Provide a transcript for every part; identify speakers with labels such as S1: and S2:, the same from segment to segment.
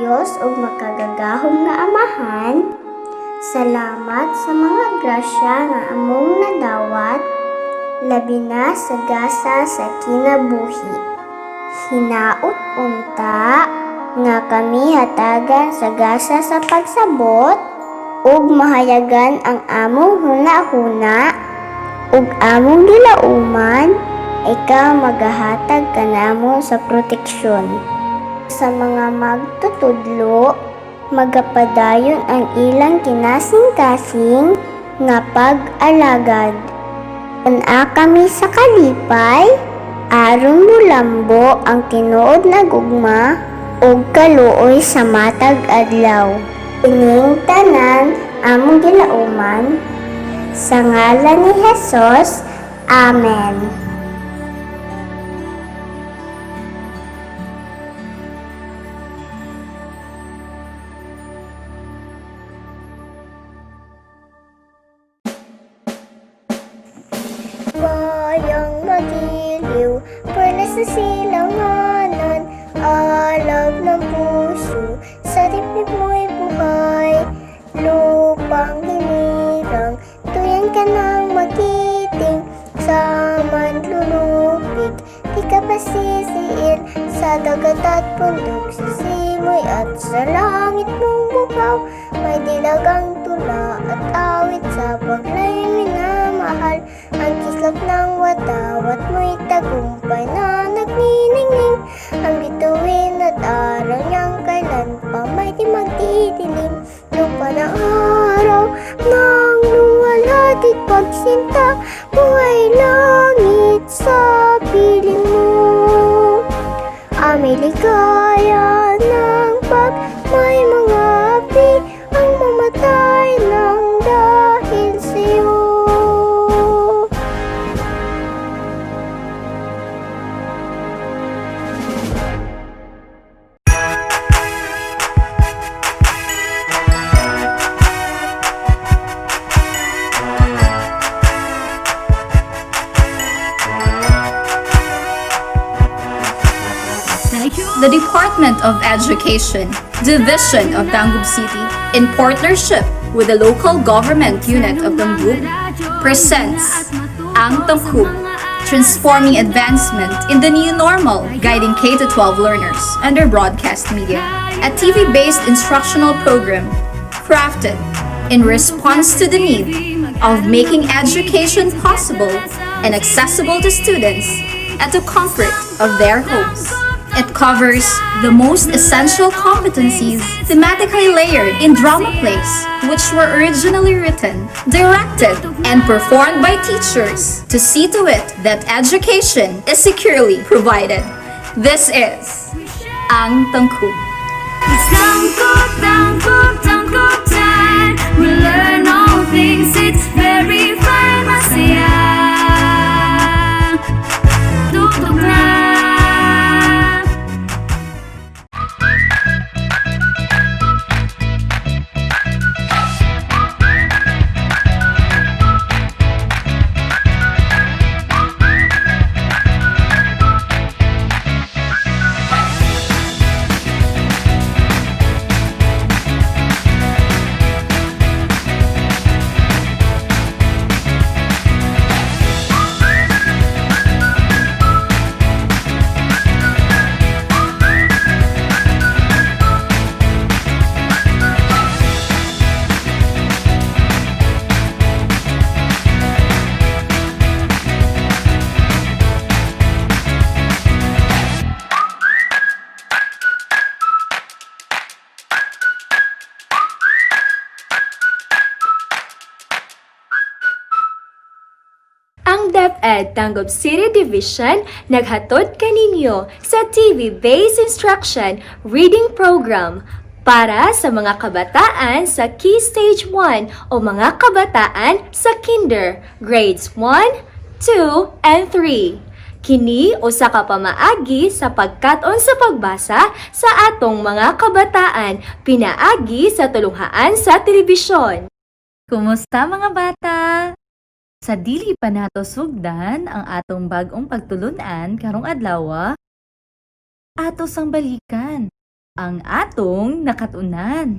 S1: Diyos ug makagagahom nga Amahan, salamat sa mga grasya nga among nadawat, labi na sa gasa sa kinabuhi. Hinaot unta nga kami hatagan sa gasa sa pagsabot ug mahayagan ang among hunahuna ug among gilauman, ikaw magahatag kanamo sa proteksyon. Sa mga magtutudlo, magapadayon ang ilang kinasing-kasing nga pag-alagad. Una kami sa kalipay, aron mulambo ang tinuod na gugma ug kaluoy sa matag adlaw. Ining tanan among gilauman, sa ngalan ni Jesus, Amen. Bayang magiliw, perlas sa silanganan, alab ng puso, sa dibdib mo'y buhay. Lupang hinirang, tuyan ka ng magiting, sa manlulupig, di ka pasisiin, sa dagat at bundok, sa simoy at sa langit mong bukaw. May dilagang tula at awit sa paglayo minamahal, ang kislap ng watawat mo'y tagumpay na nagniningning. Ang bituin at araw niyang kailan pa may di magdidilim. Lupa ng araw nang luwalhati pagsinta, buhay langit sa piling mo. Aming ligaya ng pag may mga api, ang mamatay ng dahil sa'yo.
S2: The Department of Education, Division of TANGKUB City, in partnership with the local government unit of TANGUB, presents ang TANGKUB, transforming advancement in the new normal, guiding K-12 learners under broadcast media, a TV-based instructional program crafted in response to the need of making education possible and accessible to students at the comfort of their homes. It covers the most essential competencies thematically layered in drama plays, which were originally written, directed, and performed by teachers to see to it that education is securely provided. This is ang TANGKUB.
S3: It's TANGKUB, TANGKUB, TANGKUB time. We learn all things, it's very fun, masaya. Tugtog na.
S4: Ang DepEd TANGKUB City Division naghatod kaninyo sa TV-based instruction reading program para sa mga kabataan sa Key Stage 1 o mga kabataan sa Kinder, Grades 1, 2, and 3. Kini usa ka pamaagi sa pagkat-on sa pagbasa sa atong mga kabataan pinaagi sa tulunghaan sa telebisyon.
S5: Kumusta mga bata? Sa dili pa nato sugdan ang atong bag-ong pagtulunan karong adlaw, ato sang balikan ang atong nakatunan.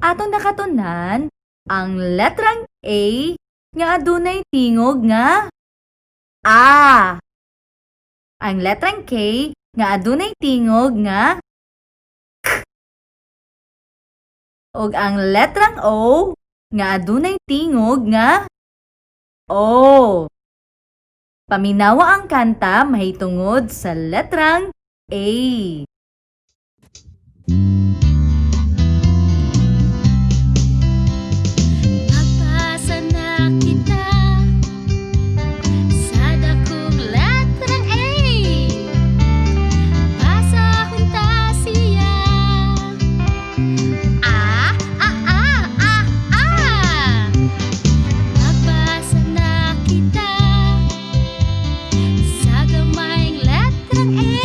S5: Atong nakatunan ang letrang A nga adunay tingog nga A. Ang letrang K nga adunay tingog nga K. Ug ang letrang O nga adunay tingog nga O. Paminawa ang kanta mahitungod sa letrang A.
S3: Magbasa na kita sa dakong letrang A. Basahon ta siya. A, A, A, A, A. Magbasa na kita sa gamayng letrang A.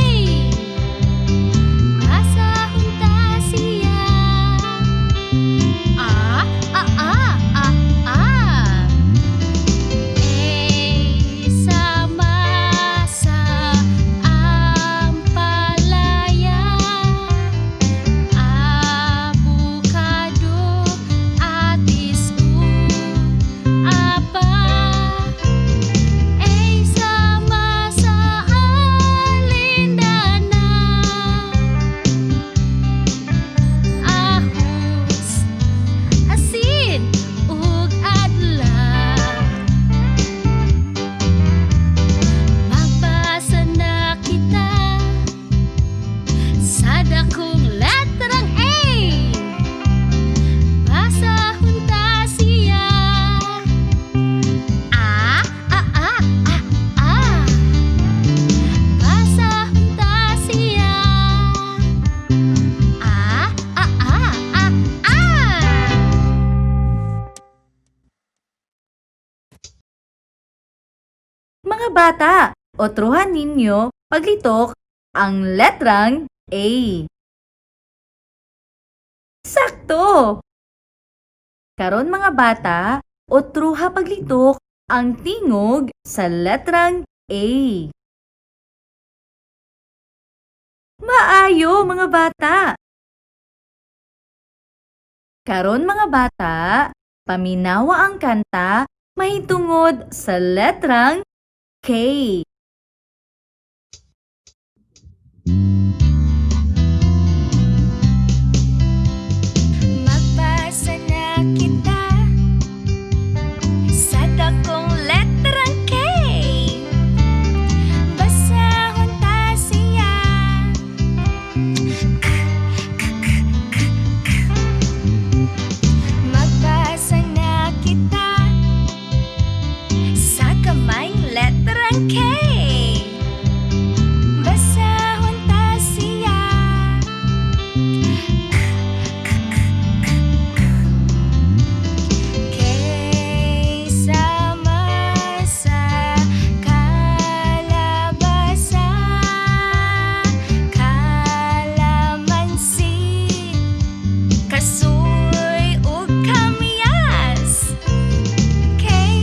S3: Basahon ta siya. A, A, A, A, A. Sama sa ampalaya. Avocado, atis, apa. Sama sa alindana. Ahos, asin, ug adlaw. Magbasa na kita sa dakong letrang A. Basahon ta siya. A, A, A, A, A. Basahon ta siya. A, A, A, A, A.
S5: Mga bata, otruhan ninyo paglitok ang letrang A. Sakto! Karon mga bata, otruha paglitok ang tingog sa letrang A. Maayo mga bata! Karon mga bata, paminawa ang kanta mahitungod sa letrang K.
S3: Magbasa na kita sa dakong letrang K. Basahon ta siya. Magbasa na kita sa gamayng letrang K. Basahon ta siya. Sama sa kalabasa, kalamansi, kasoy ug kamyas.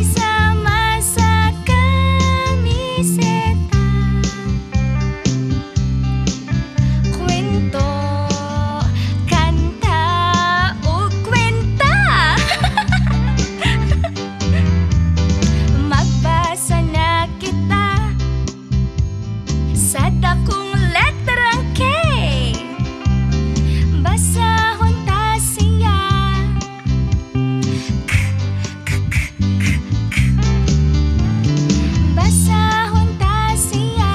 S3: Sama sa kamiseta, kwento, kanta ug kwenta. Magbasa na kita sa dakong letrang K. Basahon ta siya. Basahon ta siya.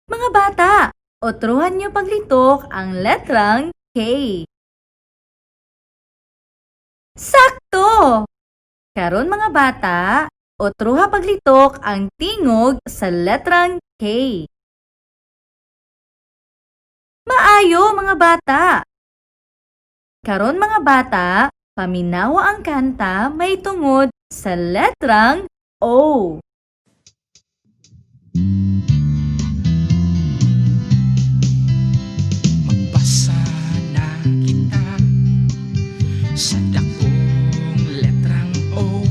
S5: Mga bata, otruhan nyo paglitok ang letrang K. Sakto! Karon mga bata, otruha paglitok ang tingog sa letrang K. Maayo mga bata! Karon mga bata, paminawa ang kanta may tungod sa letrang O.
S6: Magbasa na kita sa dakong letrang O.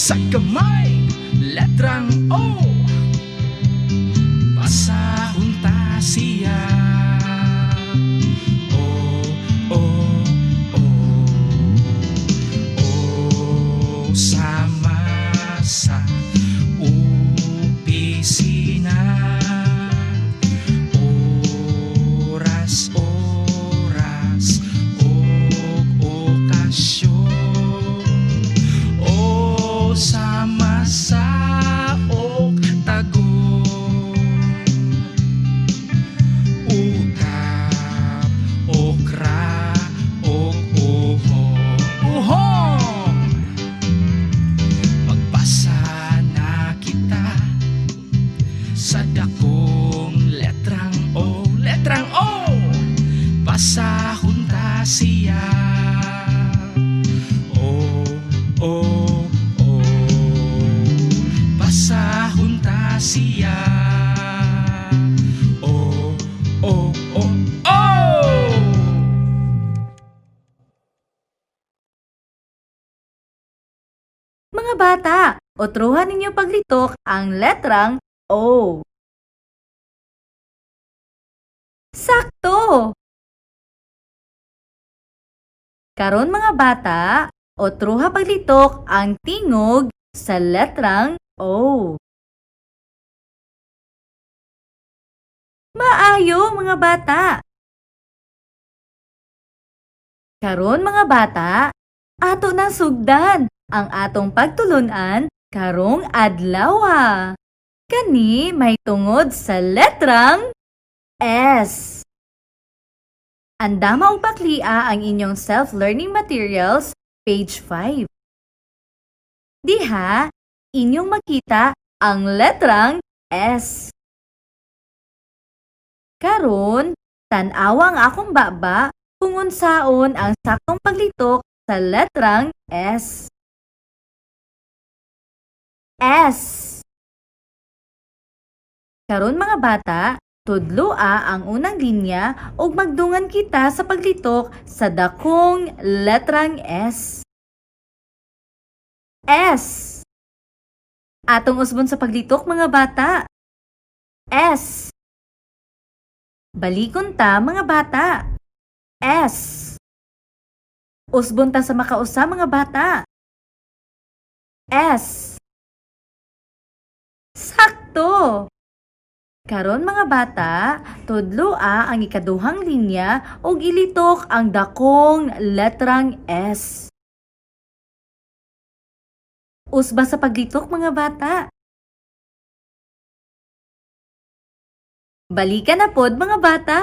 S6: sa kamay, letrang O. Basahon ta siya. O, O, O. O sama sa opisina. Oras, oras, og okasyon. O sama sa og tagon. Ukap, okra, og uhong. Uhong! Magbasa na kita sa dakong letrang O. Letrang O! Basahon ta siya. O, O, O. Basahon ta siya. O, O, O, O!
S5: Mga bata, otruhan ninyo paglitok ang letrang O. Sakto! Karon mga bata, otruha paglitok ang tingog sa letrang O. Maayo mga bata! Karon mga bata, ato nang sugdan ang atong pagtulunan karong adlaw. Kani may tungod sa letrang S. Andama og paklia ang inyong self-learning materials, page 5. Diha, inyong makita ang letrang S. Karon, tan-awa ang akong baba kung unsaon ang saktong paglitok sa letrang S. S. Karon mga bata, tudloa ang unang linya ug magdungan kita sa paglitok sa dakong letrang S. S. Atong usbon sa paglitok mga bata. S. Balikon ta mga bata. S. Usbon ta sa makausa mga bata. S. Sakto! Karon mga bata, tudloa ang ikaduhang linya ug ilitok ang dakong letrang S. Usba sa paglitok mga bata. Balikan na pod mga bata.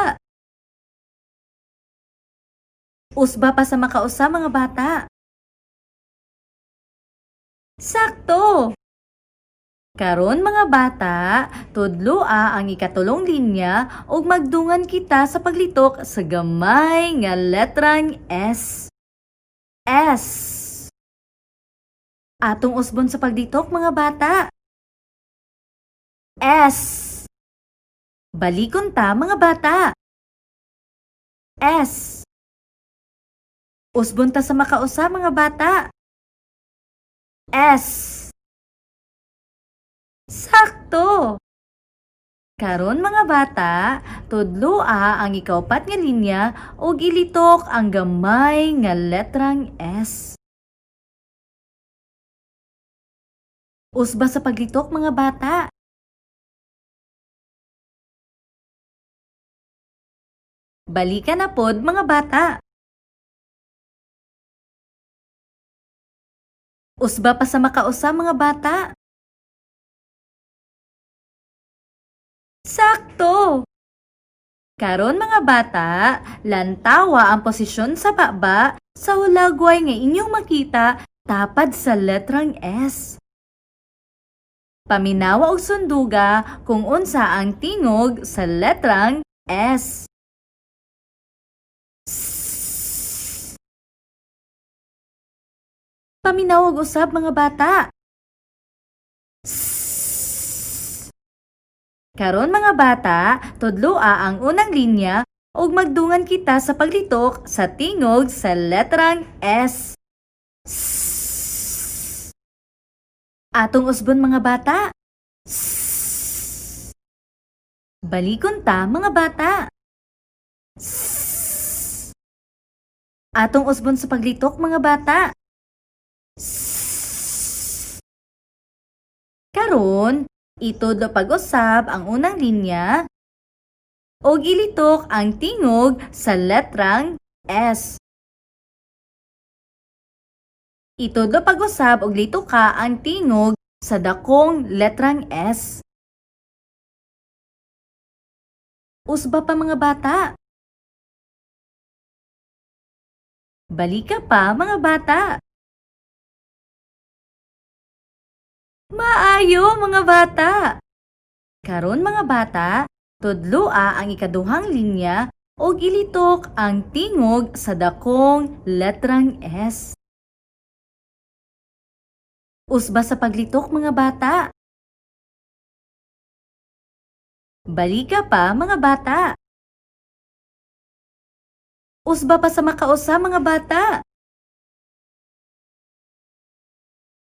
S5: Usba pa sa makausa mga bata. Sakto! Karon mga bata, tudloa ang ikatulong linya ug magdungan kita sa paglitok sa gamay nga letrang S. S. Atong usbon sa paglitok mga bata. S. Balikon ta mga bata. S. Usbon ta sa makausa mga bata. S. Sakto! Karon mga bata, tudloa ang ikaupat nga linya ug ilitok ang gamay nga letrang S. Usba sa paglitok mga bata. Balikan na pod mga bata. Usba pa sa makausa mga bata. Sakto! Karon mga bata, lantawa ang posisyon sa baba sa hulagway nga inyong makita tapad sa letrang S. Paminawa og sunduga kung unsa ang tingog sa letrang S. Paminawa og usab mga bata. Karon mga bata, tudloa ang unang linya ug magdungan kita sa paglitok sa tingog sa letrang S. Atong usbon mga bata. Sss. Balikon ta mga bata. Sss. Atong usbon sa paglitok mga bata. Sss. Karon, itod pag-usab ang unang linya o ilitok ang tingog sa letrang S. Itod pag-usab og litoka ang tingog sa dakong letrang S. Usba pa mga bata. Balika pa mga bata. Maayo mga bata. Karon mga bata, tudloa ang ikaduhang linya o ilitok ang tingog sa dakong letrang S. Usba sa paglitok mga bata. Balika pa mga bata. Usba pa sa makausa mga bata.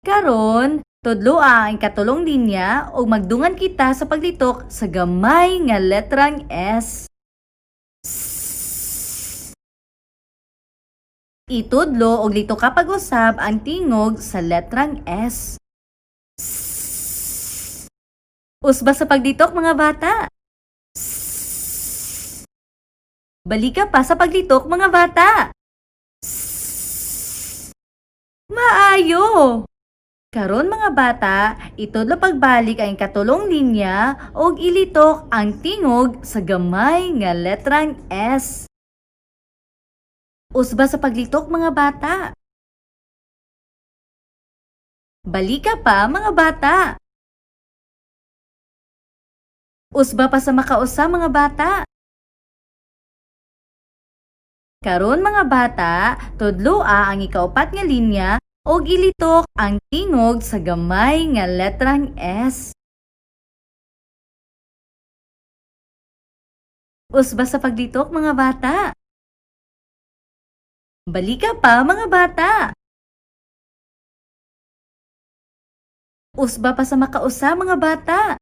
S5: Karon, tudloa ang katulong linya o magdungan kita sa paglitok sa gamay nga letrang S. Itudlo og lito ka pag-usab ang tingog sa letrang S. Usba sa pagditok mga bata. Balika pa sa paglitok mga bata. Maayo! Karon mga bata, itudlo pagbalik ang katulong linya og ilitok ang tingog sa gamay nga letrang S. Usba sa paglitok mga bata. Balika pa mga bata. Usba pa sa makausa mga bata. Karon mga bata, tudloa ang ikaupat nga linya og ilitok ang tingog sa gamay nga letrang S. Usba sa paglitok mga bata. Balika pa mga bata. Usba pa sa makausa mga bata.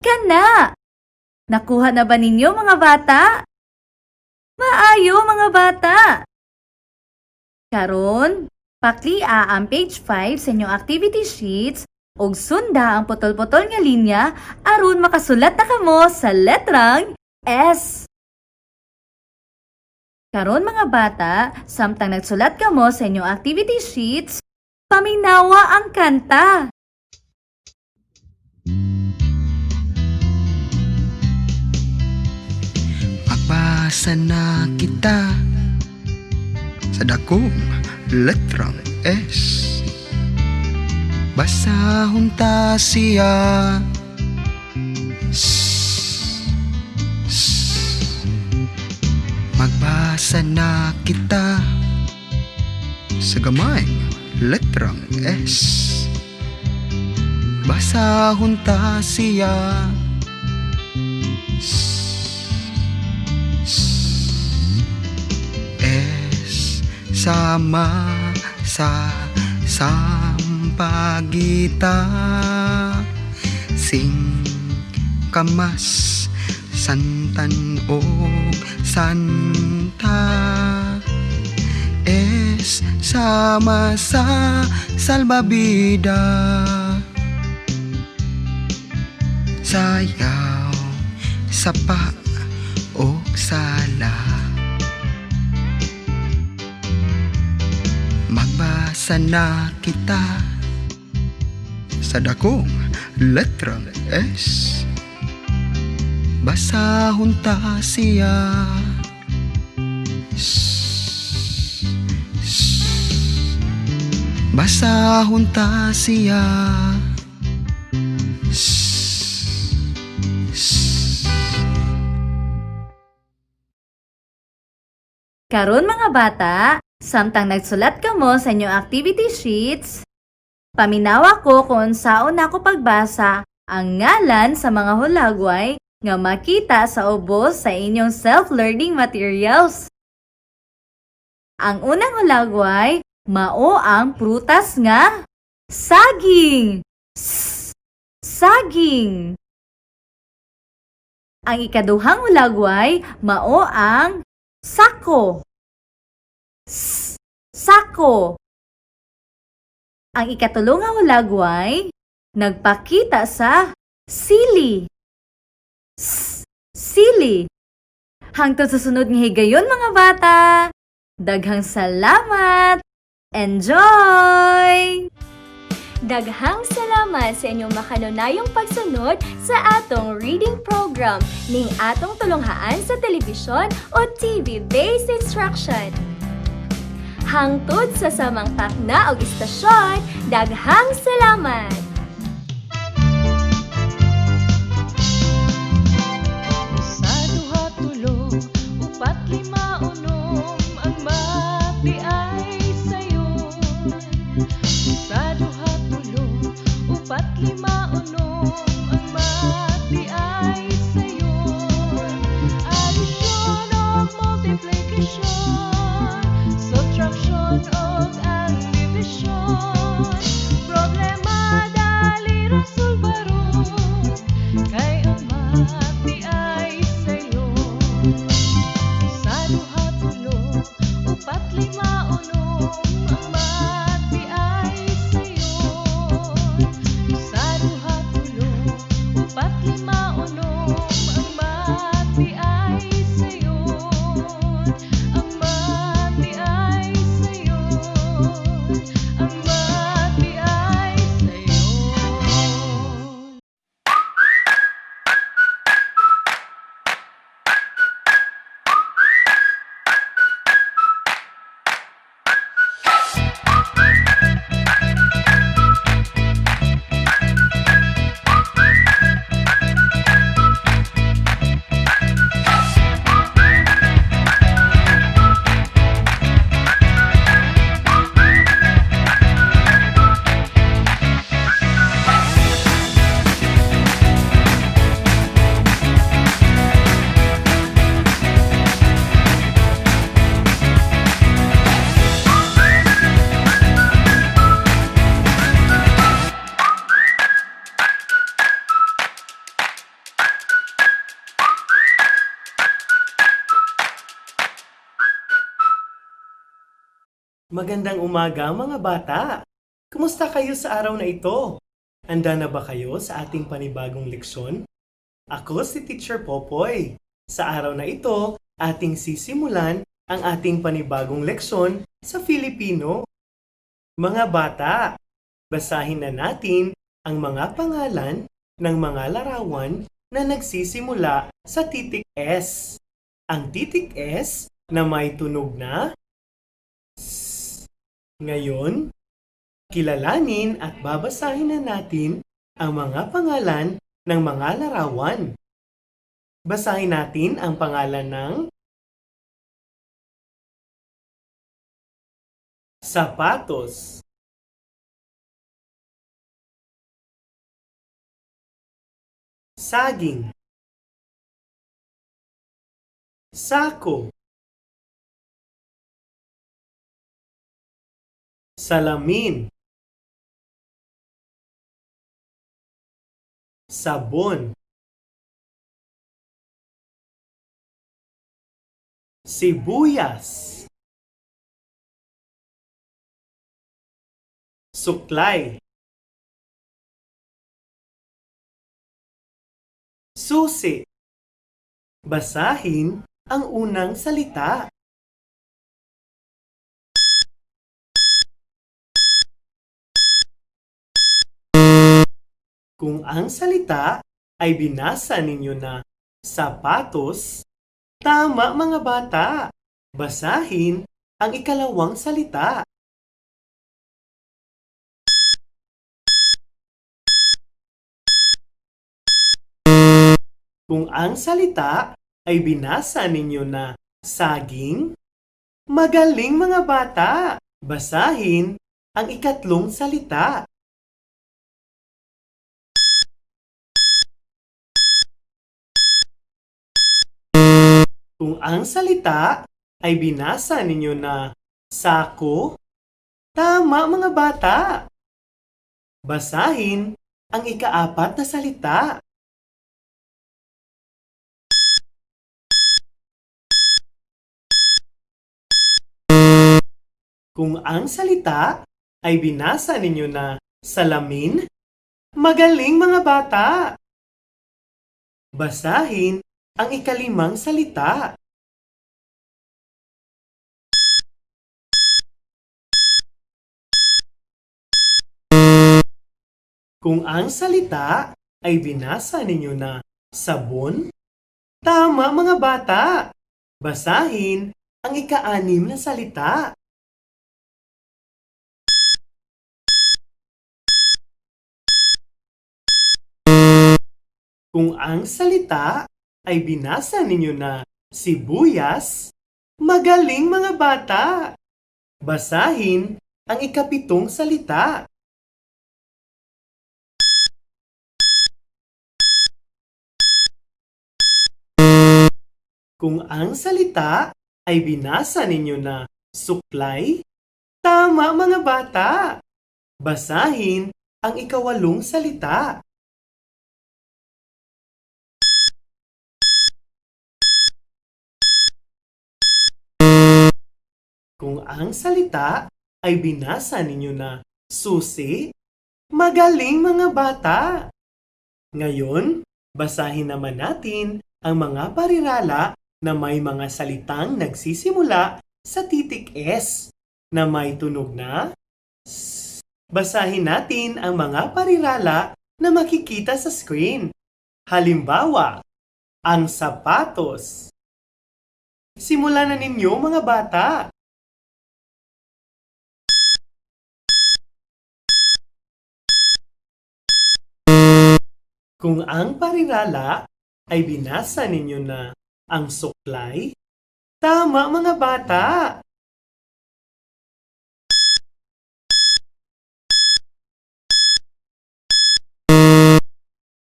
S5: Kana! Nakuha na ba ninyo mga bata? Maayo mga bata! Karon, paklia ang page 5 sa inyong activity sheets ug sunda ang putol-putol nga linya aron makasulat na kamo sa letrang S. Karon mga bata, samtang nagsulat kamo sa inyong activity sheets, paminawa ang kanta.
S6: Magbasa na kita sa dakong letrang S. Basahon ta siya. Magbasa na kita sa gamay letrang S. Basahon ta siya. S sama sa sampagita. Sing kamas santan o santa. Es sama sa salbabida. Sayaw sapa o sala. Magbasa na kita sa dakong letrang S. Basahon ta siya. Basahon ta siya.
S5: Karon mga bata, samtang nagsulat kamo sa inyong activity sheets, paminawa ko kung saan ako pagbasa ang ngalan sa mga hulagway nga makita sa ubos sa inyong self-learning materials. Ang unang hulagway, mao ang prutas nga Saging. Saging. Ang ikaduhang hulagway mao ang sako. Sako. Ang ikatulong nga hulagway nagpakita sa sili. Sili. Hangtod sa sunod nga higayon mga bata. Daghang salamat. Enjoy!
S4: Daghang salamat sa inyong makanunayong pagsunod sa atong reading program ning atong tulunghaan sa telebisyon o TV-based instruction. Hangtod sa samang takna og istasyon, daghang salamat!
S7: Sa duha tulo, upat lima unom, ang mati ay sayo. Sa duha tulo, upat lima unom, ang mati ay sayo. Addition of multiplication, subtraction of ang division. Problema dali resolbaron, kay ang mati ay sayo. Sa duha tulo, upat lima unom, ang mati ay sayo. Sa duha tulo, upat lima unom, ang mati ay sayo. Ang mati ay sayo. Ang mati ay sayo.
S8: Magandang umaga mga bata! Kumusta kayo sa araw na ito? Handa na ba kayo sa ating panibagong leksyon? Ako si Teacher Popoy. Sa araw na ito, ating sisimulan ang ating panibagong leksyon sa Filipino. Mga bata, basahin na natin ang mga pangalan ng mga larawan na nagsisimula sa titik S. Ang titik S na may tunog na ngayon, kilalanin at babasahin na natin ang mga pangalan ng mga larawan. Basahin natin ang pangalan ng sapatos, saging, sako, salamin, sabon, sibuyas, suklay, susi. Basahin ang unang salita. Kung ang salita ay binasa ninyo na sapatos, tama mga bata. Basahin ang ikalawang salita. Kung ang salita ay binasa ninyo na saging, magaling mga bata. Basahin ang ikatlong salita. Kung ang salita ay binasa ninyo na sako, tama mga bata. Basahin ang ika-4 na salita. Kung ang salita ay binasa ninyo na salamin, magaling mga bata! Basahin ang ika-5 salita. Kung ang salita ay binasa ninyo na sabon, tama mga bata! Basahin ang ika-6 na salita. Kung ang salita ay binasa ninyo na sibuyas, magaling mga bata! Basahin ang ika-7 salita. Kung ang salita ay binasa ninyo na suklay, tama mga bata! Basahin ang ika-8 salita. Kung ang salita ay binasa ninyo na susi, magaling mga bata! Ngayon, basahin naman natin ang mga parirala na may mga salitang nagsisimula sa titik S na may tunog na S. Basahin natin ang mga parirala na makikita sa screen. Halimbawa, ang sapatos. Simulan na ninyo mga bata. Kung ang parirala ay binasa ninyo na ang suklay, tama mga bata!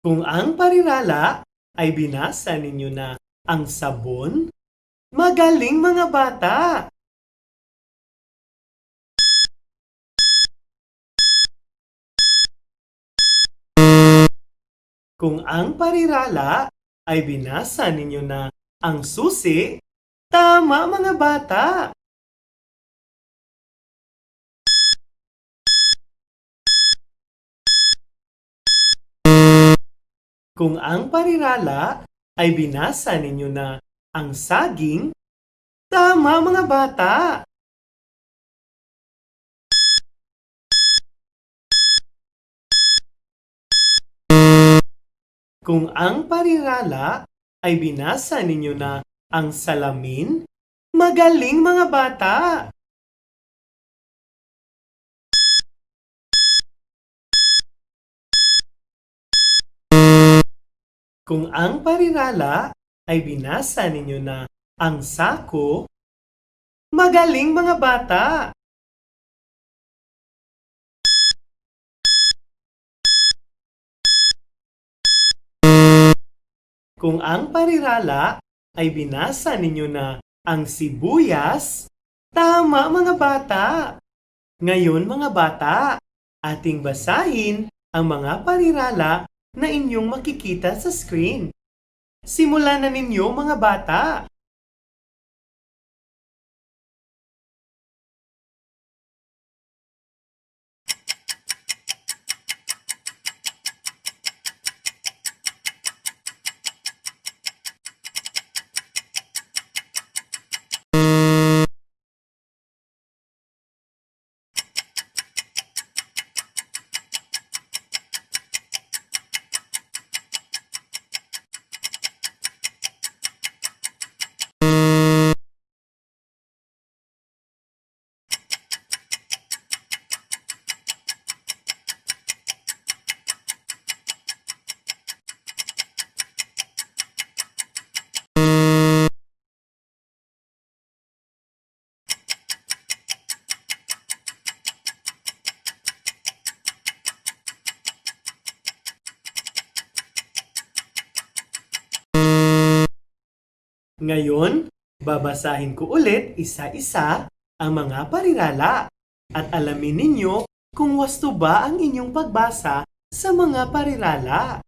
S8: Kung ang parirala ay binasa ninyo na ang sabon, magaling mga bata! Kung ang parirala ay binasa ninyo na ang susi, tama mga bata! Kung ang parirala ay binasa ninyo na ang saging, tama mga bata! Kung ang parirala ay binasa ninyo na ang salamin, magaling mga bata! Kung ang parirala ay binasa ninyo na ang sako, magaling mga bata! Kung ang parirala ay binasa ninyo na ang sibuyas, tama mga bata! Ngayon mga bata, ating basahin ang mga parirala na inyong makikita sa screen. Simulan na ninyo mga bata! Ngayon, babasahin ko ulit isa-isa ang mga parirala at alamin ninyo kung wasto ba ang inyong pagbasa sa mga parirala.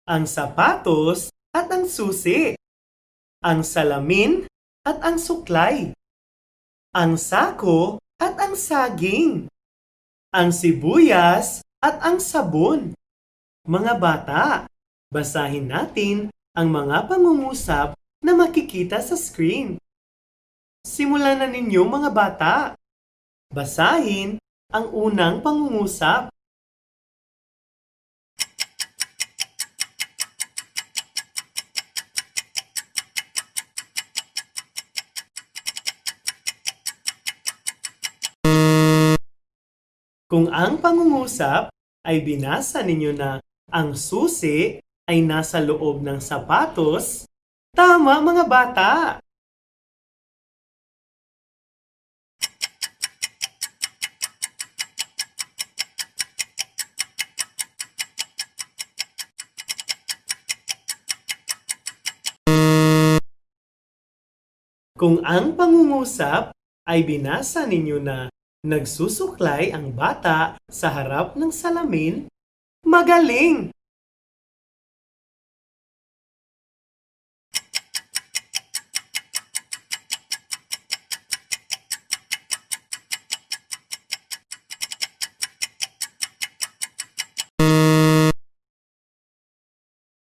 S8: Ang sapatos at ang susi. Ang salamin at ang suklay. Ang sako at ang saging. Ang sibuyas at ang sabon. Mga bata, basahin natin ang mga pangungusap na makikita sa screen. Simulan na ninyo mga bata. Basahin ang unang pangungusap. Kung ang pangungusap ay binasa ninyo na ang susi ay nasa loob ng sapatos, tama mga bata! Kung ang pangungusap ay binasa ninyo na nagsusuklay ang bata sa harap ng salamin, magaling!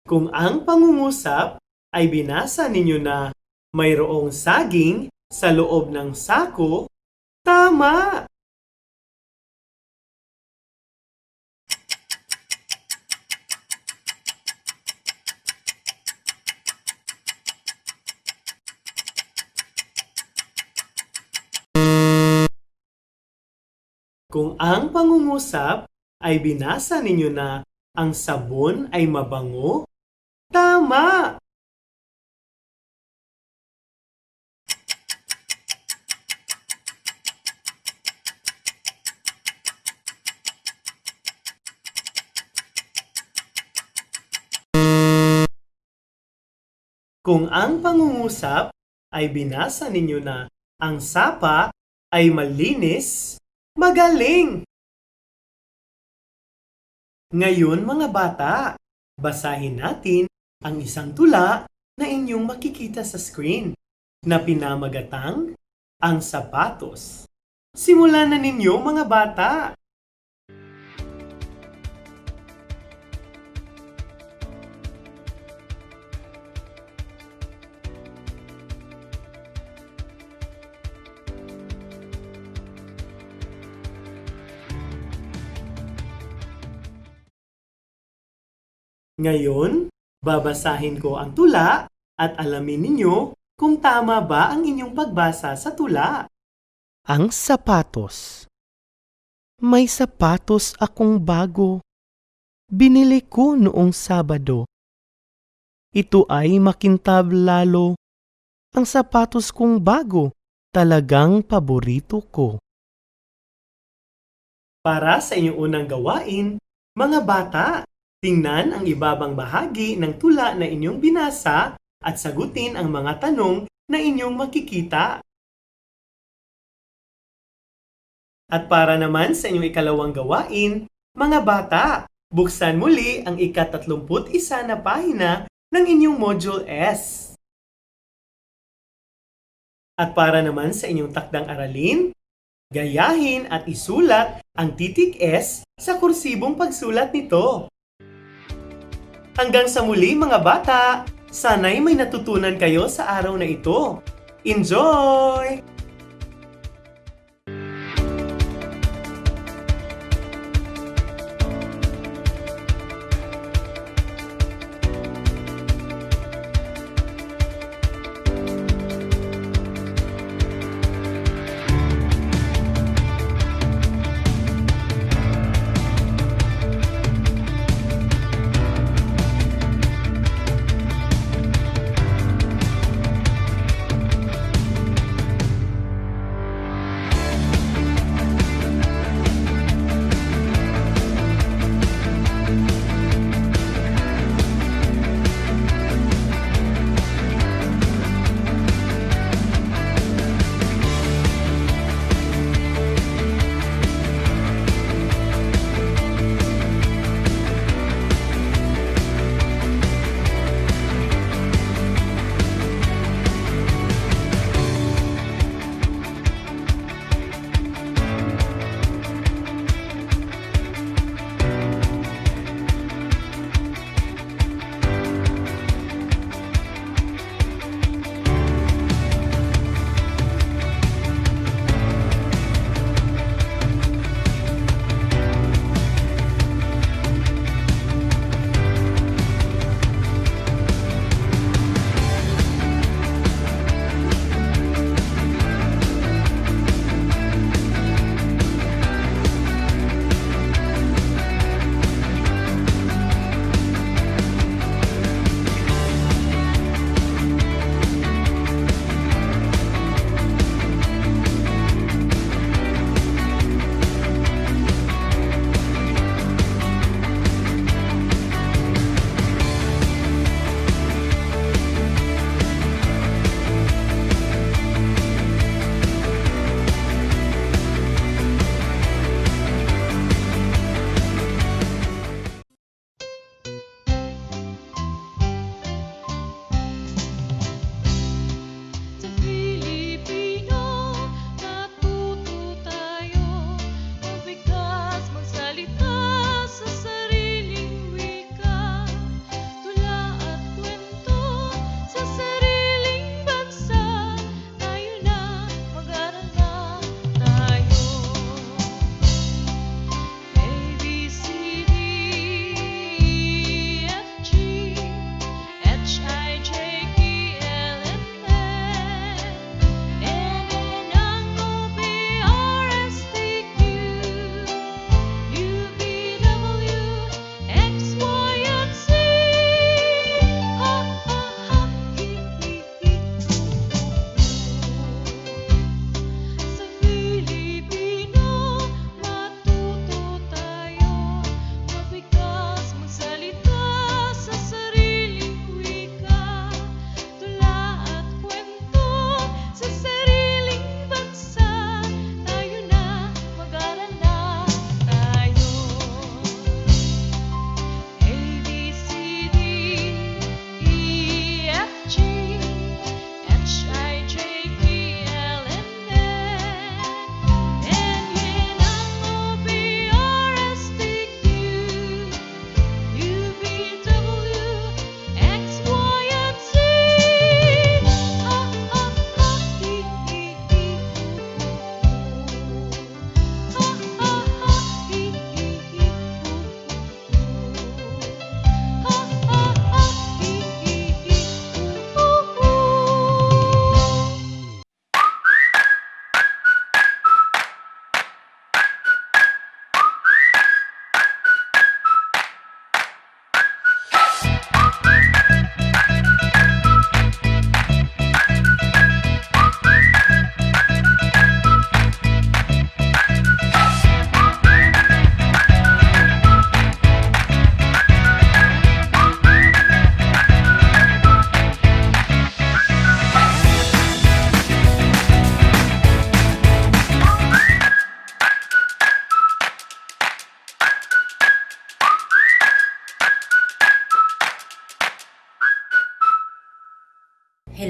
S8: Kung ang pangungusap ay binasa ninyo na mayroong saging sa loob ng sako, tama! Kung ang pangungusap ay binasa ninyo na ang sabon ay mabango, tama! Kung ang pangungusap ay binasa ninyo na ang sapa ay malinis, magaling! Ngayon mga bata, basahin natin ang isang tula na inyong makikita sa screen na pinamagatang ang sapatos. Simulan na ninyo mga bata! Ngayon, babasahin ko ang tula at alamin ninyo kung tama ba ang inyong pagbasa sa tula. Ang sapatos. May sapatos akong bago. Binili ko noong Sabado. Ito ay makintab lalo. Ang sapatos kong bago, talagang paborito ko. Para sa inyong unang gawain, mga bata, tingnan ang ibabang bahagi ng tula na inyong binasa at sagutin ang mga tanong na inyong makikita. At para naman sa inyong ikalawang gawain, mga bata, buksan muli ang ika-31 na pahina ng inyong Module S. At para naman sa inyong takdang aralin, gayahin at isulat ang titik S sa kursibong pagsulat nito. Hanggang sa muli mga bata, sana'y may natutunan kayo sa araw na ito. Enjoy!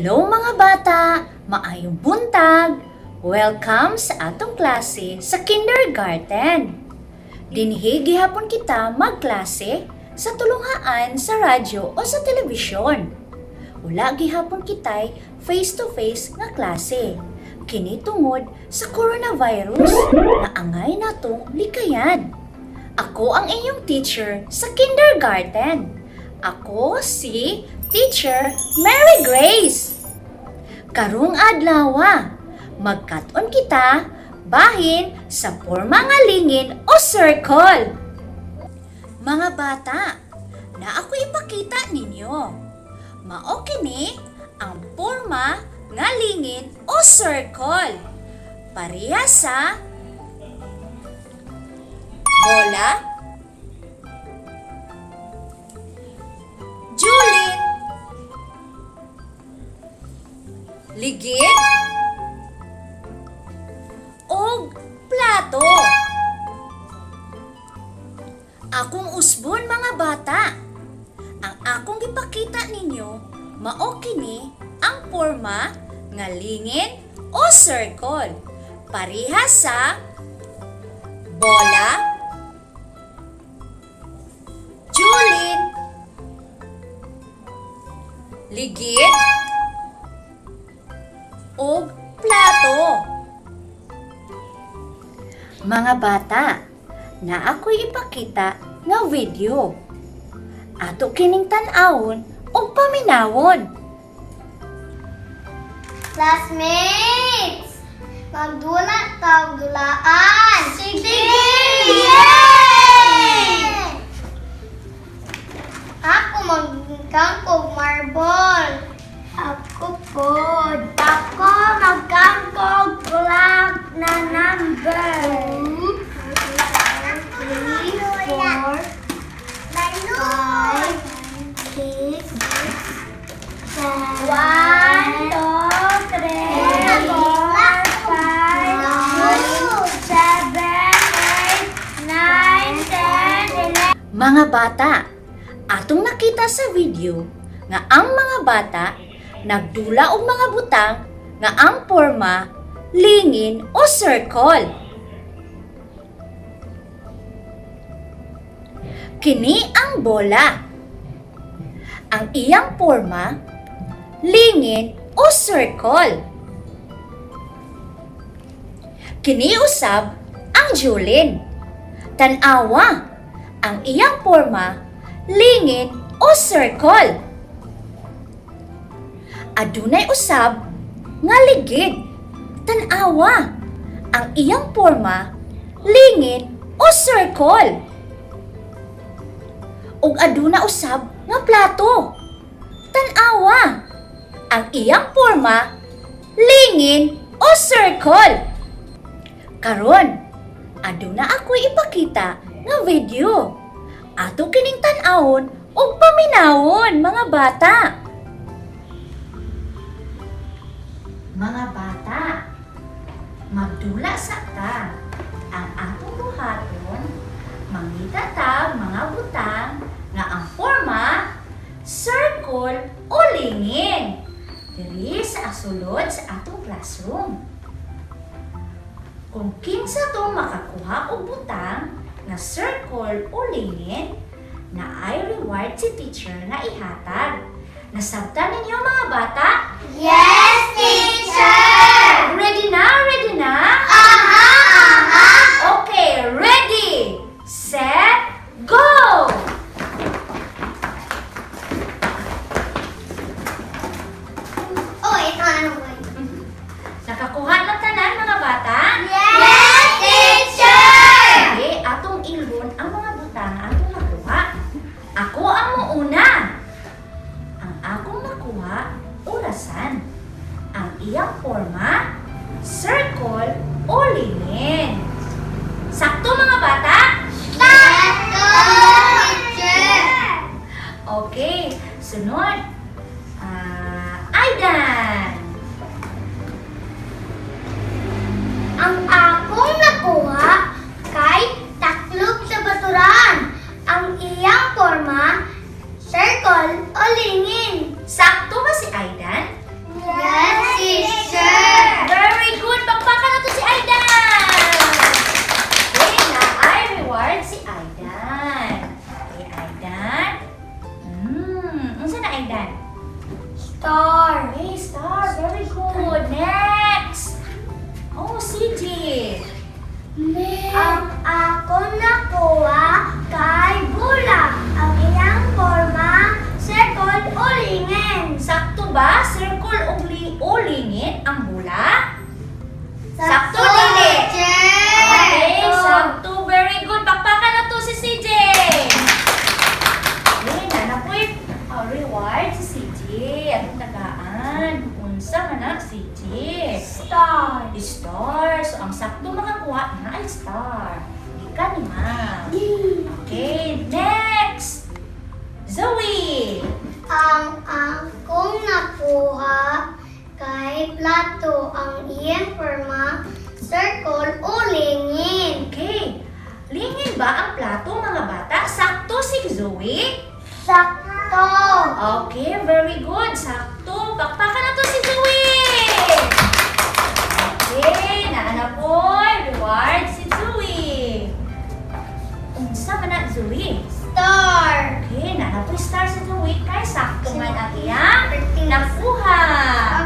S9: Hello mga bata! Maayong buntag! Welcome sa atong klase sa kindergarten. Dinhi gihapon kita magklase sa tulunghaan sa radyo o sa telebisyon. Wala gihapon kitay face-to-face nga klase. Kini tungod sa coronavirus na angay natong likayan. Ako ang inyong teacher sa kindergarten. Ako si Teacher Mary Grace. Karong adlaw, magkaton kita bahin sa porma nga lingin o circle. Mga bata, na ako ipakita ninyo. Mao kini ang porma nga lingin o circle. Pareha sa bola, julin, ligid, og plato. Akong usbon mga bata. Ang akong gipakita ninyo mao kini ang porma nga lingin o circle. Pareha sa bola, julin, ligid, og plato. Mga bata, na ako'y ipakita nga video. Ato kining tan-awon og paminawon.
S1: Classmates! Magdula tawag dulaan! Sige! Ako magkangkog marble. Ako pod. Ako magkangkog black na number. 3, 4, 5, 6, 7, 1, 2, 3, 4, 5, 6, 7, 8, 9, 10, 11.
S9: Mga bata, atong nakita sa video nga ang mga bata nagdula og mga butang nga ang porma lingin o circle. Kini ang bola. Ang iyang porma lingin o circle. Kini usab ang julin. Tan-awa, ang iyang porma lingin o circle. Adunay usab nga ligid. Tan-awa, ang iyang porma lingin o circle. Ug aduna usab nga plato. Tan-awa, ang iyang porma lingin o circle. Karon, aduna ako ipakita nga video. Ato kining tan-awon ug paminawon mga bata. Mga bata, magdula sa ta. Ang atong buhaton, mangita ta mga butang nga ang forma, circle o lingin. Diri sa asulod sa atong classroom. Kung kinsa to makakuha og butang nga circle o lingin, na ay reward si teacher na ihatag. Nasabtan ninyo mga bata?
S1: Yes, teacher!
S9: Ready na? Ready na?
S1: Aha! Aha!
S9: Okay, ready, set, go!
S1: Oh, ito na naman.
S9: Nakakuha na tanan mga bata?
S1: Yes, teacher!
S9: Sige, atong ilhon ang mga butang atong nakuha. Ako ang muuna. Ang akong nakuha, orasan. Ang iyang forma, circle o lingin. Sakto mga bata?
S1: Sakto, teacher!
S9: Okay, sunod. Aidan.
S1: Ang akong nakuha kay taklog sa baturan. Ang iyang forma, circle o lingin.
S9: Sakto ba si Aidan? Star. So, ang sakto makakuha na ay star. Ika ni ma'am. Okay, next! Zoe!
S1: Ang akong nakuha kay plato ang iyang forma, circle o lingin.
S9: Okay, lingin ba ang plato mga bata? Sakto si Zoe?
S1: Sakto.
S9: Okay, very good. Sakto. Pakpakan na to si Zoe! Okay, naana po. Reward si Zoe. Unsa man na Zoe?
S1: Star.
S9: Okay, naana po star si Zoe. Kay sakto man ang iyang nakuha.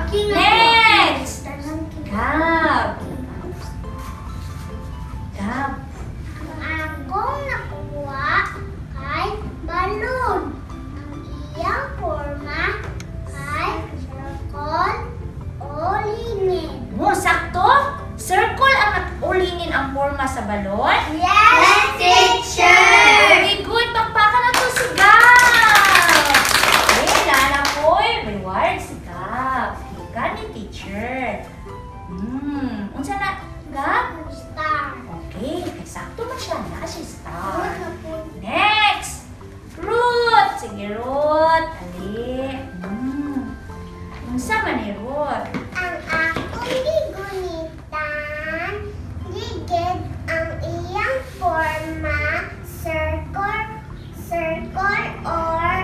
S1: Okay,
S9: Next! Gab. Gab.
S1: Ang akong nakuha kay balon. Ang iyang forma kay circle o lingin.
S9: Mo, sakto? Circle ang ulingin ang forma sa balon?
S1: Yes, teacher!
S9: Very good! Pakpakan na to si Gab! Okay, Lana Poy, reward si Gab. Hika ni teacher. Unsa na, Gab?
S1: Star.
S9: Okay, sakto man siya na si star. Next! Ruth! Sige, Ruth. Ali. Unsa man ni Ruth?
S1: Ang akong gigunitan, ligid ang iyang forma, circle or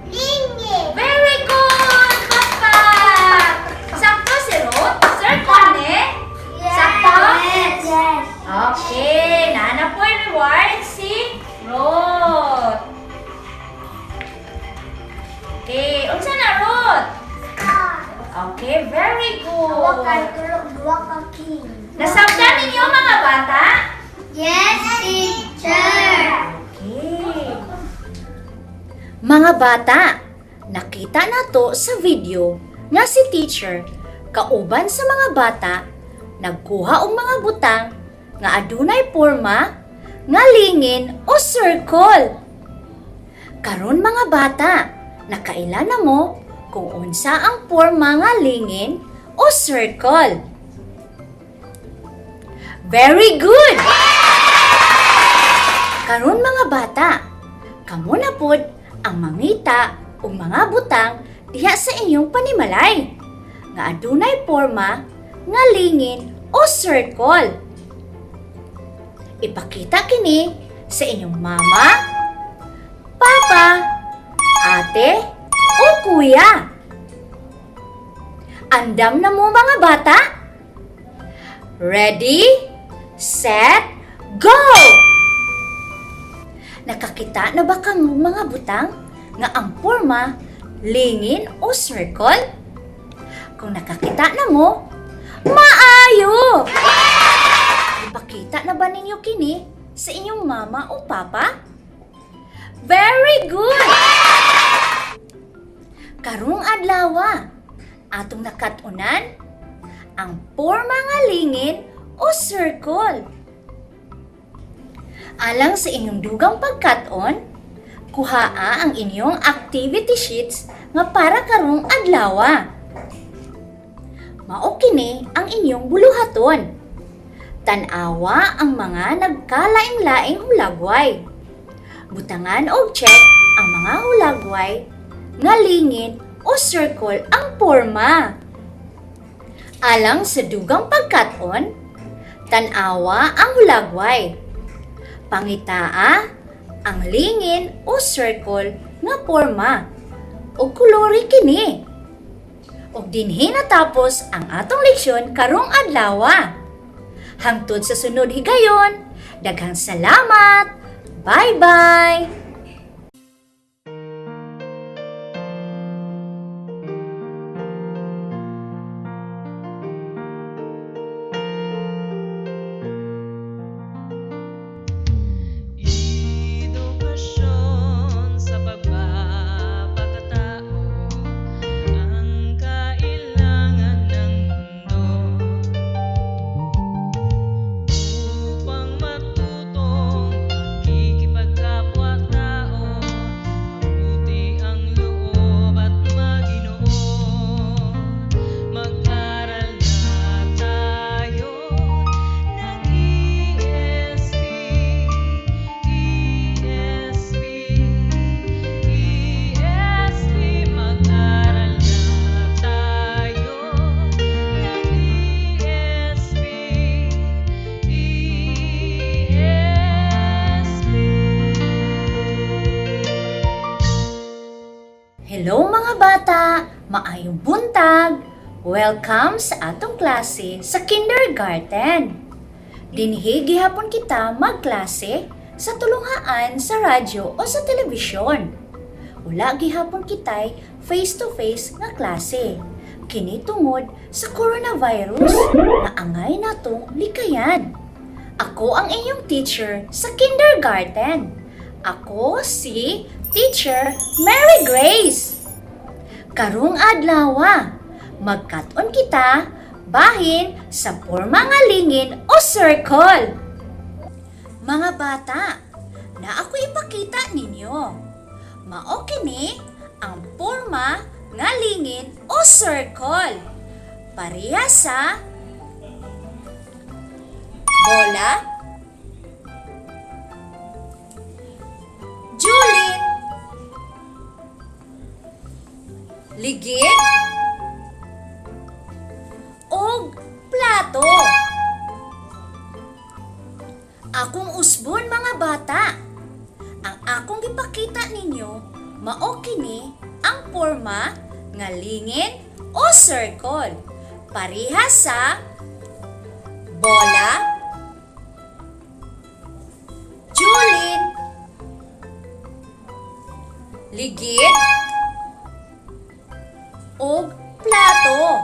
S1: lingid.
S9: Very good! Pakpak! Sakto si Ruth? Circle ni? Sakto?
S1: Yes.
S9: Okay, nana po yung reward si Ruth. Okay, unsa na Ruth? Okay, very good.
S1: Duwa ka king.
S9: Nasabtan ninyo mga bata?
S1: Yes, teacher.
S9: Okay. Mga bata, nakita na to sa video nga si teacher kauban sa mga bata nagkuha og mga butang nga adunay porma nga lingin o circle. Karon mga bata, nakaila na mo kung unsa ang porma nga lingin o circle. Very good! Karon mga bata, kamo na pod ang mangita og mga butang diha sa inyong panimalay nga adunay porma nga lingin o circle. Ipakita kini sa inyong mama, papa, ate, o kuya. Andam na mo mga bata? Ready, set, go! Nakakita na ba kang mga butang nga ang porma, lingin o circle? Kung nakakita na mo, maayo! Ipakita na ba ninyo kini sa inyong mama o papa? Very good! Karong adlaw, atong nakatunan ang porma nga lingin o circle. Alang sa inyong dugang pagkaton, kuhaa ang inyong activity sheets nga para karong adlaw. Mao kini ang inyong buluhaton. Tan-awa ang mga nagkalaing-laing hulagway. Butangan og check ang mga hulagway nga lingin o circle ang porma. Alang sa dugang pagkaton, tan-awa ang hulagway. Pangitaa ang lingin o circle nga porma o kolore kini. Og dinhi natapos ang atong leksyon karong adlaw. Hangtod sa sunod higayon, daghang salamat. Bye-bye.
S7: Edukasyon sa pagpapakatao ang kailangan ng mundo upang matutong pakikipagkapwa tayo.
S9: bata, maayong buntag. Welcome sa atong klase sa kindergarten. Dinhi gihapon kita magklase sa tulungaan sa radyo o sa telebisyon. Wala gihapon kitay face-to-face nga klase. Kini tungod sa coronavirus na angay natong likayan. Ako ang inyong teacher sa kindergarten. Ako si Teacher Mary Grace. Karong adlaw, magkat-on kita bahin sa porma nga lingin o circle. Mga bata, na ako ipakita ninyo. Mao kini ang porma nga lingin o circle. Pareha sa bola, julin, ligid, og plato. Akong usbon mga bata. Ang akong ipakita ninyo, mao kini ang porma nga lingin o circle. Pareha sa bola, julin, ligid, og plato.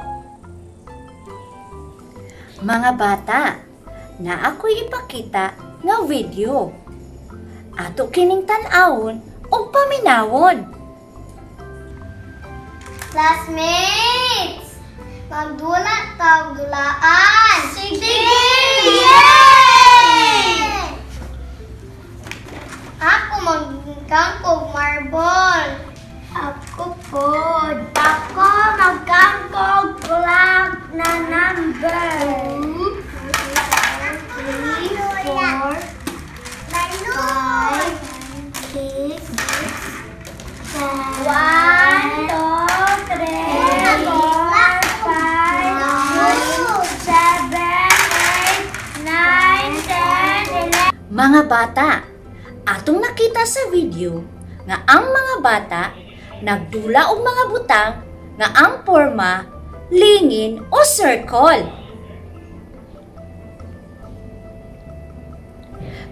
S9: Mga bata, na ako'y ipakita nga video. Ato kining tan-awon og paminawon.
S1: Classmates! Magdula tawag dulaan! Sige! Ako magkangkog marble. Ako pod. Ako magkangkog clock na number. 3, 4, 5, 6, 1, 2, 3, 4, 5, 6, 7, 8, 9, 10, 11.
S9: Mga bata, atong nakita sa video nga ang mga bata nagdula og mga butang nga ang porma lingin o circle.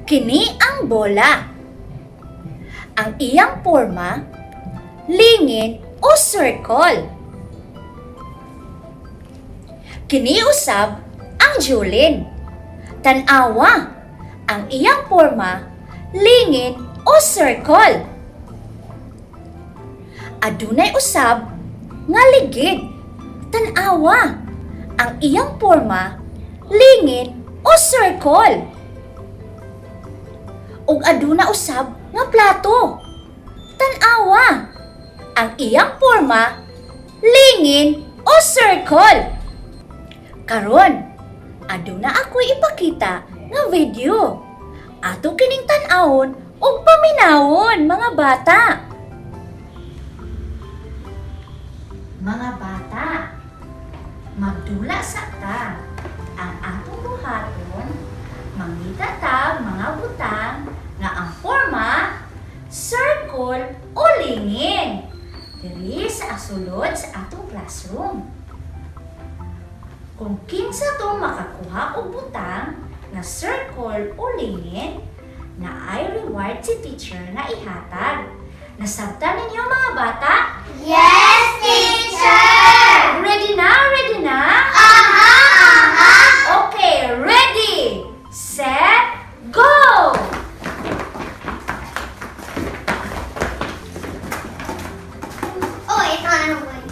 S9: Kini ang bola. Ang iyang porma lingin o circle. Kini usab ang julin. Tan-awa, ang iyang porma lingin o circle. Adunay usab nga ligid. Tan-awa, ang iyang porma lingin o circle. Ug aduna usab nga plato. Tan-awa, ang iyang porma lingin o circle. Karon, aduna ako'y ipakita nga video. Ato kining tan-awon ug paminawon mga bata. Mga bata, magdula sa ta. Ang atong buhaton, mangita ta mga butang nga ang forma circle o lingin. Diri sa asulod sa atong classroom. Kung kinsa tong makakuha og butang na circle o lingin, na ay reward si teacher na ihatag. Nasabtan ninyo mga bata?
S1: Yes, teacher!
S9: Ready na? Ready na?
S1: Aha! Aha!
S9: Okay, ready, set, go!
S1: Oh, ito na naman.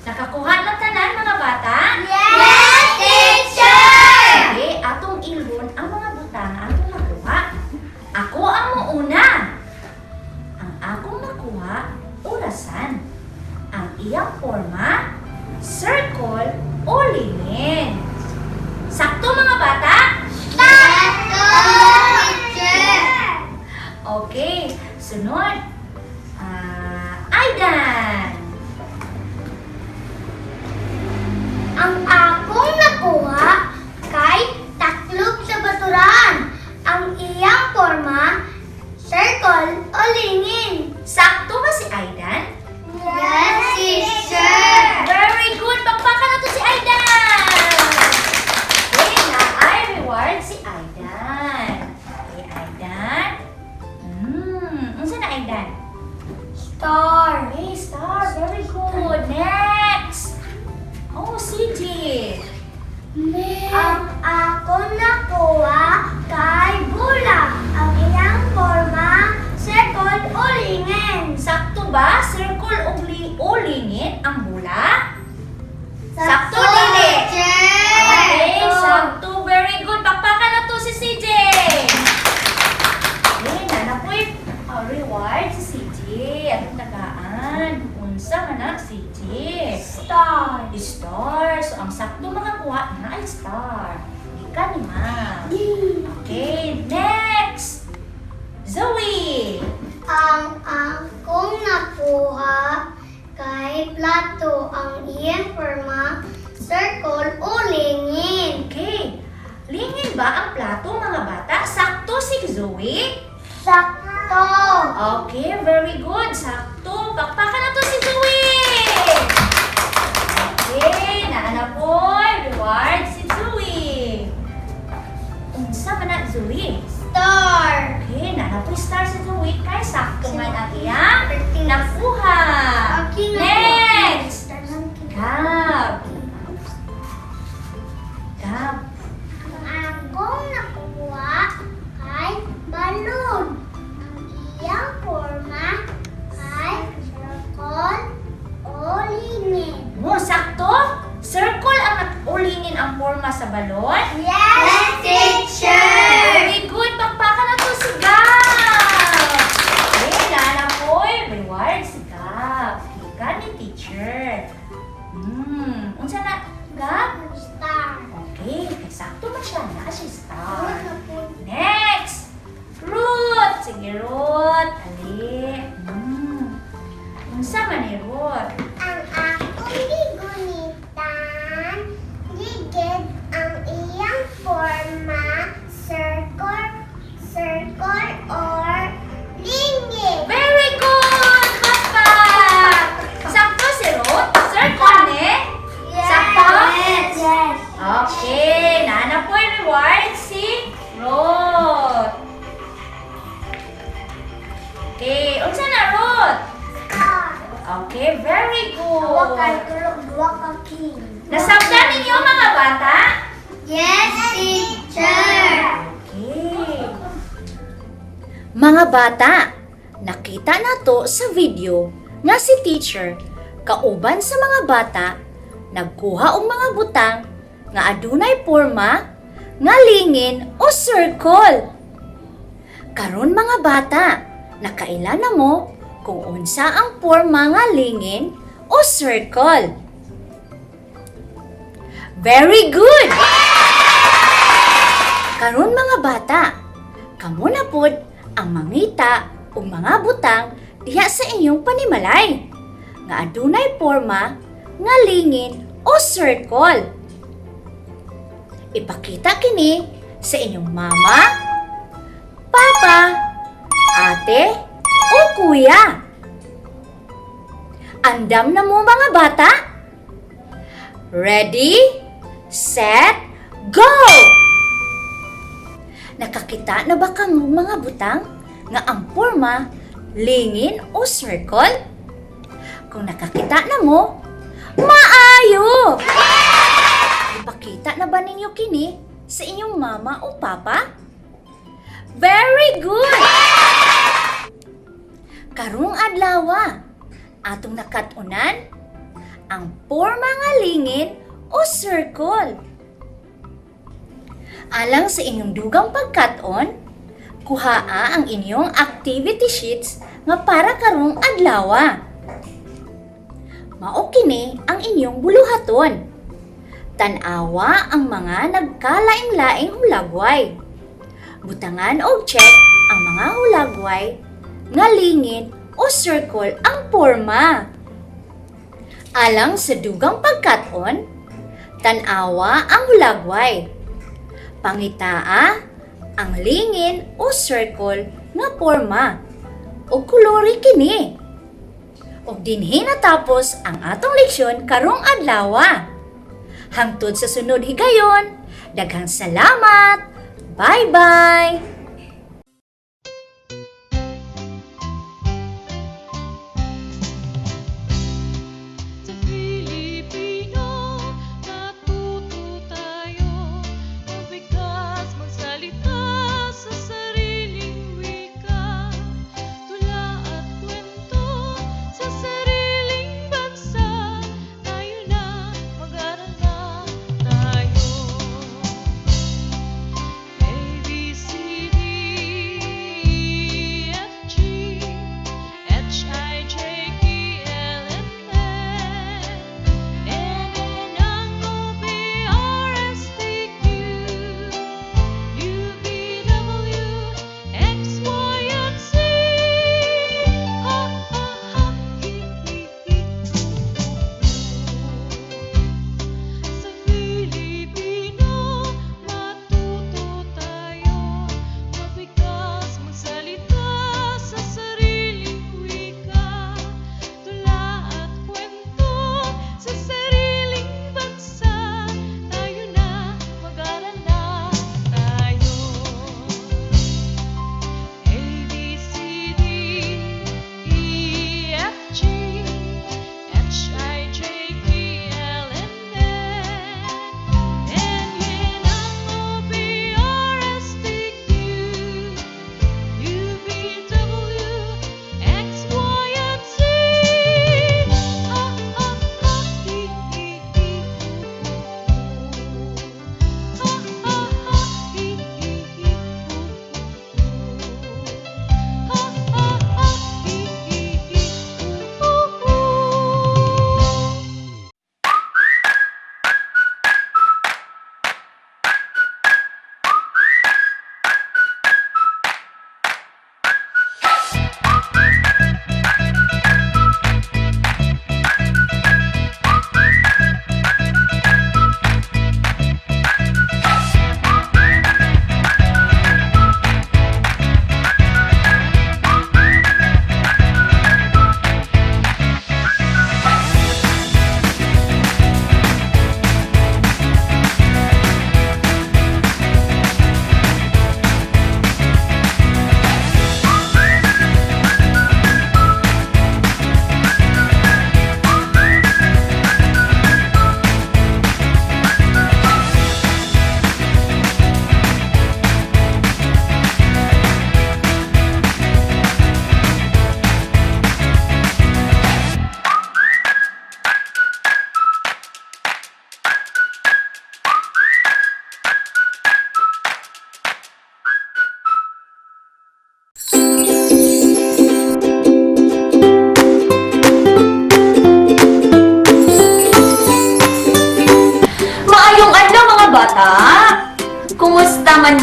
S9: Nakakuha na tanan mga bata?
S1: Yes, teacher!
S9: Sige, atong ilhon ang mga butang atong nakuha. Ako ang muuna. Ang akong nakuha, orasan. Ang iyang forma, circle nakuha na ay star. Ika ni Ma. Okay, next! Zoe!
S1: Ang akong nakuha kay plato ang iyang forma, circle o lingin.
S9: Okay. Lingin ba ang plato, mga bata? Sakto si Zoe?
S1: Sakto.
S9: Okay, very good. Sakto. Pakpakan na to si Zoe! Okay, naana po. Reward si Zoe. Unsa man na Zoe?
S1: Star.
S9: Okay, naana po star si Zoe. Kay sakto man ang iyang nakuha. Next! Gab. Gab.
S1: Akong nakuha kay balon. Ang iyang forma kay circle o lingin.
S9: Mo, sakto? Circle ang ulingin ang forma sa balon?
S1: Yes, teacher!
S9: Very good! Pakpakan na to si Gab! Okay, nana po. Reward si Gab. Ika ni teacher. Unsa na, Gab?
S1: Star.
S9: Okay, sakto man siya na si star. Next! Ruth! Sige, Ruth. Ali. Unsa man ni Ruth?
S1: Ang akong gigunitan, ligid ang iyang forma, circle or lingin.
S9: Very good! Pakpak! Sakto si Ruth? Circle ni? Sakto?
S1: Yes.
S9: Okay, nana po yung reward si Ruth. Okay, unsa na Ruth?
S1: Star.
S9: Okay, very
S1: Duwa ka
S9: good.
S1: tulog, duwa ka king.
S9: Nasabtan ninyo mga bata?
S1: Yes, teacher.
S9: Okay. Mga bata, nakita na to sa video nga si teacher kauban sa mga bata nagkuha og mga butang nga adunay porma nga lingin o circle. Karon mga bata, nakaila na mo kung unsa ang porma nga lingin o circle. Very good! Karon mga bata, kamo na pod ang mangita o mga butang diha sa inyong panimalay nga adunay porma nga lingin o circle. Ipakita kini sa inyong mama, papa, ate, o kuya. Andam na mo mga bata? Ready, set, go! Nakakita na ba kamo mga butang nga ang porma, lingin o circle? Kung nakakita na mo, maayo! Ipakita na ba ninyo kini sa inyong mama o papa? Very good! Karong adlaw, atong nakatunan ang porma nga lingin o circle. Alang sa inyong dugang pagkaton, kuhaa ang inyong activity sheets nga para karong adlaw. Mao kini ang inyong buluhaton. Tan-awa ang mga nagkalaing-laing hulagway. Butangan og check ang mga hulagway nga lingin o circle ang porma. Alang sa dugang pagkaton, tan-awa ang hulagway. Pangitaa ang lingin o circle nga porma o kolore kini. Og dinhi natapos ang atong leksyon karong adlaw. Hangtod sa sunod higayon, daghang salamat. Bye-bye.
S7: Sa Pilipino, natuto tayo mabigas magsalita sa sariling wika. Tula at kwento sa sariling bansa, tayo na mag-aral na tayo. ABC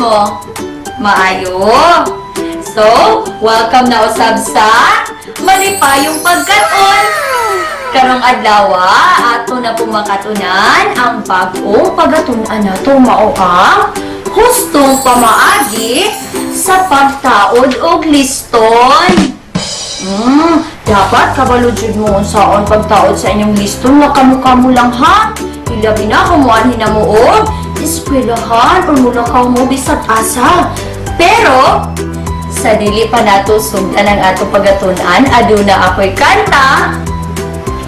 S2: mo? Maayo. So, welcome na usab sa malipayong pagkaon. Karong adlaw, ato na pumakatunan ang bag-ong pagatunan nato mao ang hustong pamaagi sa pagtaod og liston. Dapat kabalo jud mo unsaon pagtaod sa inyong liston nga kamo lang ha. Ilabi na kumuan hinamuog, eskwelahan o mulakaw mo bisag asa. Pero sa dili pa nato sugdan ang ato pagatunan, aduna ako'y kanta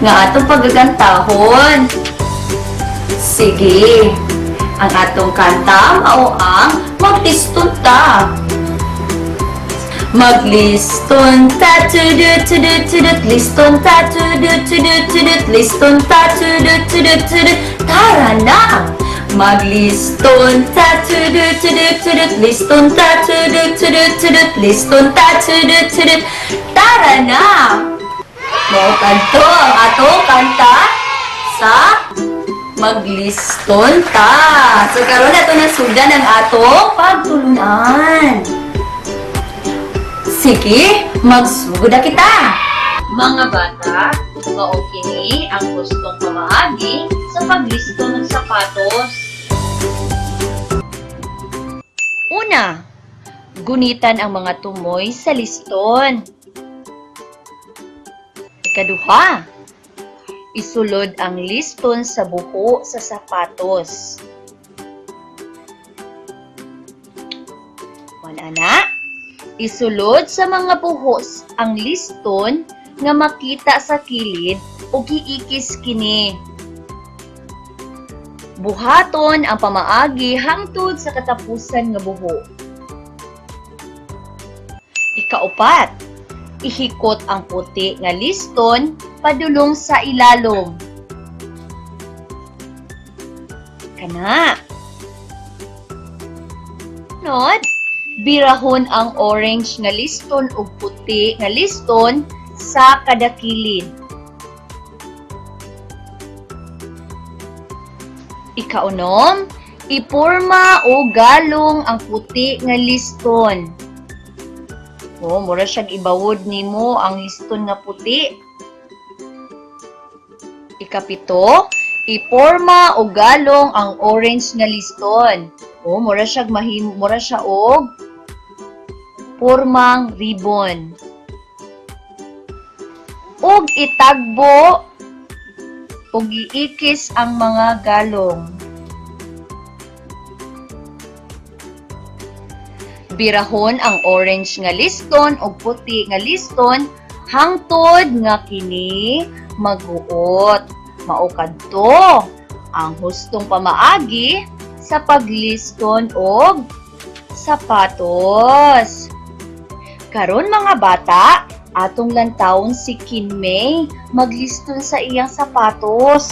S2: nga atong pagagantahon. Sige, ang atong kanta mao ang magliston ta. Magliston ta tudut tudut tudut, liston ta tudut tudut tudut, liston ta tudut tudut tudut. Tara na! Magliston ta tudut tudut tudut, liston ta tudut tudut tudut, liston ta tudut tudut. Tara na! Mao kadto ang atong kanta sa magliston ta. So karon nato na sugdan ang atong pagtulunan. Sige, magsugod na kita. Mga bata, mao kini ang gustong pamaagi sa pagliston ng sapatos. Una, gunitan ang mga tumoy sa liston. Ikaduha, isulod ang liston sa buho sa sapatos. Ana, isulod sa mga buhos ang liston nga makita sa kilid o giikis kini. Buhaton ang pamaagi hangtod sa katapusan nga buho. Ikaupat, ihikot ang puti nga liston padulong sa ilalom. Kana. Sunod, birahon ang orange nga liston ug puti nga liston sa kada kilid. Ikaunom, iporma o galong ang puti nga liston. Mura siyang ibawod nimo ang liston nga puti. Ikapito, iporma o galong ang orange nga liston. Mura siya og pormang ribbon. Ug itagbo ug iikis ang mga galong. Birahon ang orange nga liston ug puti nga liston hangtod nga kini maghuot. Mao kadto ang hustong pamaagi sa pagliston og sapatos. Karon mga bata, atong lantawon si Kinmay magliston sa iyang sapatos.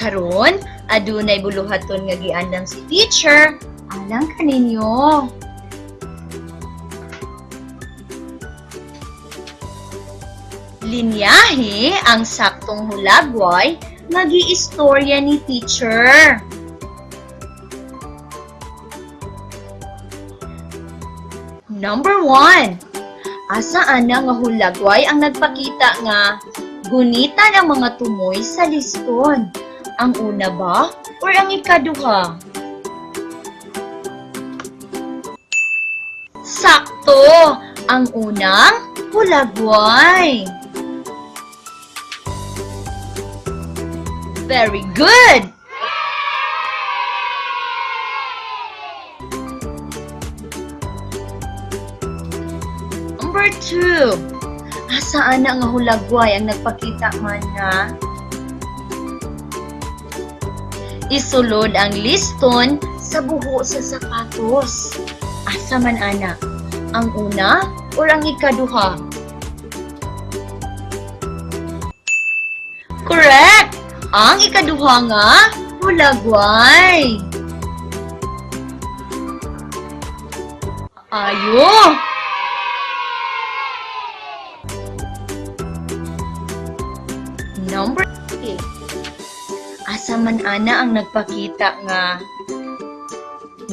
S9: Karon, adunay buluhaton nga giandam si teacher alang kaninyo. Linyahe ang saktong hulagway nga giistorya ni teacher. Number 1. Asa ana nga hulagway ang nagpakita nga gunitan ang mga tumoy sa liston? Ang una ba or ang ikaduha? Sakto! Ang unang hulagway. Very good! Number 2. Asaan na nga hulagway ang nagpakita man na isulod ang liston sa buho sa sapatos? Asa man ana? Ang una or ang ikaduha? Correct! Ang ikaduha nga hulagway. Ayo! Number 3. Asa man ana ang nagpakita nga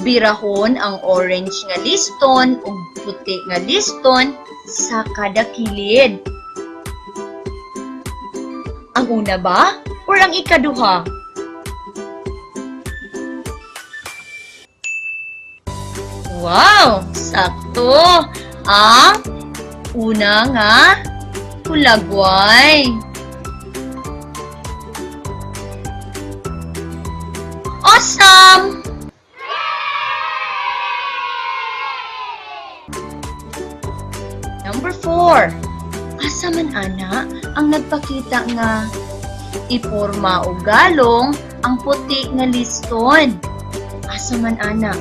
S9: birahon ang orange nga liston ug puti nga liston sa kada kilid? Ang una ba or ang ikaduha? Wow! Sakto! Ang una nga hulagway. Awesome! Number 4. Asa man ana ang nagpakita nga iporma o galong ang puti nga liston? Asa man ana?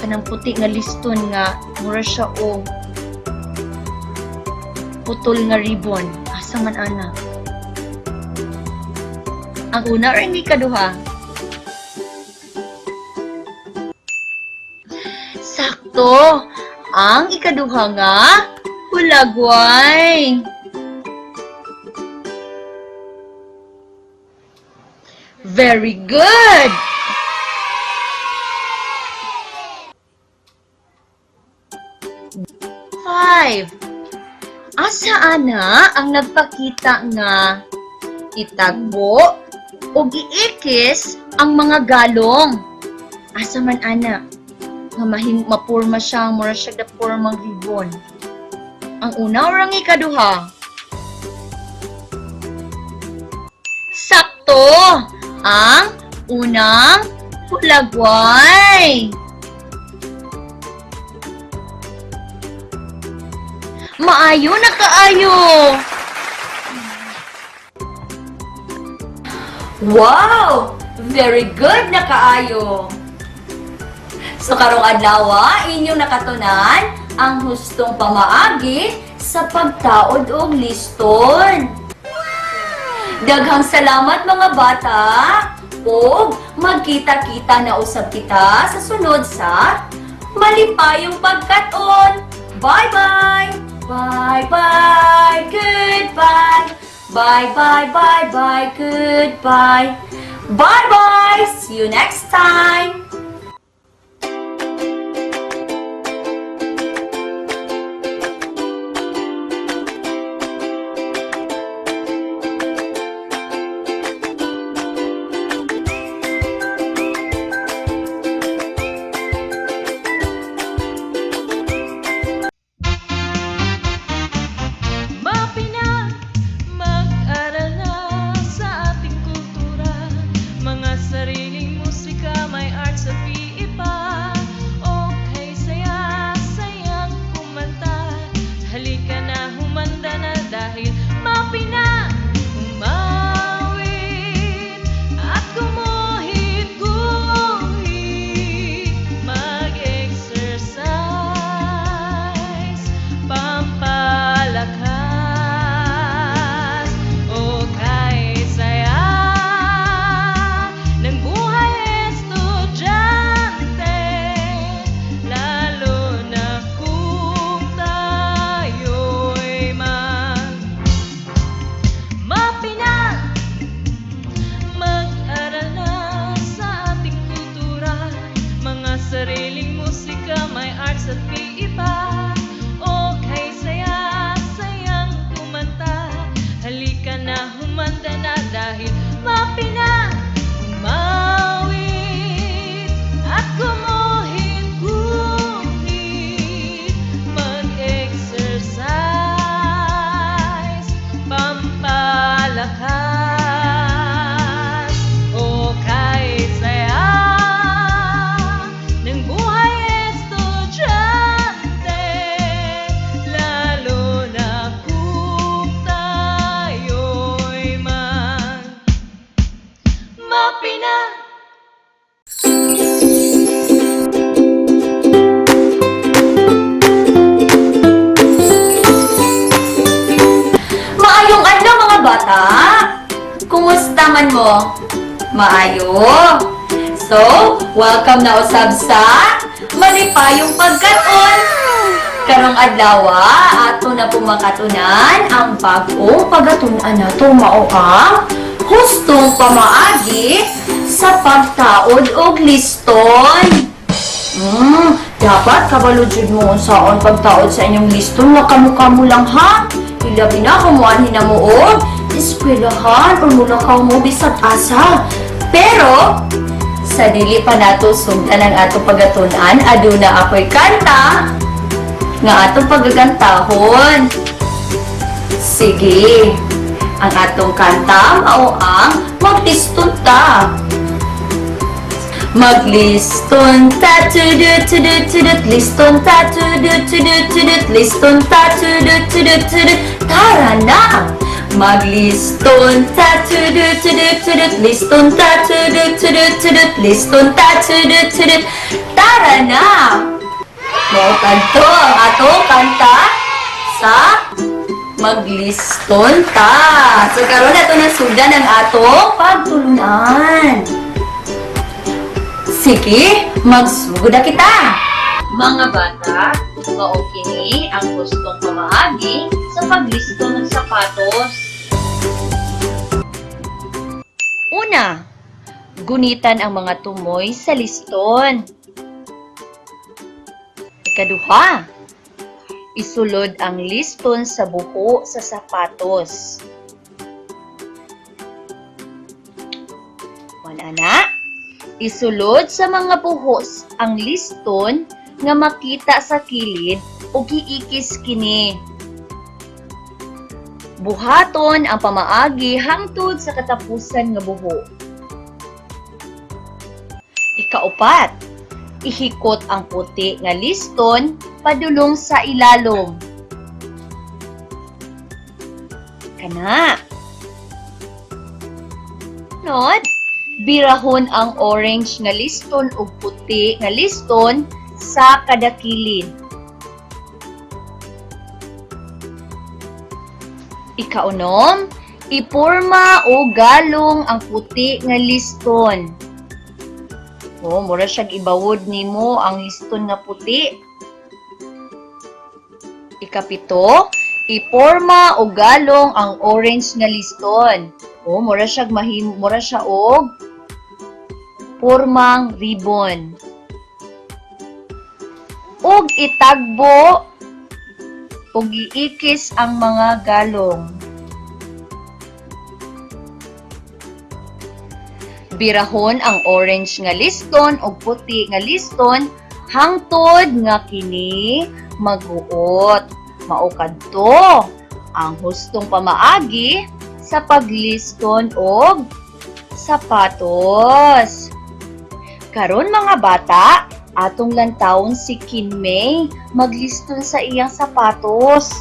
S9: Kanang puti nga liston nga mura siya o putol nga ribbon. Asa man ana? Ang una or ang ikaduha? Sakto! Ang ikaduha nga hulagway. Very good! Five. Asa ana ang nagpakita nga itagbo o giikis ang mga galong? Asa man ana? Nga mapurma siya, mura siya da pormang ribbon. Ang una or ang ikaduha? Sakto! Ang unang hulagway. Maayo na kaayo!
S2: Wow! Very good na kaayo! So karong adlaw, inyong nakatunan ang hustong pamaagi sa pagtaod og liston. Daghang salamat mga bata ug magkita-kita na usab kita sa sunod sa malipayong pagkat-on. Bye-bye! Bye-bye! Goodbye! Bye-bye! Bye-bye! Goodbye! Bye-bye! See you next time!
S7: Mapina, mag-aral na sa ating kultura. Mga sariling musika may
S2: naman mo? Maayo. So, welcome na usab sa malipayong pagkaton. Karong adlaw, ato na pumakatunan ang bag-ong pagatunan nato mao ang hustong pamaagi sa pagtaod og liston. Dapat kabalo jud mo unsaon pagtaod sa inyong liston nga kamo-kamo lang ha. Ilabi na kumuan hinamuod, eskwelahan o mulakaw mo bisag asa. Pero sa dili pa nato sugdan ang atong pagatunan, aduna ako'y kanta nga atong pagagantahon. Sige, ang atong kanta mao ang magliston ta. Magliston ta tudut tudut tudut, liston ta tudut tudut tudut, liston ta tudut tudut tudut. Tara na! Magliston ta tudut tudut tudut, liston ta tudut tudut tudut, liston ta tudut tudut. Tara na! Mao kadto ang atong kanta sa magliston ta. So karon nato na sugdan ang atong pagtulunan. Sige, magsugod na kita. Mga bata, mao kini ang gustong pamaagi sa pagliston ng sapatos. Una, gunitan ang mga tumoy sa liston. Ikaduha, isulod ang liston sa buho sa sapatos. Wala na? Isulod sa mga buhos ang liston nga makita sa kilid o giikis kini. Buhaton ang pamaagi hangtod sa katapusan nga buho. Ikaupat, ihikot ang puti nga liston padulong sa ilalom. Kana. Sunod, birahon ang orange nga liston ug puti nga liston sa kada kilid. Ikaunom, iporma o galong ang puti nga liston. Mura siyang ibawod nimo ang liston nga puti. Ikapito, iporma o galong ang orange nga liston. Mura siya og pormang ribbon. Ug itagbo ug iikis ang mga galong. Birahon ang orange nga liston ug puti nga liston hangtod nga kini maghuot. Mao kadto ang hustong pamaagi sa pagliston og sapatos. Karon mga bata, atong lantawon si Kinmay magliston sa iyang sapatos.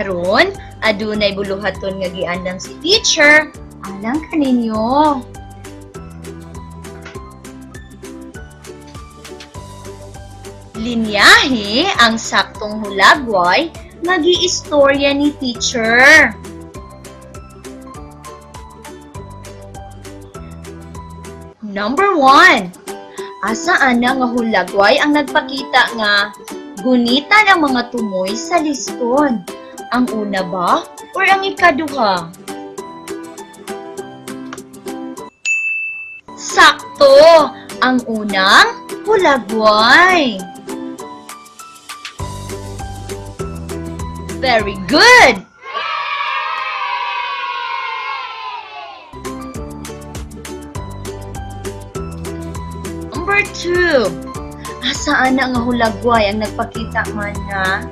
S9: Karon, adunay buluhaton nga giandam si teacher alang kaninyo. Linyahe ang saktong hulagway nga giistorya ni teacher. Number 1. Asaan na nga hulagway ang nagpakita nga gunitan ang mga tumoy sa liston? Ang una ba or ang ikaduha? Sakto! Ang unang hulagway. Very good! Number 2. Asaan na nga hulagway ang nagpakita man nga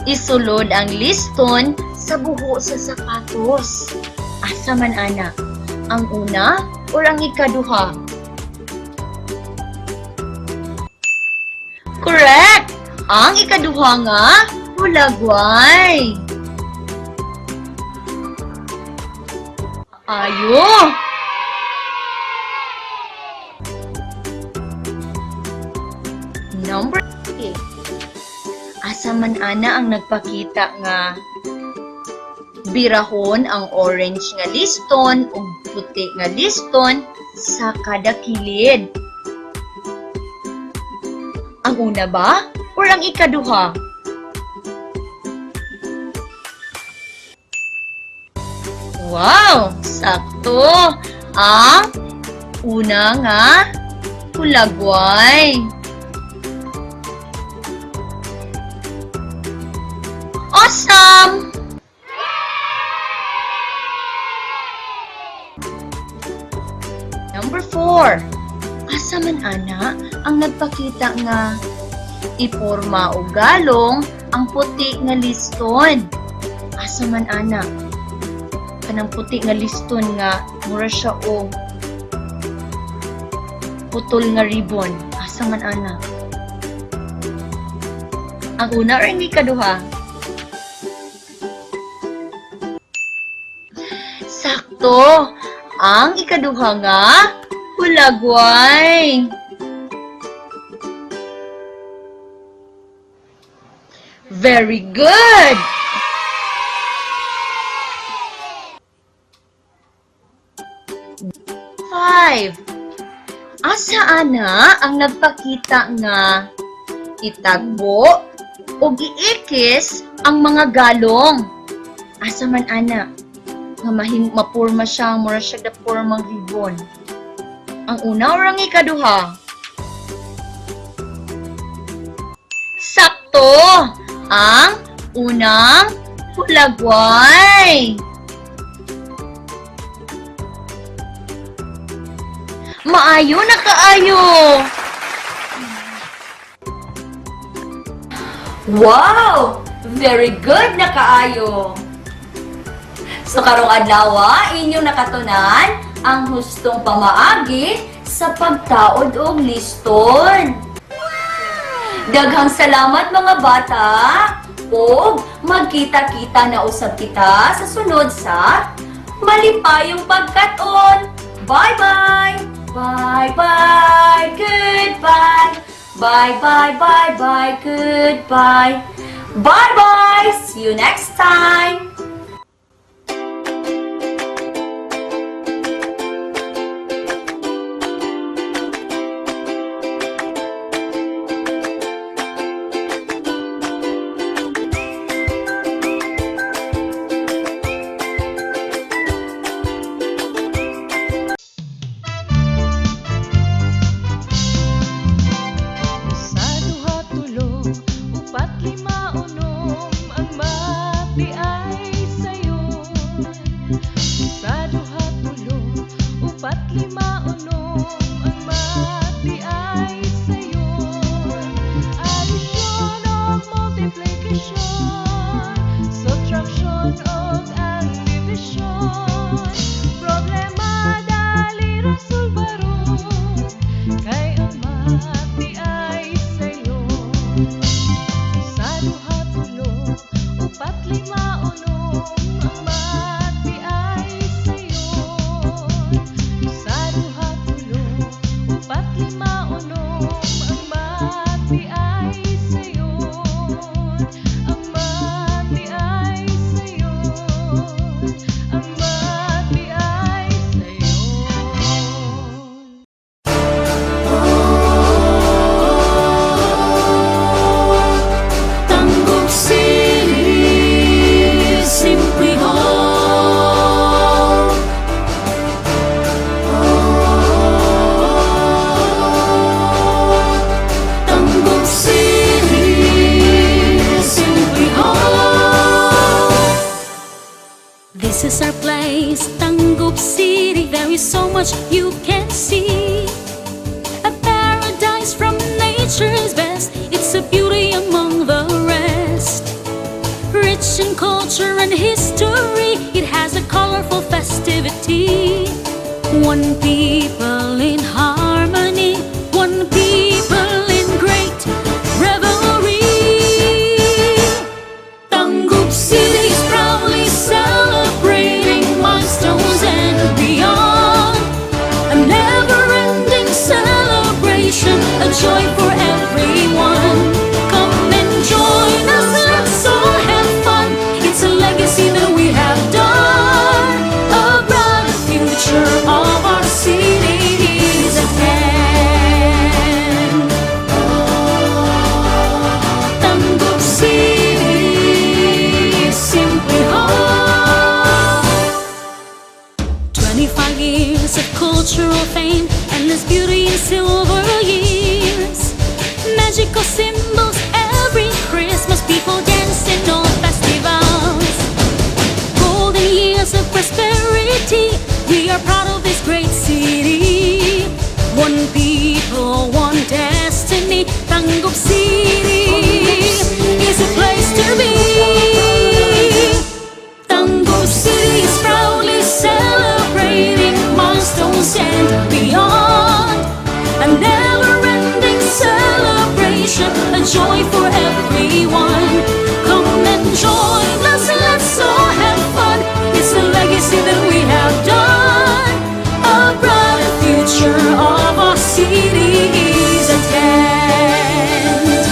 S9: isulod ang liston sa buho sa sapatos? Asa man ana? Ang una or ang ikaduha? Correct! Ang ikaduha nga hulagway. Ayo! Number 3. Asa man ana ang nagpakita nga birahon ang orange nga liston o puti nga liston sa kada kilid? Ang una ba or ang ikaduha? Wow! Sakto! Ang una nga hulagway. Awesome! Number 4. Asa man ana ang nagpakita nga iporma o galong ang puti nga liston? Asa man ana? Kanang puti nga liston nga mura siya o putol nga ribbon. Asa man ana? Ang una or ang ikaduha? Sakto! Ang ikaduha nga hulagway. Very good! Five. Asa ana ang nagpakita nga itagbo o giikis ang mga galong? Asa man ana? Nga mapurma siya, mura siya da pormang ribbon. Ang una or ang ikaduha? Sakto! Ang unang hulagway. Maayo na kaayo!
S2: Wow! Very good na kaayo! So karong adlaw, inyong nakatunan ang hustong pamaagi sa pagtaod og liston. Daghang salamat mga bata ug magkita-kita na usab kita sa sunod sa malipayong pagkat-on. Bye-bye! Bye-bye! Goodbye! Bye-bye! Bye-bye! Goodbye! Bye-bye! See you next time!
S7: Sa duha tulo, upat lima unom, ang mati ay
S3: is so much you can see. A paradise from nature's best. It's a beauty among the rest. Rich in culture and history, it has a colorful festivity. One people in harmony, one people in great revelry. Tangkub City is proudly celebrating milestones and beyond. A never-ending celebration, a joy for everyone. Come and join us, let's all have fun. It's a legacy that we have done. A bright future of our city is at hand. Tangkub City, simply home. 25 years of cultural fame, endless beauty in silver years. Magical symbols every Christmas, people dance in all festivals. Golden years of prosperity, we are proud of this great city. One people, one destiny. Tangkub City is a place to be. Tangkub City is proudly celebrating milestones and beyond. A never-ending celebration, a joy for everyone. Come and join us, let's all have fun. It's a legacy that we have done. A brighter future of our city is at hand.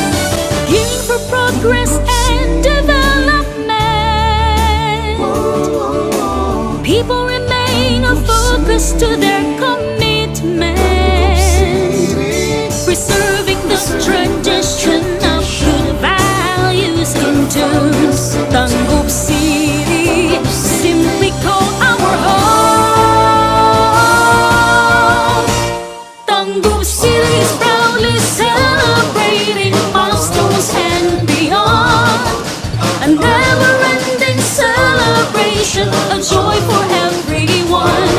S3: Gearing for progress and development, people remain focused to their commitment. Preserving the tradition of good values into Tangkub City, simply call our home. Tangkub City is proudly celebrating milestones and beyond. A never-ending celebration, a joy for everyone.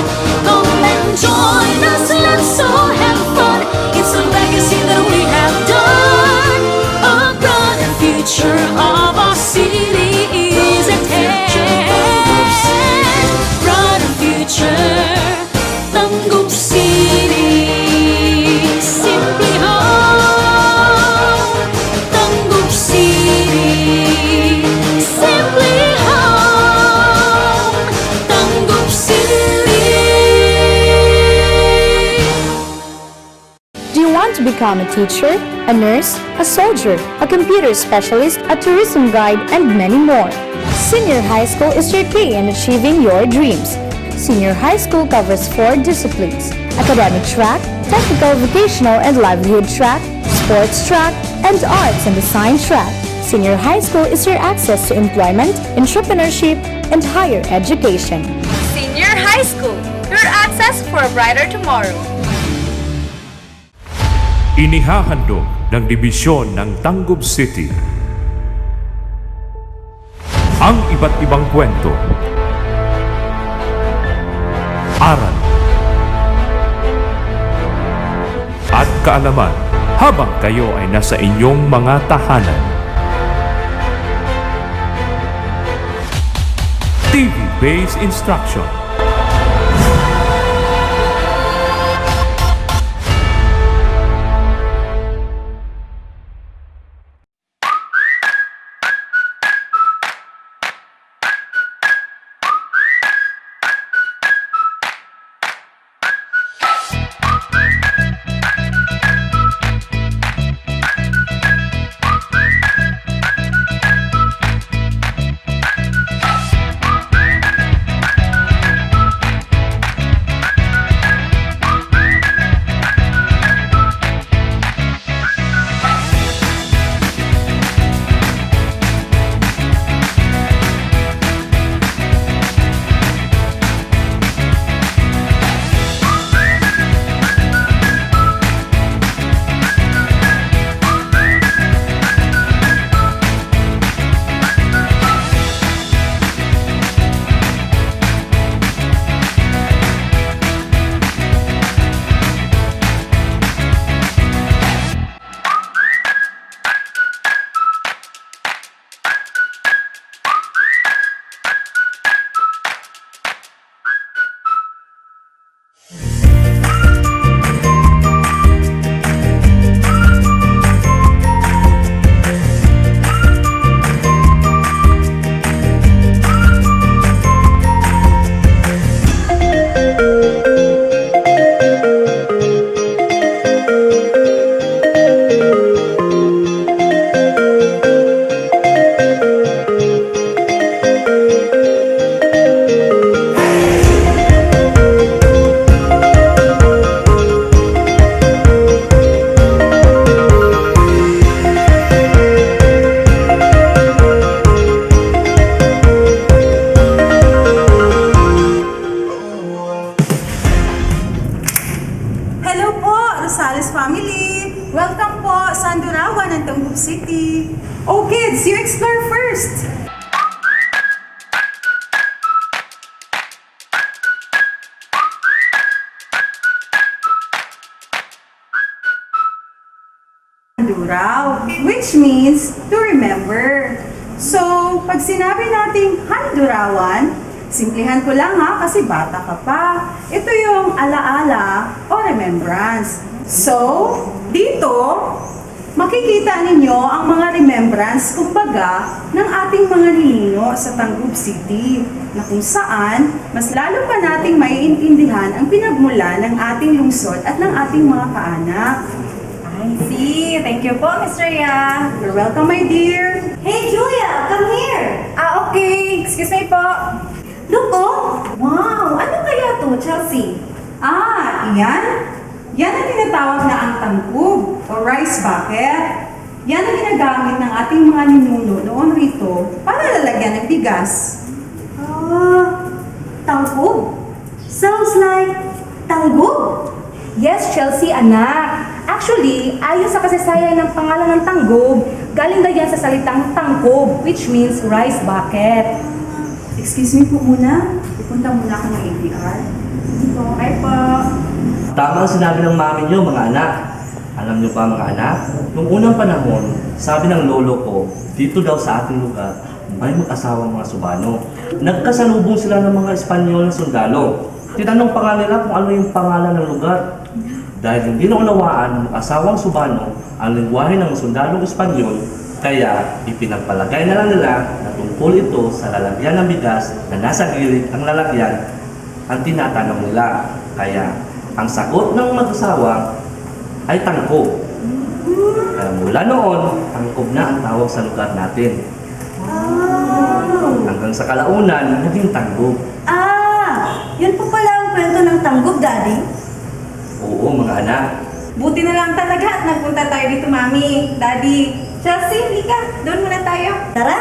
S3: Come and join us, let's all have fun. It's a legacy that we have done. A brighter future of our city is at hand. Brighter future, Tangkub City, simply home. Tangkub City, simply home. Tangkub City.
S4: Do you want to become a teacher, a nurse, a soldier, a computer specialist, a tourism guide, and many more? Senior High School is your key in achieving your dreams. Senior High School covers 4 disciplines: academic track, technical, vocational, and livelihood track, sports track, and arts and design track. Senior High School is your access to employment, entrepreneurship, and higher education.
S2: Senior High School, your access for a brighter tomorrow.
S10: Inihahandog ng dibisyon ng Tangkub City ang iba't ibang kwento, aral at kaalaman habang kayo ay nasa inyong mga tahanan. TV-based instruction.
S11: Hello po, Rosales family! Welcome po sa Handurawan ng TANGKUB City. Oh kids, you explore first! Handuraw, which means to remember. So, pag sinabi nating Handurawan, simplihan ko lang ha kasi bata ka pa. Ito yung alaala o remembrance. So, dito, makikita ninyo ang mga remembrance, kumbaga, ng ating mga ninuno sa TANGKUB City, na kung saan, mas lalo pa nating maiintindihan ang pinagmula ng ating lungsod at ng ating mga kaanak.
S4: I see. Thank you po, Miss Rhea.
S11: You're welcome, my dear.
S9: Hey, Julia, come here.
S4: Okay. Excuse me po.
S9: Look, oh. Wow, ano kaya to, Chelsea?
S11: Iyan. Yan ang tinatawag na ang tangkub o rice bucket. Yan ang ginagamit ng ating mga ninuno noon rito para lalagyan ng bigas.
S9: Tangkub? Sounds like tanggub.
S4: Yes, Chelsea, anak. Actually, ayon sa kasaysayan ng pangalan ng tanggub, galing na yan sa salitang tangkub, which means rice bucket.
S11: Excuse me po muna. Pupunta muna ako ng APR.
S4: Okay po.
S12: Tama ang sinabi ng mami niyo, mga anak. Alam niyo ba, mga anak? Noong unang panahon, sabi ng lolo ko, dito daw sa ating lugar, may mag-asawang mga Subano. Nagkasalubong sila ng mga Espanyol na sundalo. Tinanong pa nga nila kung ano yung pangalan ng lugar. Dahil hindi naunawaan ng asawang Subano ang lingwahe ng sundalong Espanyol, kaya ipinagpalagay na lang nila na tungkol ito sa lalagyan ng bigas na nasa gilid ang lalagyan ang tinatanong nila. Kaya ang sagot ng mag-asawa ay tangkub. Kaya mula noon, tangkub na ang tawag sa lugar natin. Hanggang sa kalaunan, naging tanggub.
S9: Yun po pala ang kwento ng tanggub, Daddy.
S12: Oo, mga anak.
S11: Buti na lang talaga at nagpunta tayo dito, Mami, Daddy. Chelsea, halika. Doon muna tayo.
S9: Tara.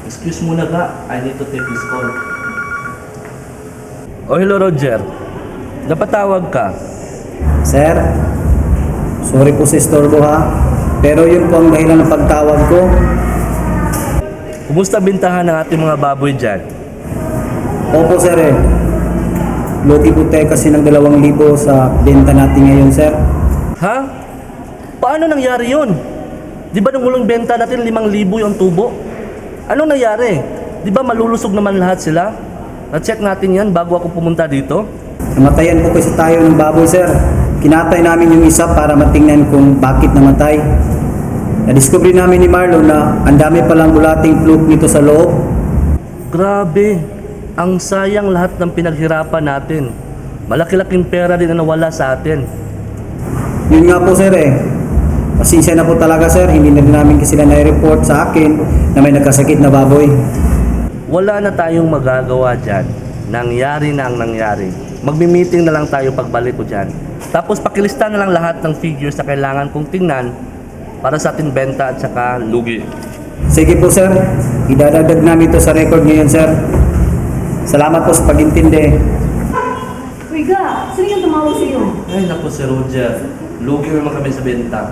S12: Excuse muna ga, I need to take this call. Oh, hello Roger. Napatawag ka.
S13: Sir, sorry po sa istorbo ha, pero yun po ang dahilan ng pagtawag ko.
S12: Kumusta bintahan ng ating mga baboy dyan?
S13: Opo sir Lugi po tayo kasi ng 2,000 sa benta natin ngayon sir.
S12: Ha? Paano nangyari yun? Di ba nung ulong benta natin 5,000 yung tubo? Anong nangyari? Di ba malulusog naman lahat sila? Na-check natin yan bago ako pumunta dito?
S13: Namatayan po kasi tayo ng baboy sir. Kinatay namin yung isa para matingnan kung bakit namatay. Na-discover namin ni Marlon na ang dami palang bulating fluke nito sa loob.
S12: Grabe, ang sayang lahat ng pinaghirapan natin. Malaki-laking pera din na nawala sa atin.
S13: Yun nga po sir Pasensya na po talaga sir, hindi na rin namin kasi sila na-report sa akin na may nagkasakit na baboy.
S12: Wala na tayong magagawa dyan. Nangyari na ang nangyari. Magmi-meeting na lang tayo pagbalik ko dyan. Tapos pakilista na lang lahat ng figures na kailangan kong tingnan para sa ating benta at saka lugi.
S13: Sige po sir, idadagdag namin ito sa record ngayon sir. Salamat po sa pag-intindi.
S11: Uy, Ga, sino yung tumawag sa'yo?
S12: Ay naku si Roger, lugi naman kami sa benta.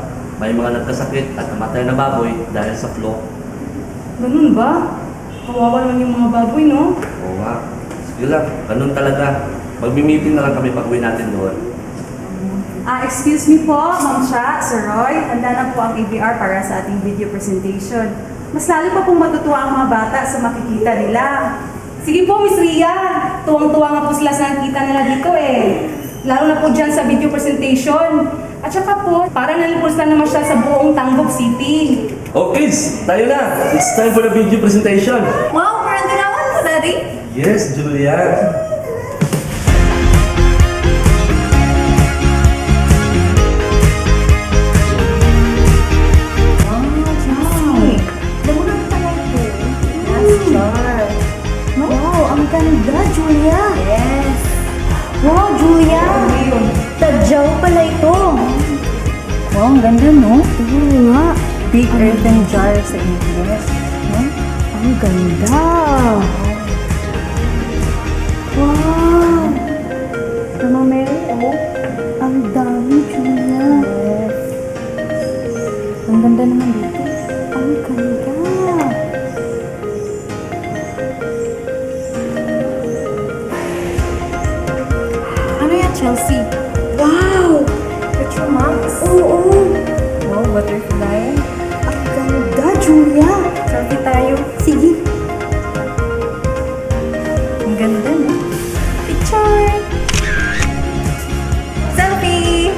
S12: May mga nagkasakit at namatay na baboy dahil sa flu.
S11: Ganun ba? Kawawa naman yung mga baboy, no?
S12: Oo nga. Sige lang, ganun talaga. Magmi-meeting na lang kami pag-uwi natin doon.
S11: Excuse me po, Ma'am Cha, Sir Roy. Handa na po ang ABR para sa ating video presentation. mas lalo pa pong matutuwa ang mga bata sa makikita nila. Sige po, Miss Ria. Tuwang-tuwa nga po sila sa nakita nila dito eh. Lalo na po dyan sa video presentation. At saka po, parang nalipos na naman siya sa buong TANGKUB City.
S12: Oh kids, tayo na! It's time for the video presentation!
S4: Wow, Handurawan mo, Daddy?
S12: Yes, Julia!
S4: Wow, ang ganda, Julia. Yes. Wow, Julia. Tadyaw pala ito. Wow, ang ganda, no? Oo nga. Big earthen jar sa English. No? Ang ganda. Wow. Mama Mary, oh. Ang dami, Julia. Yes. Ang ganda naman dito. Ang ganda. Chelsea. Wow! Picture marks. Oo. Wow, butterfly. Ang ganda, Julia. Selfie tayo. Sige. Ang ganda, no? Picture! Selfie!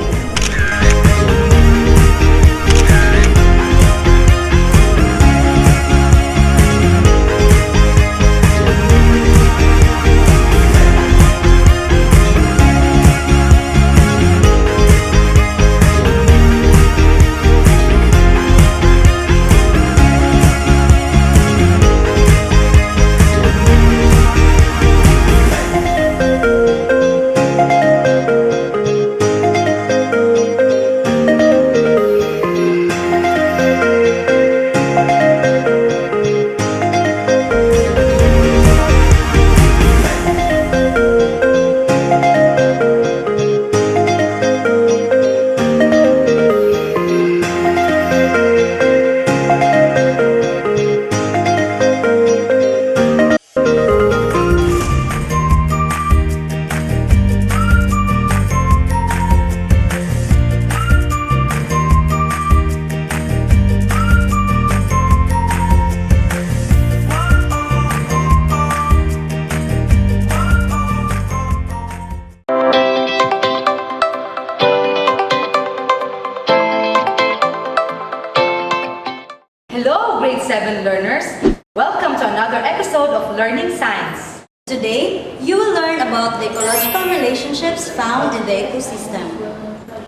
S14: Hello, grade 7 learners! Welcome to another episode of Learning Science.
S9: Today, you will learn about the ecological relationships found in the ecosystem.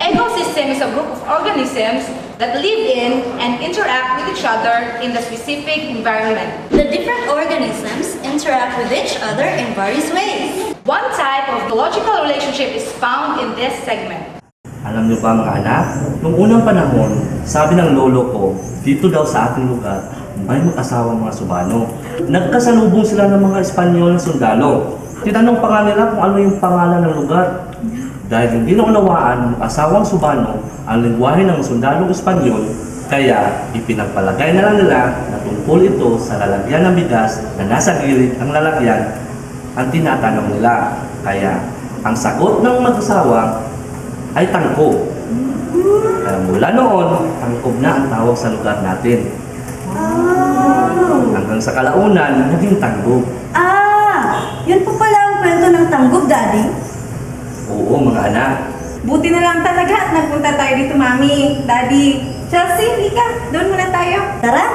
S14: Ecosystem is a group of organisms that live in and interact with each other in the specific environment.
S9: The different organisms interact with each other in various ways.
S14: One type of ecological relationship is found in this segment.
S12: Alam niyo ba mga anak, nung unang panahon, sabi ng lolo ko, dito daw sa ating lugar, may mag-asawang mga Subano. Nagkasalubong sila ng mga Espanyol na sundalo. Tinanong pa nga nila kung ano yung pangalan ng lugar. Dahil hindi naunawaan ng mag-asawang Subano ang lingwahe ng sundalong Espanyol, kaya ipinagpalagay na lang nila na tungkol ito sa lalagyan ng bigas na nasa gilid ang lalagyan ang tinatanong nila. Kaya ang sagot ng mag-asawa ay tangkub. Kaya mula noon, tangkub na ang tawag sa lugar natin. Hanggang sa kalaunan, naging tanggub.
S9: Yun po pala ang kwento ng tanggub, Daddy.
S12: Oo, mga anak.
S11: Buti na lang talaga at nagpunta tayo dito, Mami, Daddy. Chelsea, halika. Doon muna tayo.
S9: Tara!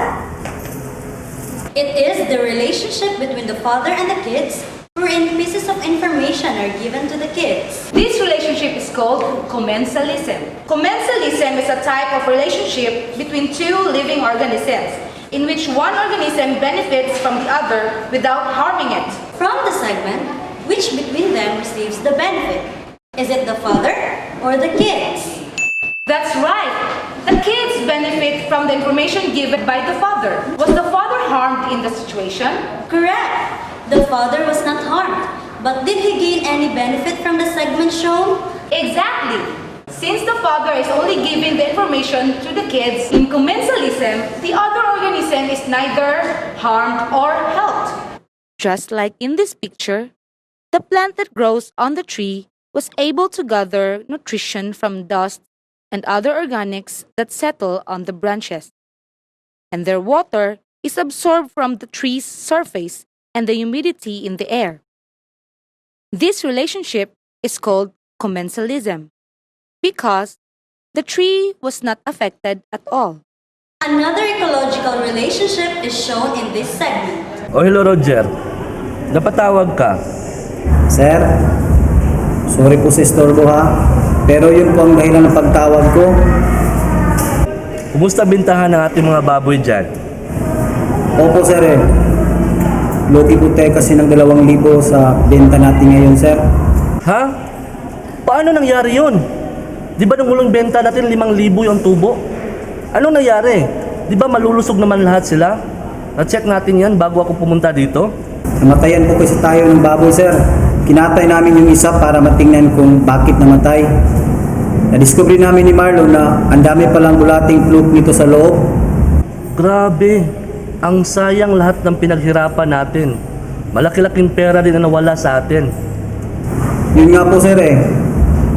S9: It is the relationship between the father and the kids wherein pieces of information are given to the kids.
S14: This relationship is called commensalism. Commensalism is a type of relationship between two living organisms in which one organism benefits from the other without harming it.
S9: From the segment, which between them receives the benefit? Is it the father or the kids?
S14: That's right. The kids benefit from the information given by the father. Was the father harmed in the situation?
S9: Correct. The father was not harmed. But did he gain any benefit from the segment shown?
S14: Exactly. Since the father is only giving the information to the kids in commensalism, the other organism is neither harmed or helped. Just like in this picture, the plant that grows on the tree was able to gather nutrition from dust and other organics that settle on the branches. And their water is absorbed from the tree's surface and the humidity in the air. This relationship is called commensalism because the tree was not affected at all.
S15: Another ecological relationship is shown in this segment.
S12: O hello Roger, napatawag ka.
S13: Sir, sorry po sa istorbo ha, pero yun po ang dahilan ng pagtawag ko.
S12: Kumusta bintahan ng ating mga baboy dyan?
S13: Opo sir eh. Lugi po tayo kasi ng 2,000 sa benta natin ngayon sir.
S12: Ha? Paano nangyari yun? Di ba nung huling benta natin 5,000 yung tubo? Anong nangyari? Di ba malulusog naman lahat sila? Na-check natin yan bago ako pumunta dito?
S13: Namatayan po kasi tayo ng baboy sir. Kinatay namin yung isa para matingnan kung bakit namatay. Na-discover namin ni Marlon na ang dami palang bulating fluke nito sa loob.
S12: Grabe, ang sayang lahat ng pinaghirapan natin. Malaki-laking pera din na nawala sa atin.
S13: Yun nga po sir eh.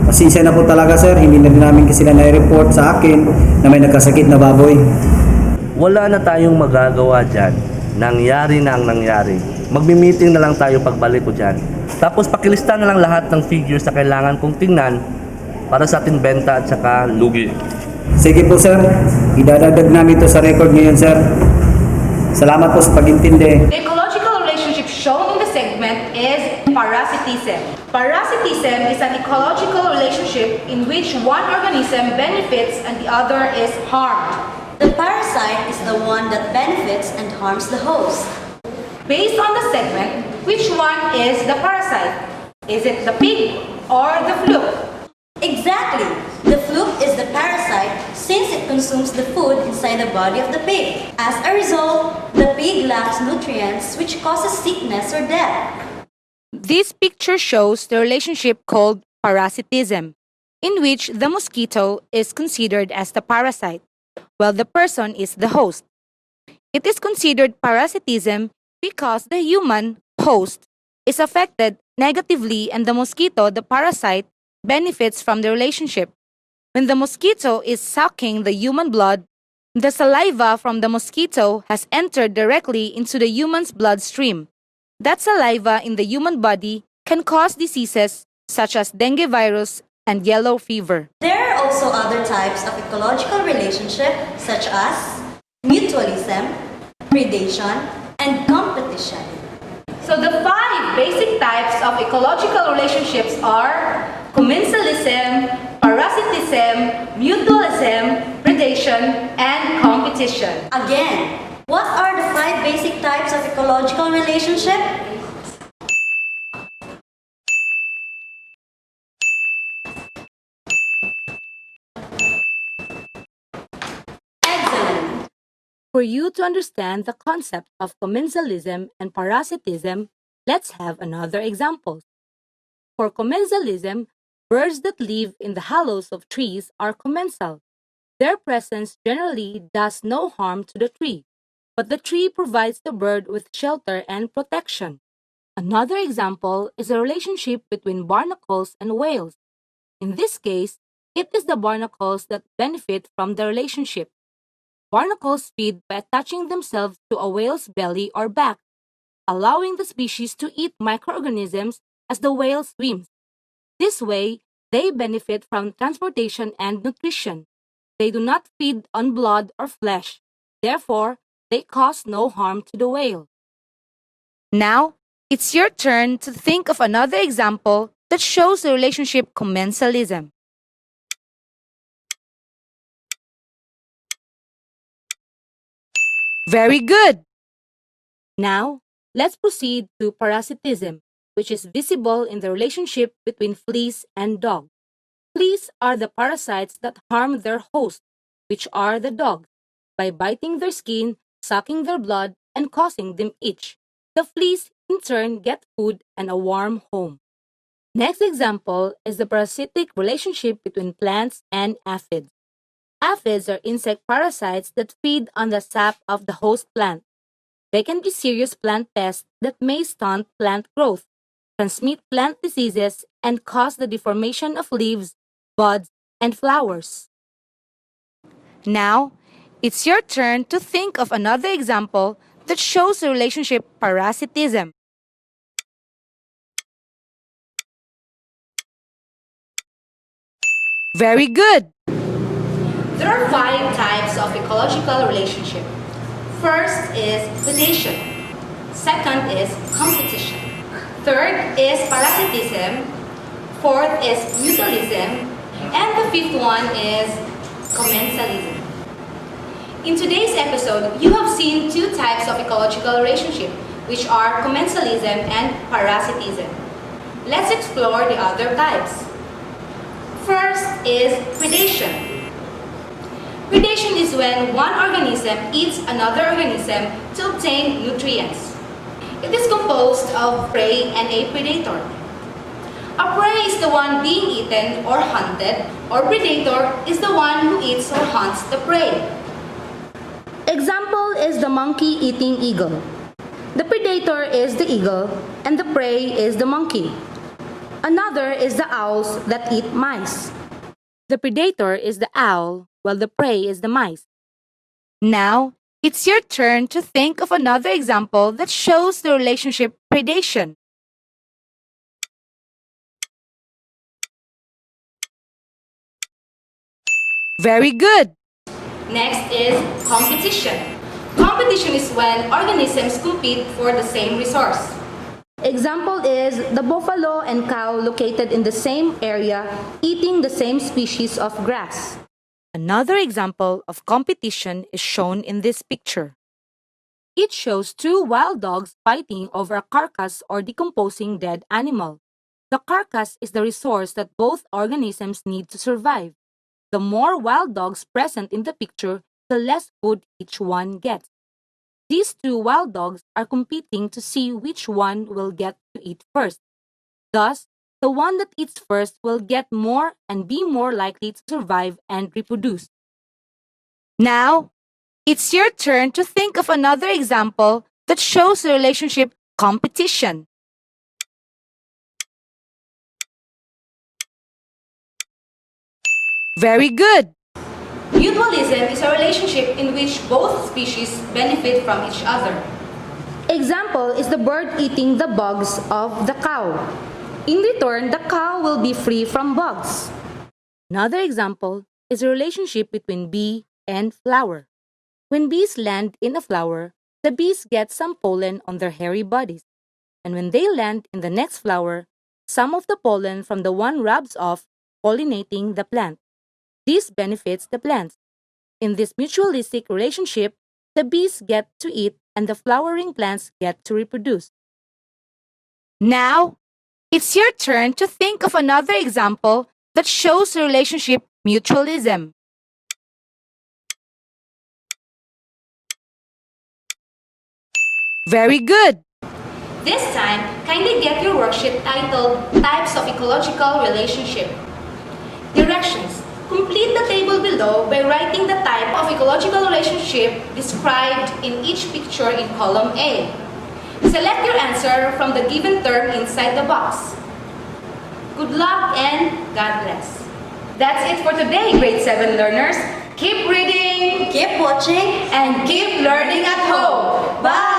S13: Pasensya na po talaga sir, hindi na din namin kasi na report sa akin na may nagkasakit na baboy.
S12: Wala na tayong magagawa dyan. Nangyari na ang nangyari. Magmi-meeting na lang tayo pagbalik ko dyan. Tapos pakilista na lang lahat ng figures na kailangan kong tingnan para sa ating benta at saka lugi.
S13: Sige po sir, idadagdag namin ito sa record ngayon sir. Salamat po sa pag-intindi.
S14: The ecological relationship shown in the segment is parasitism. Parasitism is an ecological relationship in which one organism benefits and the other is harmed.
S15: The parasite is the one that benefits and harms the host.
S14: Based on the segment, which one is the parasite? Is it the pig or the fluke?
S15: Exactly. The fluke is the parasite since it consumes the food inside the body of the pig. As a result, the pig lacks nutrients which causes sickness or death.
S14: This picture shows the relationship called parasitism, in which the mosquito is considered as the parasite, while the person is the host. It is considered parasitism because the human host is affected negatively and the mosquito, the parasite, benefits from the relationship. When the mosquito is sucking the human blood, the saliva from the mosquito has entered directly into the human's bloodstream. That saliva in the human body can cause diseases such as dengue virus and yellow fever.
S15: There are also other types of ecological relationship such as mutualism, predation, and competition.
S14: So the 5 basic types of ecological relationships are commensalism, parasitism, mutualism, predation, and competition.
S15: Again, what are the 5 basic types of ecological relationship? Excellent.
S14: For you to understand the concept of commensalism and parasitism, let's have another example. For commensalism, birds that live in the hollows of trees are commensal. Their presence generally does no harm to the tree, but the tree provides the bird with shelter and protection. Another example is a relationship between barnacles and whales. In this case, it is the barnacles that benefit from the relationship. Barnacles feed by attaching themselves to a whale's belly or back, allowing the species to eat microorganisms as the whale swims. This way, they benefit from transportation and nutrition. They do not feed on blood or flesh. Therefore, they cause no harm to the whale. Now, it's your turn to think of another example that shows the relationship commensalism. Very good! Now, let's proceed to parasitism, which is visible in the relationship between fleas and dog. Fleas are the parasites that harm their host, which are the dogs, by biting their skin, sucking their blood, and causing them itch. The fleas, in turn, get food and a warm home. Next example is the parasitic relationship between plants and aphids. Aphids are insect parasites that feed on the sap of the host plant. They can be serious plant pests that may stunt plant growth, transmit plant diseases, and cause the deformation of leaves, buds, and flowers. Now, It's your turn to think of another example that shows the relationship parasitism. Very good! There are 5 types of ecological relationship. First is predation. Second is competition. Third is parasitism. Fourth is mutualism. And the fifth one is commensalism. In today's episode, you have seen 2 types of ecological relationship, which are commensalism and parasitism. Let's explore the other types. First is predation. Predation is when one organism eats another organism to obtain nutrients. It is composed of prey and a predator. A prey is the one being eaten or hunted, or predator is the one who eats or hunts the prey. Example is the monkey eating eagle. The predator is the eagle and the prey is the monkey. Another is the owls that eat mice. The predator is the owl, while the prey is the mice. Now, it's your turn to think of another example that shows the relationship predation. Very good! Next is competition. Competition is when organisms compete for the same resource. Example is the buffalo and cow located in the same area eating the same species of grass. Another example of competition is shown in this picture. It shows 2 wild dogs fighting over a carcass or decomposing dead animal. The carcass is the resource that both organisms need to survive. The more wild dogs present in the picture, the less food each one gets. These 2 wild dogs are competing to see which one will get to eat first. Thus, the one that eats first will get more and be more likely to survive and reproduce. Now, it's your turn to think of another example that shows the relationship competition. Very good! Mutualism is a relationship in which both species benefit from each other. Example is the bird eating the bugs of the cow. In return, the cow will be free from bugs. Another example is a relationship between bee and flower. When bees land in a flower, the bees get some pollen on their hairy bodies. And when they land in the next flower, some of the pollen from the one rubs off, pollinating the plant. This benefits the plants. In this mutualistic relationship, the bees get to eat and the flowering plants get to reproduce. Now, it's your turn to think of another example that shows the relationship mutualism. Very good! This time, kindly get your worksheet titled Types of Ecological Relationship. Directions. Complete the table below by writing the type of ecological relationship described in each picture in column A. Select your answer from the given term inside the box. Good luck and God bless. That's it for today, grade 7 learners. Keep reading,
S15: Keep watching,
S14: and keep learning at home. Bye!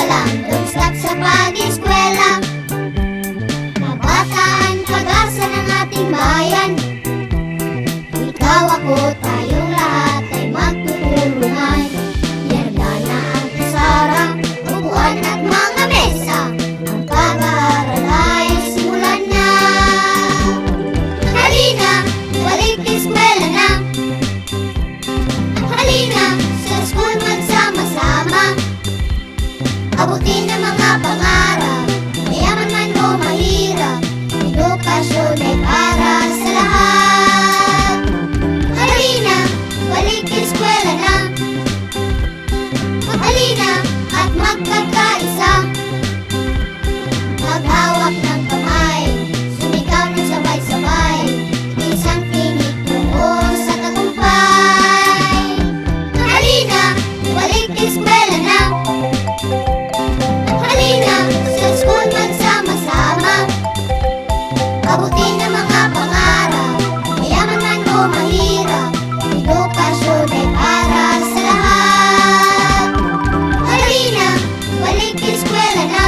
S1: walang don't stop sa pag-eskwela. Kabataan, pag-asa ng ating bayan. Ikaw, ako, tayong lahat ay magtutulungan. Yarda na ang kusara, upuan at mga mesa. Ang pag-aaral ay simulan na. Halina, balik eskwela na. Halina, sa school magsama-sama. Abutin ang mga pangarap, mayaman man o mahirap. Edukasyon ay para sa lahat. Halina, balik eskwela na. Halina, at magkakaisa. Maghawak ng kamay, sumigaw ng sabay-sabay. Isang tinig tungo sa tagumpay. Halina, balik eskwela na. Halina, sa school magsama-sama. Abutin ang mga pangarap, mayaman man o mahirap. Edukasyon ay para sa lahat. Halina, balik eskwela na.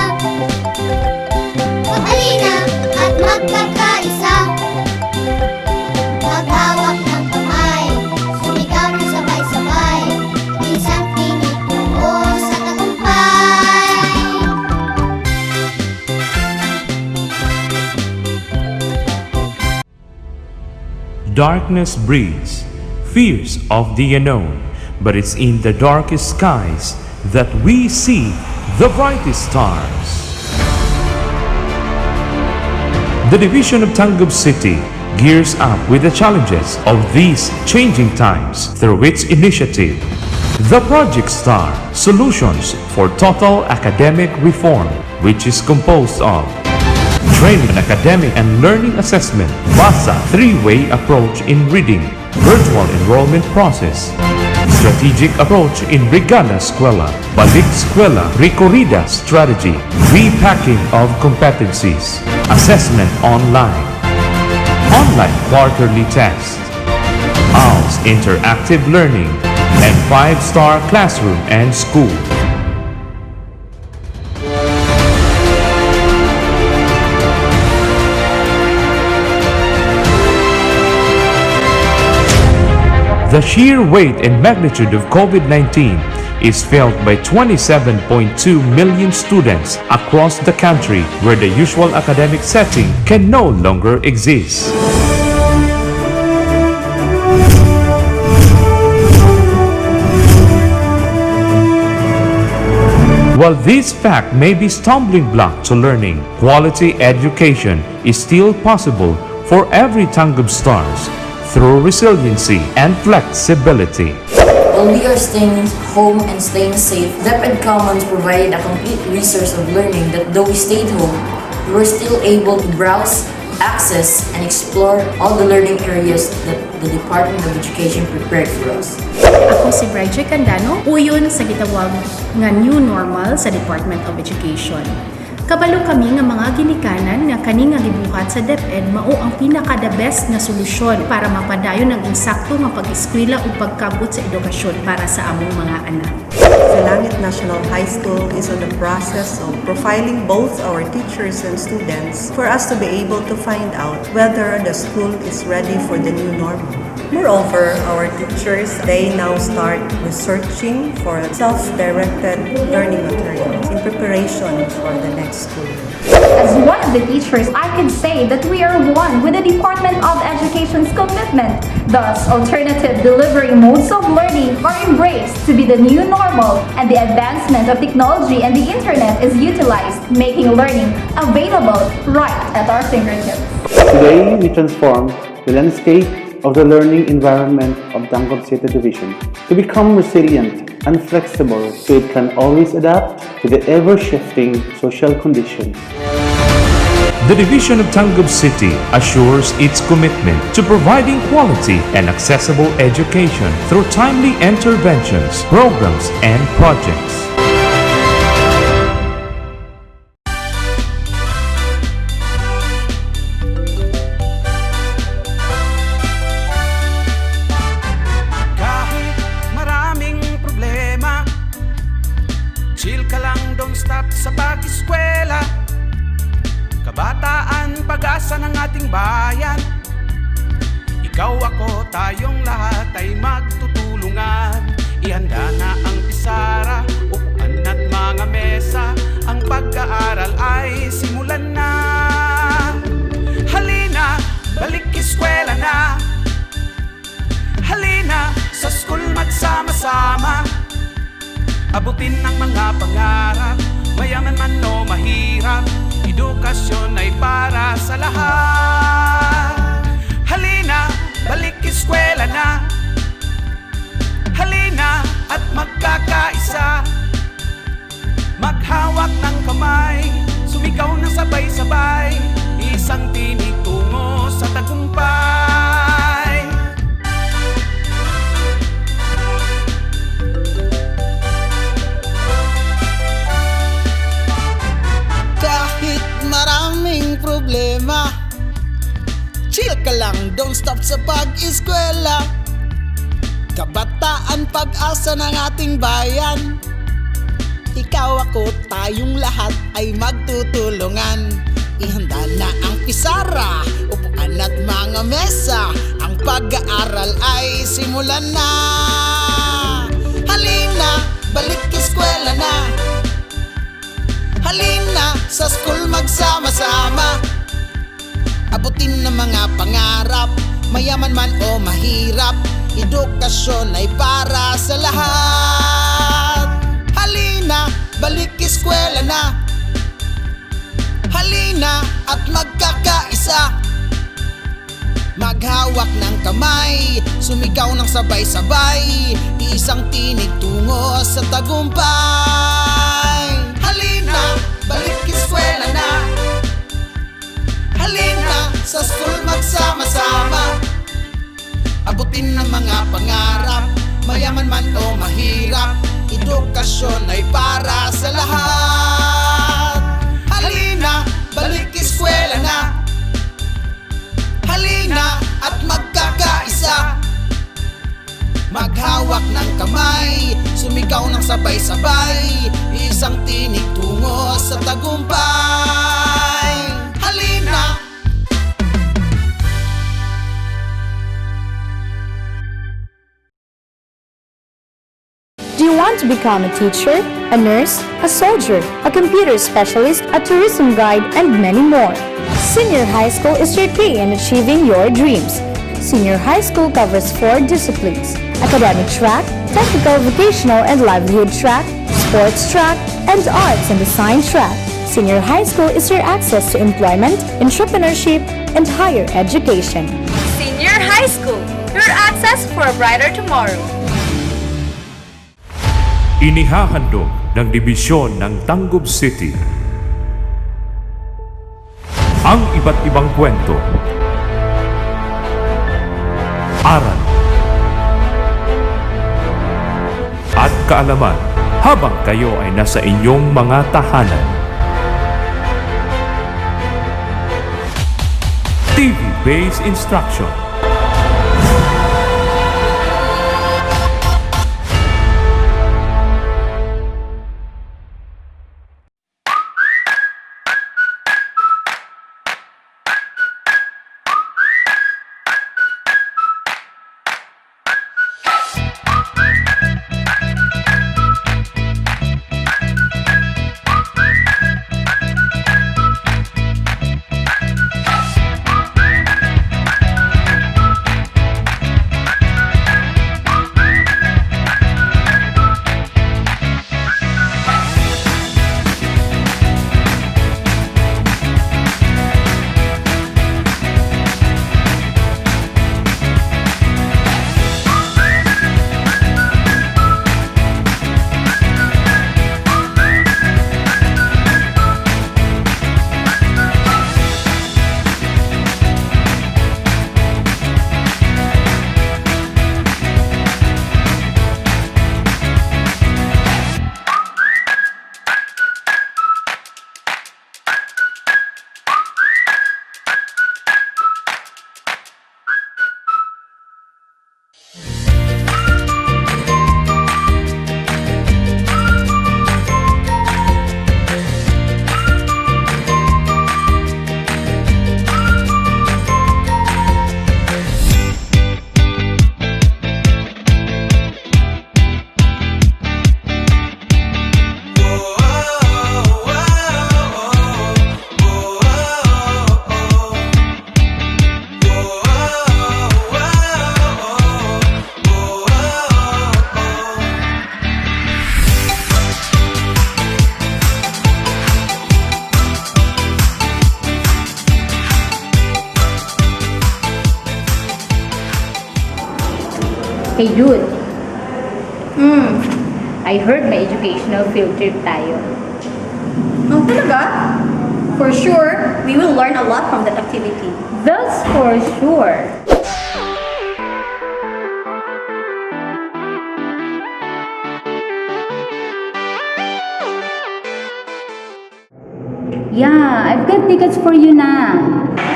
S1: Halina, at magkakaisa. Maghawak ng kamay, sumigaw ng sabay-sabay. Isang tinig tungo sa tagumpay.
S10: Darkness breeds, fears of the unknown, but it's in the darkest skies that we see the brightest stars. The division of TANGKUB City gears up with the challenges of these changing times through its initiative, the Project Star Solutions for Total Academic Reform, which is composed of training, academic and learning assessment, BASA, three-way approach in reading, virtual enrollment process, strategic approach in Brigada Eskwela, Balik Eskwela, Recorrida strategy, repacking of competencies, assessment online, online quarterly test, OWL's interactive learning, and 5-star classroom and school. The sheer weight and magnitude of COVID-19 is felt by 27.2 million students across the country, where the usual academic setting can no longer exist. While this fact may be stumbling block to learning, quality education is still possible for every TANGKUB stars through resiliency and flexibility.
S16: While we are staying home and staying safe, DepEd Commons provided a complete resource of learning that though we stayed home, we were still able to browse, access, and explore all the learning areas that the Department of Education prepared for us.
S17: Ako si Bridget Candano, uyon sa gitawag nga New Normal sa Department of Education. Kabalo kami nga mga ginikanan nga kani nga gibuhat sa DepEd mao ang pinaka-the best nga solusyon para mapadayon ang insakto nga pag-eskwela ug pagkabot sa edukasyon para sa among mga anak.
S18: Langit National High School is in the process of profiling both our teachers and students for us to be able to find out whether the school is ready for the new normal. Moreover, our teachers, they now start researching for self-directed learning materials in preparation for the next school.
S19: As one of the teachers, I can say that we are one with the Department of Education's commitment. Thus, alternative delivery modes of learning are embraced to be the new normal, and the advancement of technology and the internet is utilized, making learning available right at our fingertips.
S20: Today, we transform the landscape of the learning environment of TANGKUB City Division to become resilient and flexible so it can always adapt to the ever-shifting social conditions.
S10: The division of TANGKUB City assures its commitment to providing quality and accessible education through timely interventions, programs, and projects.
S6: Kahit maraming problema, chill ka lang dong
S21: stop sa pag-eskwela. Kabataan, pag-asa ng ating bayan. Ikaw, ako, tayong lahat ay magtutulungan. Ihanda na ang pisara, upuan at mga mesa. Ang pag-aaral ay simulan na. Halina, balik eskwela na. Halina, sa school magsama-sama. Abutin ang mga pangarap, mayaman man o mahirap. Edukasyon ay para sa lahat. Halina, balik eskwela na. Halina at magkakaisa. Maghawak ng kamay, sumigaw na sabay-sabay. Isang tinig tungo sa tagumpay.
S22: Kahit maraming problema, chill ka lang, don't stop sa pag-eskwela. Kabataan, pag-asa ng ating bayan. Ikaw, ako, tayong lahat ay magtutulungan. Ihanda na ang pisara, upuan at mga mesa. Ang pag-aaral ay simulan na. Halina, balik eskwela na. Halina, sa school magsama-sama. Abutin ng mga pangarap, mayaman man o mahirap. Edukasyon ay para sa lahat. Halina, balik eskwela na. Halina at magkakaisa. Maghawak ng kamay, sumigaw ng sabay-sabay. Isang tinig tungo sa tagumpay. Halina, balik eskwela na. Halina, sa school magsama-sama. Abutin ng mga pangarap, mayaman man o mahirap. Edukasyon ay para sa lahat. Halina, balik eskwela na. Halina at magkakaisa. Maghawak ng kamay, sumigaw ng sabay-sabay. Isang tinig tungo sa tagumpay. Halina.
S23: Do you want to become a teacher, a nurse, a soldier, a computer specialist, a tourism guide, and many more? Senior High School is your key in achieving your dreams. Senior High School covers 4 disciplines: academic track, technical, vocational, and livelihood track, sports track, and arts and design track. Senior High School is your access to employment, entrepreneurship, and higher education.
S4: Senior High School, your access for a brighter tomorrow.
S10: Inihahandog ng Dibisyon ng TANGKUB City ang iba't ibang kwento, aral at kaalaman habang kayo ay nasa inyong mga tahanan. TV-based instruction.
S5: Hey Jude. I heard may educational field trip tayo.
S14: Oh, talaga? For sure, we will learn a lot from that activity.
S5: That's for sure. Yeah, I've got tickets for you na.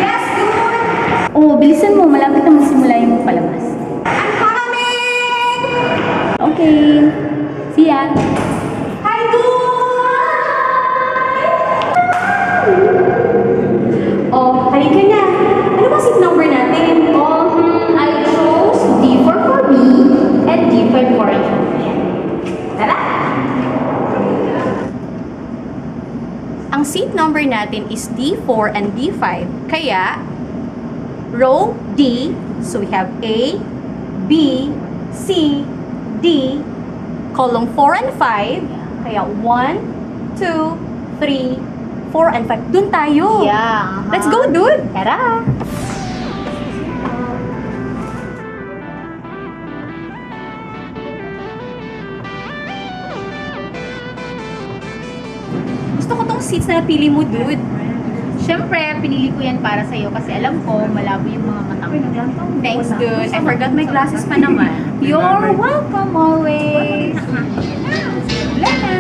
S14: Yes, good!
S5: Oh, bilisan mo. Malapit na magsimula yung palabas.
S14: I'm coming!
S5: Okay. See ya.
S14: Hi, Oh, halika na. Ano ba seat number natin?
S5: I chose D4 for me and D5 for you.
S14: Tara! Ang seat number natin is D4 and D5. Kaya, row D, so we have A, B, C, D, column 4 and 5. Kaya 1, 2, 3, 4, and 5. Dun tayo.
S5: Yeah.
S14: Let's go, dude.
S5: Tara.
S14: Gusto ko tong seats na napili mo, dude.
S5: Siyempre, pinili ko yan para sa'yo kasi alam ko, malabo yung mga mata mo.
S14: Thanks, dude. I forgot my glasses pa naman.
S5: You're welcome always.
S14: Wala na.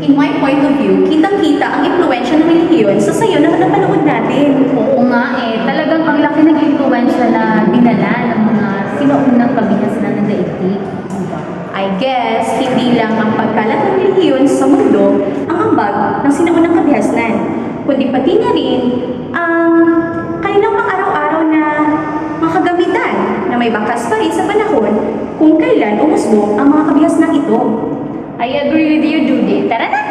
S14: In my point of view, kitang-kita ang impluensya ng relihiyon sa sayo na napanood natin.
S5: Oo nga eh. Talagang ang laki ng impluensya na dinala ng mga sinuunang kabihasnan ng daigdig. Diba?
S14: I guess, hindi lang ang pagkalat ng relihiyon sa mundo ang ambag ng sinaunang kabihasnan, kundi pati na rin ang kanilang pang-araw-araw na mga kagamitan na may bakas pa rin sa panahon kung kailan umusbong ang mga kabihasnan ito.
S5: I agree with you, Judy. Tara na!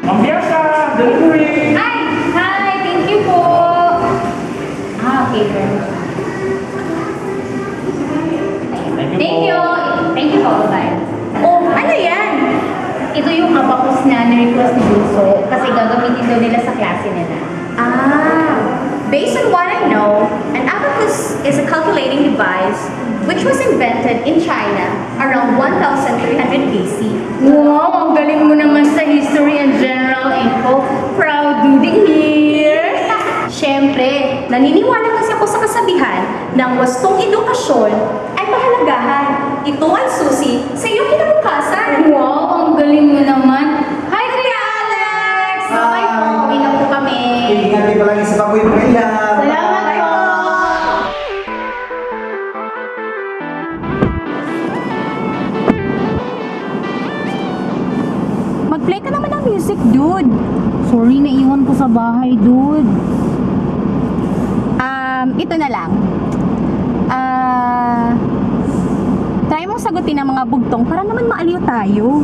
S7: Mambiasa! Delivery!
S5: Hi! Hi! Thank you po! Okay, girl. Thank you! Thank you po, bye.
S14: Oh, ano yan?
S5: Ito yung abacus na ni-request ni Bunso kasi gagamitin daw nila sa klase nila.
S14: Based on what I know, an abacus
S19: abacus is a calculating device which was invented in China around 1300 BC.
S5: Wow, ang galing mo naman sa history and general info. Proud to be here.
S19: Siyempre, naniniwala kasi ako sa kasabihan ng wastong edukasyon ay pahalagahan. Ito ang susi sa iyong kinabukasan.
S5: Wow, ang galing mo naman. Hi, Kuya Alex!
S19: Okay po, uwi na po kami.
S13: Ingat kayo palagi sa baboy mga ila.
S5: Salamat po!
S2: Mag-play ka naman ng music, dude. Sorry, naiwan ko sa bahay, dude.
S19: Ito na lang. Try mong sagutin ang mga bugtong para naman maaliw tayo.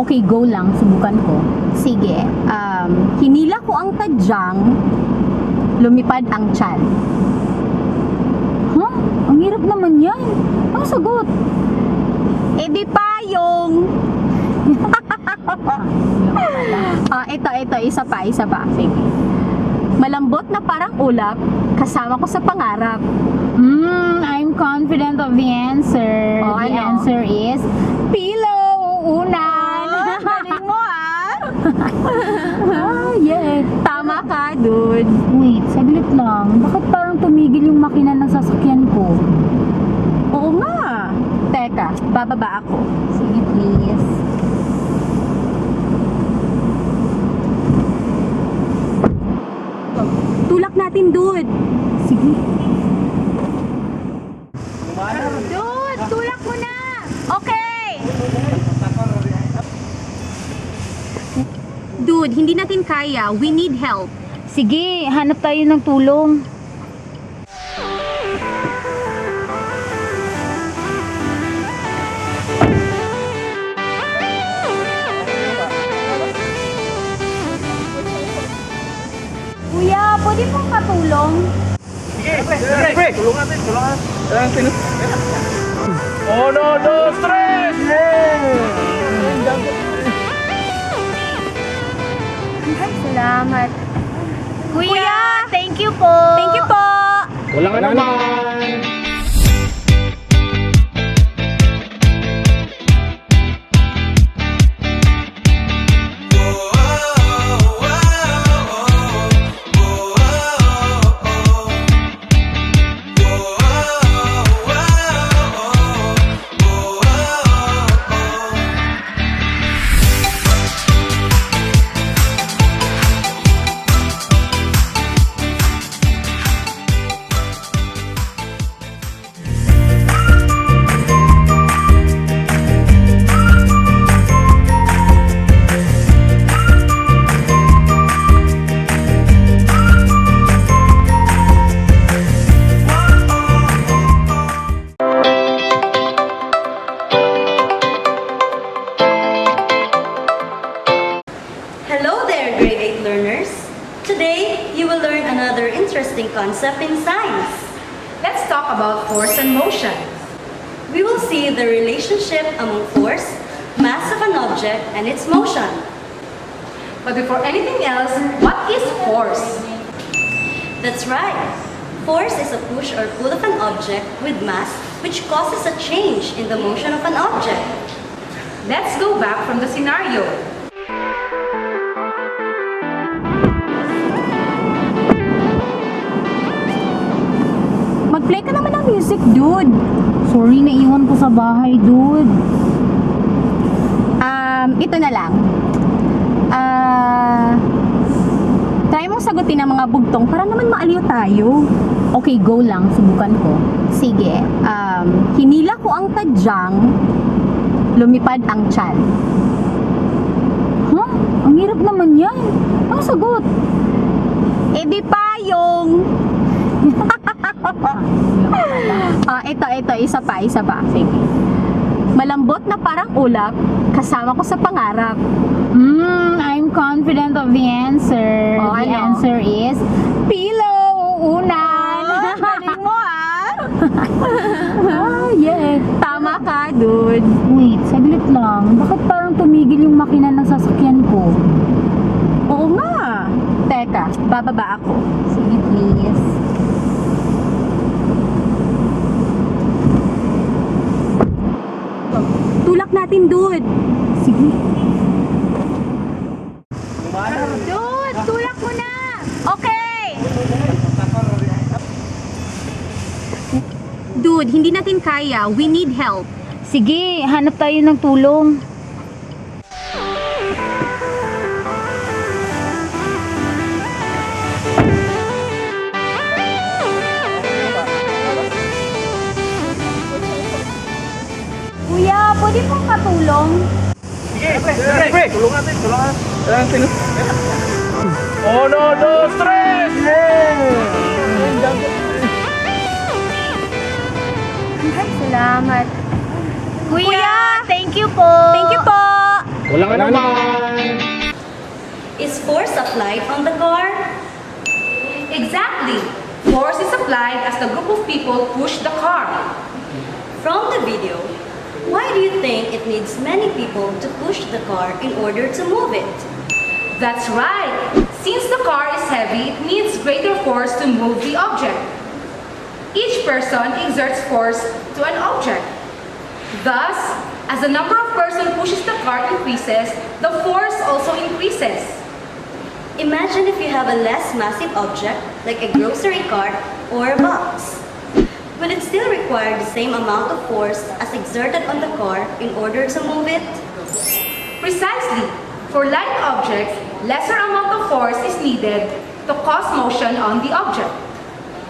S2: Okay, go lang. Subukan ko.
S19: Sige. Hinila ko ang tadyang, lumipad ang tiyan.
S2: Huh? Ang hirap naman yan. Ang sagot?
S19: E di payong. Ito, isa pa. Sige. Malambot na parang ulap, kasama ko sa pangarap.
S2: I'm confident of the answer.
S19: Oh,
S2: The
S19: ano?
S2: answer is pillow, uunan.
S19: Galing mo
S2: Yeah.
S19: Tama ka, dude.
S2: Wait, saglit lang. Bakit parang tumigil yung makina ng sasakyan ko?
S19: Oo nga. Teka, bababa ako.
S2: Sige, please.
S19: Tulak natin, dude.
S2: Sige.
S19: Dude, tulak mo na. Okay. Dude, hindi natin kaya. We need help.
S2: Sige, hanap tayo ng tulong.
S19: Kuya, pwede pong patulong?
S7: Sige, tulungan natin. Uno, dos, tres!
S19: Ay, salamat. Kuya, thank you po. Thank you po.
S7: Walang naman!
S15: Hello there, grade 8 learners. Today, you will learn another interesting concept in science.
S14: Let's talk about force and motion.
S15: We will see the relationship among force, mass of an object, and its motion.
S14: But before anything else, what is force?
S15: That's right. Force is a push or pull of an object with mass which causes a change in the motion of an object.
S14: Let's go back from the scenario.
S2: Mag-play ka naman ng music, dude. Sorry, naiwan ko sa bahay, dude.
S19: Ito na lang. Try mong sagutin ang mga bugtong para naman maaliw tayo.
S2: Okay, go lang. Subukan ko.
S19: Sige. Hinila ko ang tadyang, lumipad ang tiyan.
S2: Huh? Ang hirap naman yan. Ang sagot?
S19: E di payong. Ito, isa pa. Sige. Malambot na parang ulap, kasama ko sa pangarap.
S2: I'm confident of the answer.
S19: Oh,
S2: The
S19: ano?
S2: answer is pillow, uunan.
S19: Galing mo
S2: Yeah.
S19: Tama ka, dude.
S2: Wait, saglit lang. Bakit parang tumigil yung makina ng sasakyan ko?
S19: Oo nga. Teka, bababa ako.
S2: Sige, please. natin, dude. Sige.
S5: Dude, tulak mo na! Okay!
S2: Dude, hindi natin kaya. We need help. Sige, hanap tayo ng tulong.
S19: Kuya, pwede pong katulong?
S7: Pre, tulungan natin, tulungan natin. Uno, dos, tres!
S19: Ay, salamat. Kuya, thank you po.
S2: Thank you po.
S7: Walang naman.
S15: Is force applied on the car?
S14: Exactly. Force is applied as the group of people push the car.
S15: From the video, why do you think it needs many people to push the car in order to move it?
S14: That's right. Since the car is heavy, it needs greater force to move the object. Each person exerts force to an object. Thus, as the number of persons pushes the car increases, the force also increases.
S15: Imagine if you have a less massive object, like a grocery cart or a box. Will it still require the same amount of force as exerted on the car in order to move it?
S14: Precisely. For light objects, lesser amount of force is needed to cause motion on the object.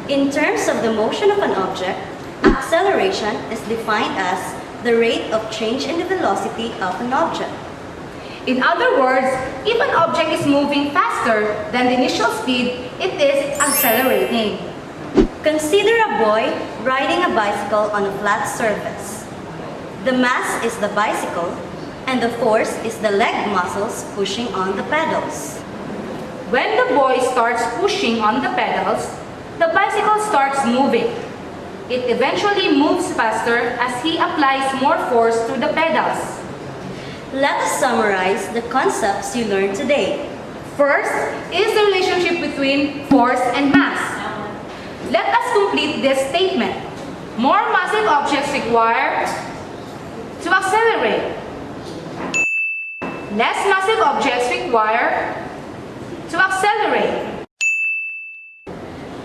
S15: In terms of the motion of an object, acceleration is defined as the rate of change in the velocity of an object.
S14: In other words, if an object is moving faster than the initial speed, it is accelerating.
S15: Consider a boy riding a bicycle on a flat surface. The mass is the bicycle, and the force is the leg muscles pushing on the pedals.
S14: When the boy starts pushing on the pedals, the bicycle starts moving. It eventually moves faster as he applies more force to the pedals.
S15: Let us summarize the concepts you learned today.
S14: First is the relationship between force and mass. Let us complete this statement. More massive objects require to accelerate. Less massive objects require to accelerate.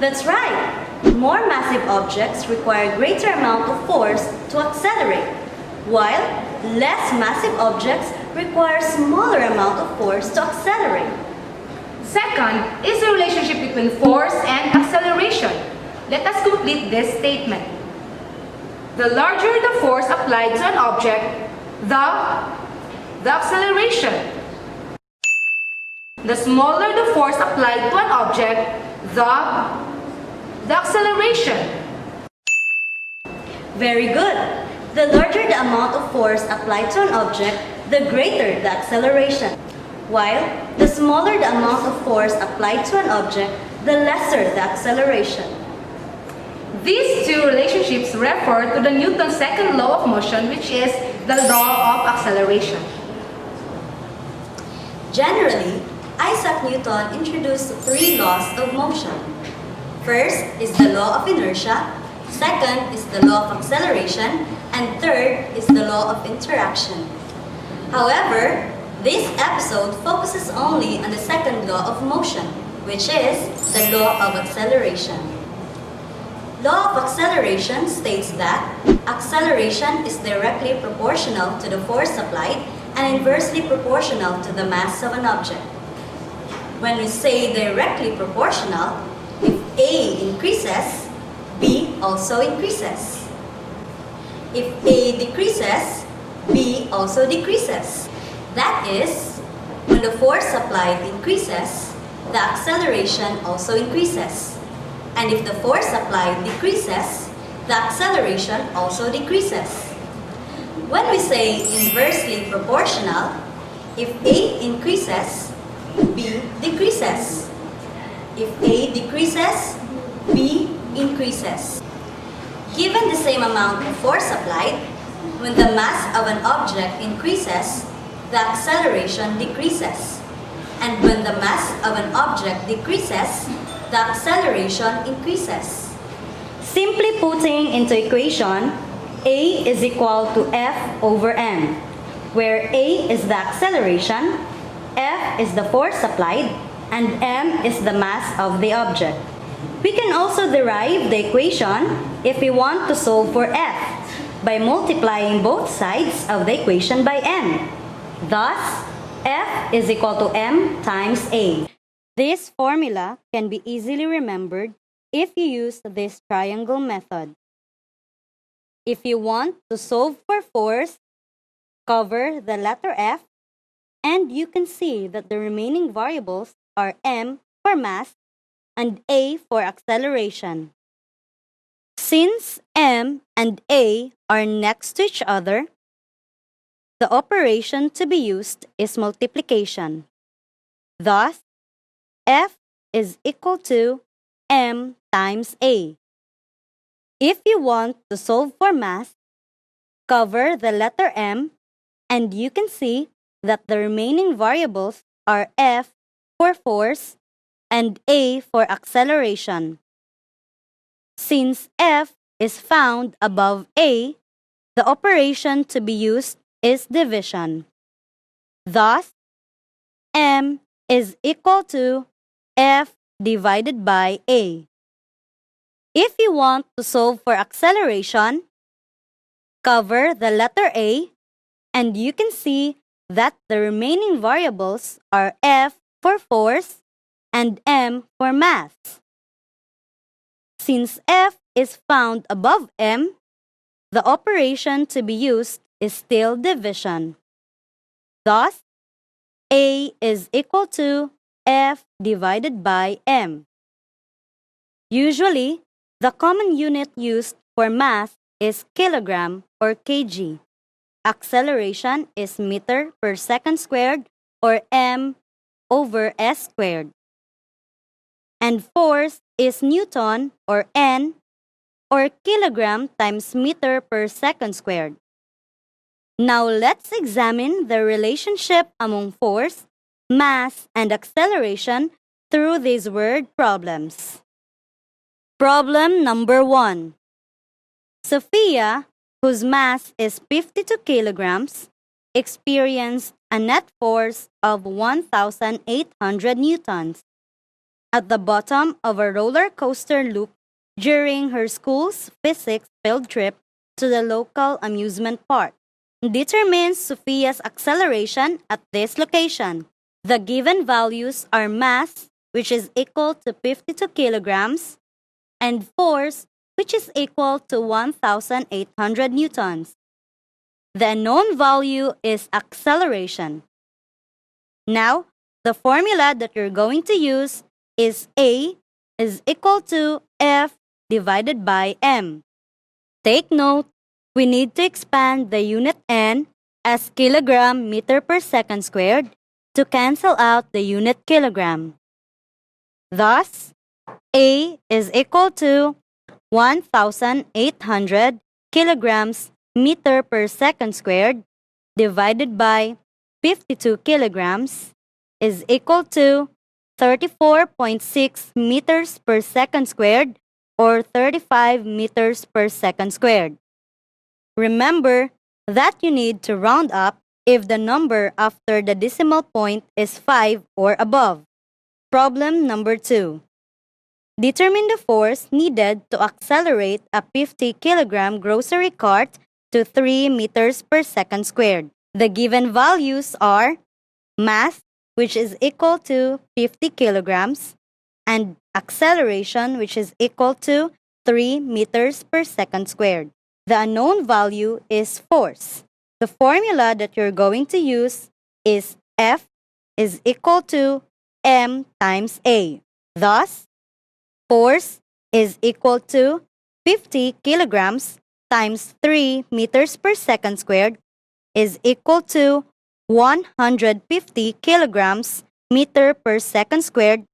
S15: That's right. More massive objects require greater amount of force to accelerate, while less massive objects require smaller amount of force to accelerate.
S14: Second is the relationship between force and acceleration. Let us complete this statement. The larger the force applied to an object, the acceleration. The smaller the force applied to an object, the acceleration.
S15: Very good. The larger the amount of force applied to an object, the greater the acceleration. While the smaller the amount of force applied to an object, the lesser the acceleration.
S14: These two relationships refer to the Newton's second law of motion, which is the law of acceleration.
S15: Generally, Isaac Newton introduced 3 laws of motion. First is the law of inertia, second is the law of acceleration, and third is the law of interaction. However, this episode focuses only on the second law of motion, which is the law of acceleration. Law of acceleration states that acceleration is directly proportional to the force applied and inversely proportional to the mass of an object. When we say directly proportional, if A increases, B also increases. If A decreases, B also decreases. That is, when the force applied increases, the acceleration also increases. And if the force applied decreases, the acceleration also decreases. When we say inversely proportional, if A increases, B decreases. If A decreases, B increases. Given the same amount of force applied, when the mass of an object increases, the acceleration decreases. And when the mass of an object decreases, the acceleration increases. Simply putting into equation, A is equal to F over m, where A is the acceleration, F is the force applied, and m is the mass of the object. We can also derive the equation if we want to solve for F by multiplying both sides of the equation by m. Thus, F is equal to m times A. This formula can be easily remembered if you use this triangle method. If you want to solve for force, cover the letter F, and you can see that the remaining variables are m for mass and A for acceleration. Since m and A are next to each other, the operation to be used is multiplication. Thus, F is equal to m times A. If you want to solve for mass, cover the letter m, and you can see that the remaining variables are F for force and A for acceleration. Since F is found above A, the operation to be used is division. Thus, m is equal to F divided by A. If you want to solve for acceleration, cover the letter A, and you can see that the remaining variables are F for force and m for mass. Since F is found above m, the operation to be used is still division. Thus, A is equal to F divided by m. Usually, the common unit used for mass is kilogram or kg. Acceleration is meter per second squared or m over s squared. And force is Newton or N or kilogram times meter per second squared. Now let's examine the relationship among force, mass, and acceleration through these word problems. Problem number 1. Sophia, whose mass is 52 kilograms, experienced a net force of 1,800 newtons at the bottom of a roller coaster loop during her school's physics field trip to the local amusement park. Determines Sophia's acceleration at this location. The given values are mass, which is equal to 52 kilograms, and force, which is equal to 1,800 newtons. The unknown value is acceleration. Now, the formula that you're going to use is A is equal to F divided by m. Take note, we need to expand the unit n as kilogram meter per second squared to cancel out the unit kilogram. Thus, A is equal to 1,800 kilograms meter per second squared divided by 52 kilograms is equal to 34.6 meters per second squared or 35 meters per second squared. Remember that you need to round up if the number after the decimal point is 5 or above. Problem number 2. Determine the force needed to accelerate a 50-kilogram grocery cart to 3 meters per second squared. The given values are mass, which is equal to 50 kilograms, and acceleration, which is equal to 3 meters per second squared. The unknown value is force. The formula that you're going to use is F is equal to m times A. Thus, force is equal to 50 kilograms times 3 meters per second squared is equal to 150 kilograms meter per second squared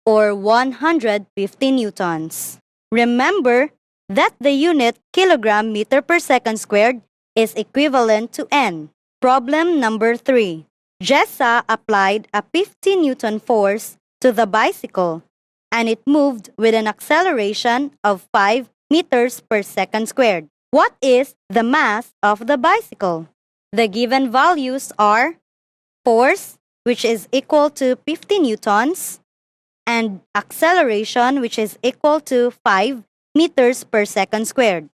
S15: or 150 newtons. Remember that the unit kilogram meter per second squared is equivalent to n. Problem number 3. Jessa applied a 50 Newton force to the bicycle and it moved with an acceleration of 5 meters per second squared. What is the mass of the bicycle? The given values are force, which is equal to 50 newtons, and acceleration, which is equal to 5 meters per second squared.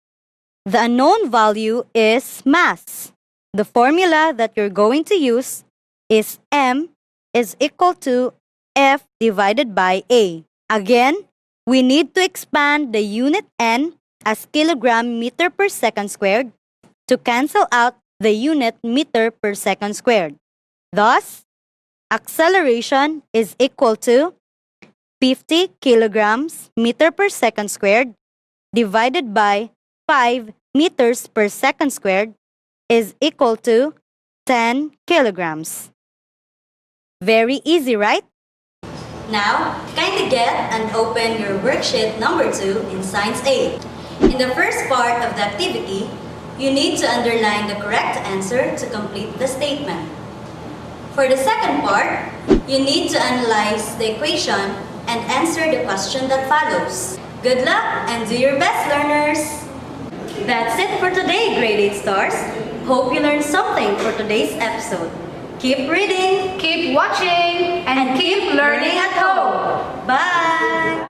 S15: The unknown value is mass. The formula that you're going to use is m is equal to F divided by A. Again, we need to expand the unit N as kilogram meter per second squared to cancel out the unit meter per second squared. Thus, acceleration is equal to 50 kilograms meter per second squared divided by 5 meters per second squared is equal to 10 kilograms. Very easy, right? Now, kindly get and open your worksheet number 2 in Science 8. In the first part of the activity, you need to underline the correct answer to complete the statement. For the second part, you need to analyze the equation and answer the question that follows. Good luck and do your best, learners! That's it for today, Grade 8 Stars. Hope you learned something for today's episode. Keep reading,
S14: keep watching, and keep learning at home.
S15: Bye!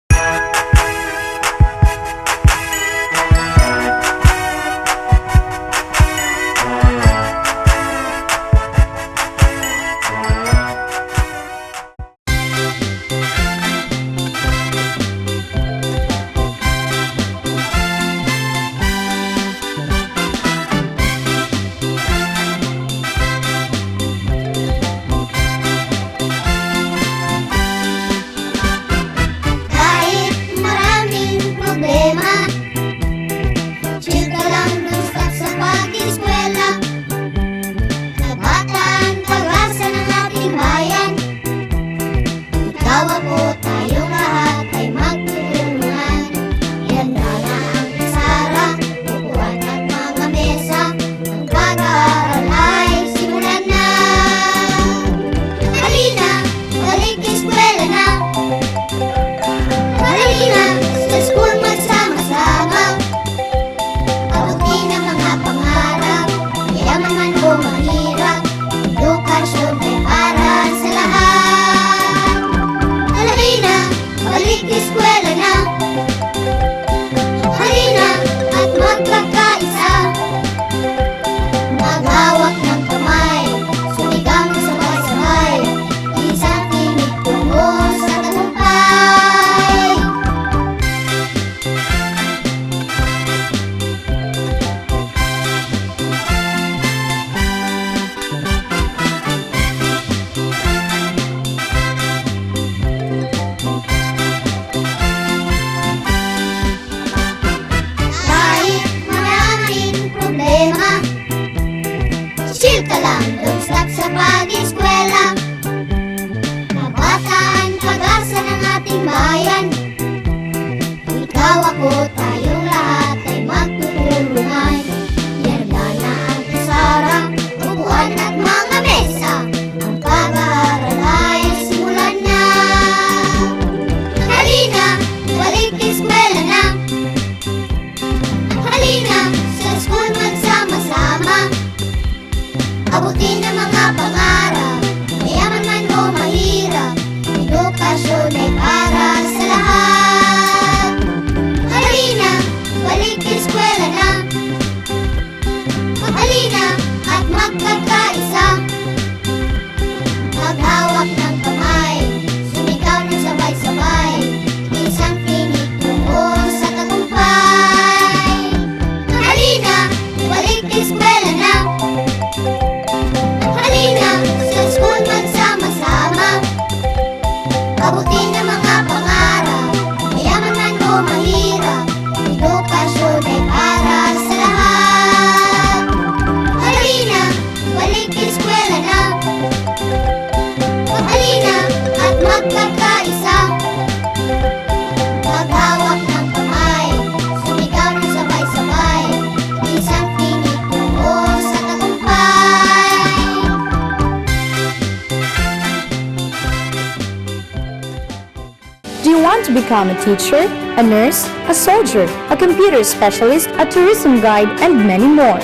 S23: To become a teacher, a nurse, a soldier, a computer specialist, a tourism guide, and many more.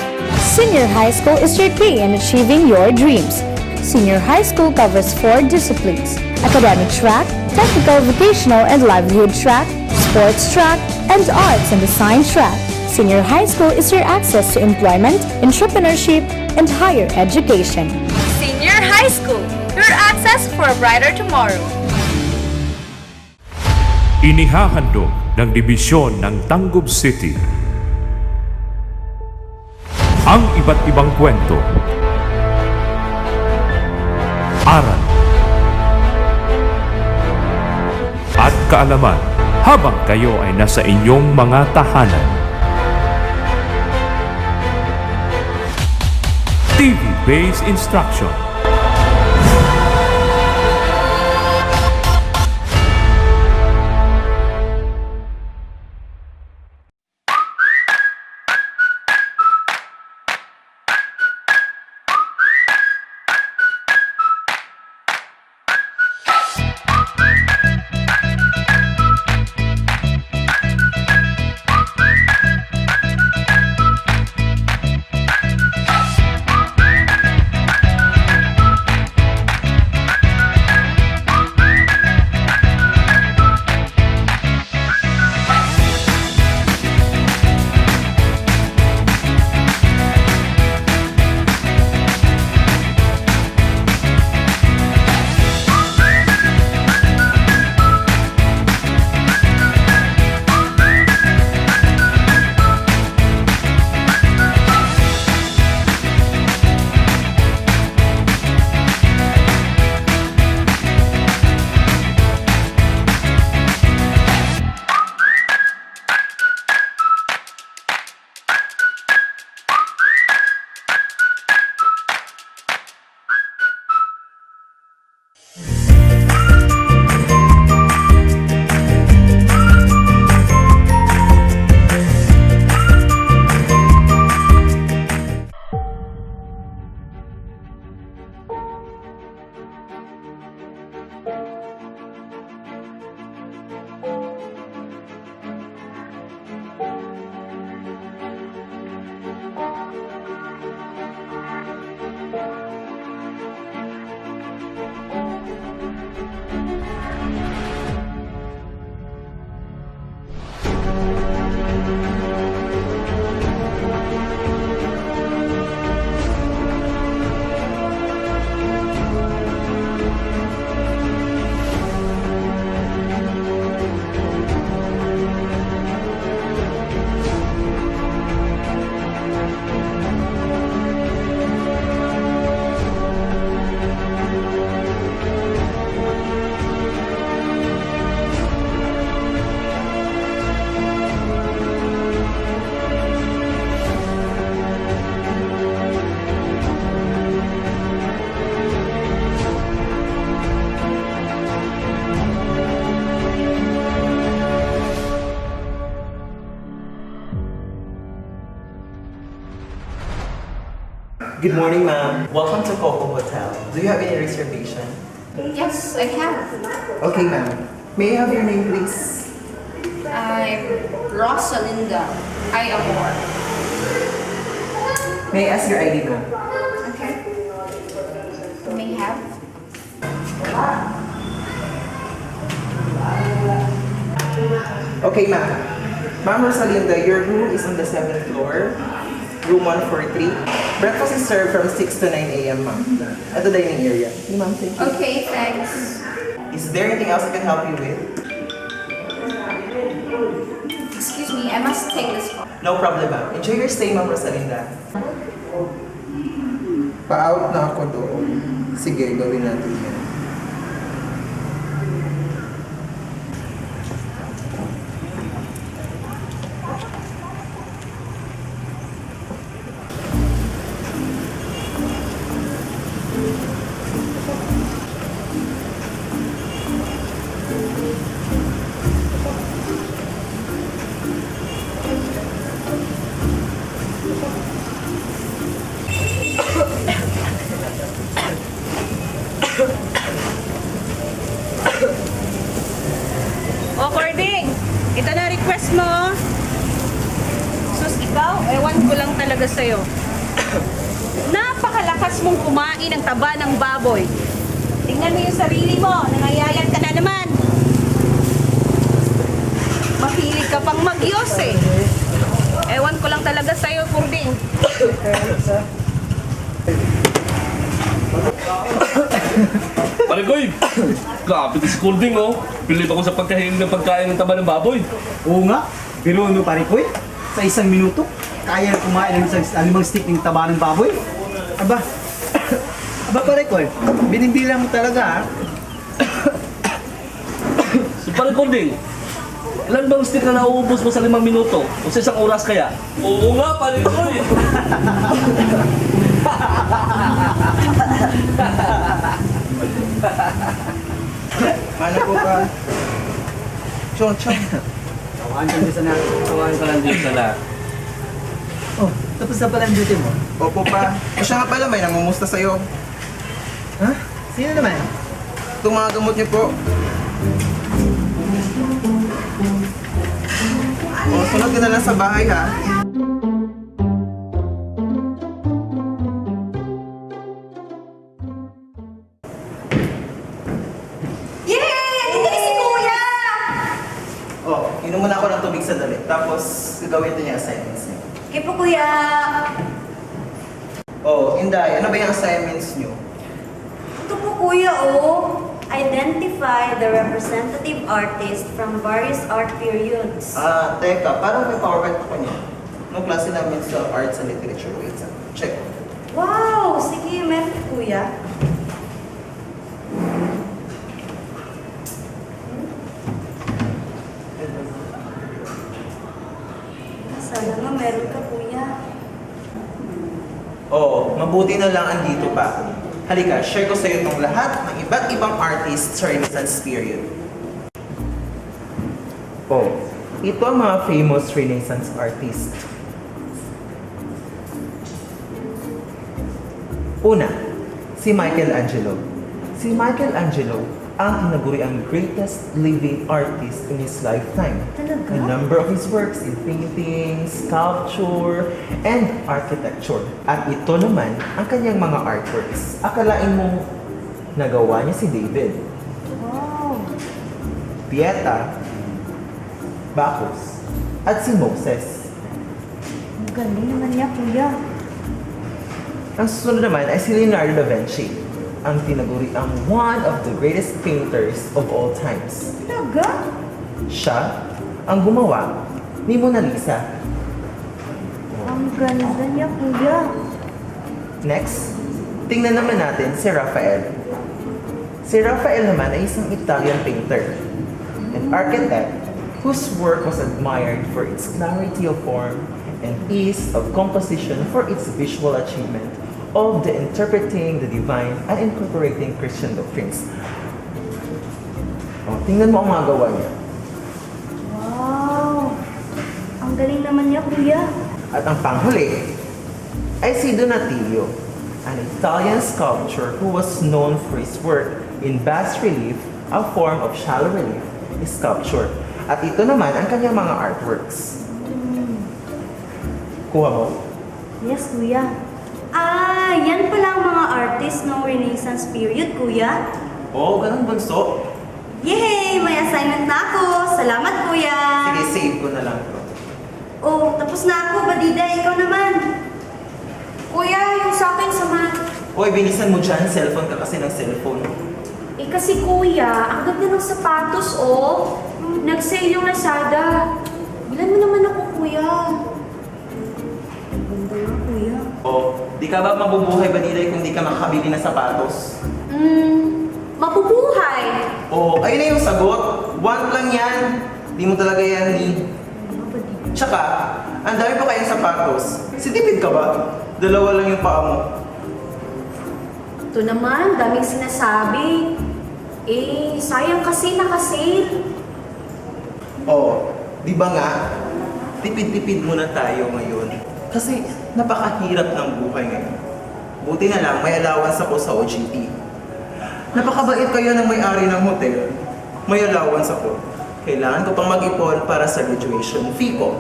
S23: Senior High School is your key in achieving your dreams. Senior High School covers 4 disciplines: academic track, technical, vocational, and livelihood track, sports track, and arts and design track. Senior High School is your access to employment, entrepreneurship, and higher education.
S4: Senior High School, your access for a brighter tomorrow.
S10: Inihahandog ng dibisyon ng TANGKUB City ang iba't ibang kwento, aral, at kaalaman habang kayo ay nasa inyong mga tahanan. TV-based instruction.
S3: Good morning, ma'am. Welcome to Coco Hotel. Do you have any reservation?
S19: Yes, I have.
S3: Okay, ma'am. May I have your name, please?
S19: I'm Rosalinda. I am more.
S3: May I ask your ID, ma'am?
S19: Okay. May I have?
S3: Okay, ma'am. Ma'am Rosalinda, your room is on the 7th floor, room 143. Breakfast is served from 6 to 9 a.m., ma'am, at the dining area. Okay, ma'am, thank you.
S19: Okay, thanks.
S3: Is there anything else I can help you with?
S19: Excuse me, I must take this call.
S3: No problem, ma'am. Enjoy your stay, ma'am Rosalinda. Pa-out na ako doon. Sige, gawin natin yan.
S14: According, ito na request mo. Sus, ikaw, ewan ko lang talaga sa'yo. Napakalakas mong kumain ng taba ng baboy. Tingnan mo yung sarili mo, nangayayat ka na naman. Mahilig ka pang magyos eh. Ewan ko lang talaga sa'yo, Purding.
S7: Parigoy! Grabe si Kulding, oh. Pilit ako sa pagkahiling ng pagkain ng taba ng baboy.
S13: Oo nga, pero ano Parikoy? Sa isang minuto, kaya na kumain ng isang 5 stick ng taba ng baboy? Aba, Parikoy, binimbilang mo talaga ha?
S7: So Parikulding, ilan bang stick na nauubos mo sa 5 minuto? O sa isang oras kaya? Oo nga, Parikoy!
S3: Ano po ka? Chong.
S13: Tawahan ka dyan sana.
S7: Tawahan ka lang dyan sana.
S13: Oh, tapos na pala ang duty mo?
S3: Opo pa. O siya nga pala, may namumusta sa'yo.
S13: Ha? Sino naman?
S3: Itong mga gamot niyo po. O, sunod ka na lang sa bahay ha. Inom muna ako ng tubig sandali, tapos gagawin ito niya assignments niya.
S15: Okay po, kuya.
S3: Oh, Inday, ano ba yung assignments niyo?
S15: Ito po, kuya, oh. Identify the representative artist from various art periods.
S3: Teka, parang may PowerPoint ako niya. Nung klase namin sa arts and literature. Wait, check.
S15: Wow! Sige, meron po, kuya. Sana nga meron ka, kuya.
S3: Oh, mabuti na lang andito pa. Halika, share ko sa iyo itong lahat ng iba't ibang artists sa Renaissance period. Oh, ito ang mga famous Renaissance artists. Una, si Michelangelo. Si Michelangelo ang tinaguriang greatest living artist in his lifetime.
S15: Talaga?
S3: A number of his works in painting, sculpture, and architecture. At ito naman ang kanyang mga artworks. Akalain mo nagawa niya si David,
S15: Wow!
S3: Pieta, Bacchus, at si Moses.
S15: Ang galing naman niya, kuya.
S3: Ang susunod naman ay si Leonardo da Vinci, ang tinaguri ang one of the greatest painters of all times.
S15: Talaga?
S3: Siya ang gumawa ni Mona Lisa.
S15: Ang ganda niya, kuya.
S3: Next, tingnan naman natin si Raphael. Si Raphael naman ay isang Italian painter, an architect whose work was admired for its clarity of form and ease of composition for its visual achievement of the interpreting the divine and incorporating Christian doctrines. Oh, tingnan mo ang mga gawa niya.
S15: Wow! Ang galing naman niya, kuya.
S3: At ang panghuli ay si Donatello, an Italian sculptor who was known for his work in bas relief, a form of shallow relief sculpture. At ito naman ang kanyang mga artworks. Kuha mo?
S15: Yes, kuya. Yan pala ang mga artist ng Renaissance period, kuya.
S3: Oo, ganun bunso.
S15: Yay! May assignment na ako. Salamat, kuya.
S3: Sige, save ko na lang to.
S15: Oh, tapos na ako. Badida, ikaw naman. Kuya, yung sa akin sa math.
S3: Hoy, binisan mo dyan. Cellphone ka kasi ng cellphone.
S14: Eh kasi kuya, ang ganda ng sapatos, oh. Nag-sale yung Lazada. Bilan mo naman ako, kuya.
S15: Ang ganda nga, kuya.
S3: Oh, di ka ba mabubuhay ba nila kung di ka makakabili ng sapatos?
S14: Mabubuhay.
S3: Oh, ayun na yung sagot. Want lang yan. Di mo talaga yan ni. Tsaka, ang dami pa kayong sapatos. Si David ka ba? Dalawa lang yung paa mo.
S14: Ito naman, daming sinasabi. Eh, sayang kasi naka-sale.
S3: Oh, di ba nga? Tipid-tipid muna tayo ngayon. Kasi napakahirap ng buhay ngayon. Buti na lang, may allowance ako sa OJT. Napakabait kayo ng may-ari ng hotel. May allowance ako. Kailangan ko pang mag-ipon para sa graduation fee ko.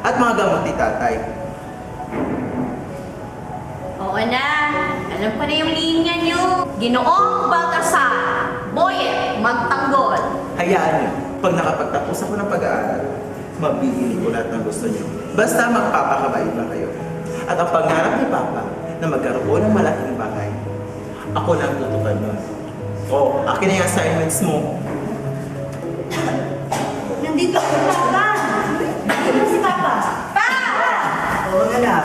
S3: At mga gamot ni tatay.
S8: Oo na, alam ko na yung linya nyo. Ginoong Baltasar, Boyet, Magtanggol.
S3: Hayaan niyo, pag nakapagtapos ako ng pag-aaral, mabibili ko lahat ng gusto niyo. Basta magpapakabait lang kayo. At ang pangarap ni Papa na magkaroon ng malaking bahay, ako lang tutupad nun. Oh, akin na yung assignments mo.
S15: Nandito ako, Papa. Nandito si Papa. Pa!
S13: Oo nga na.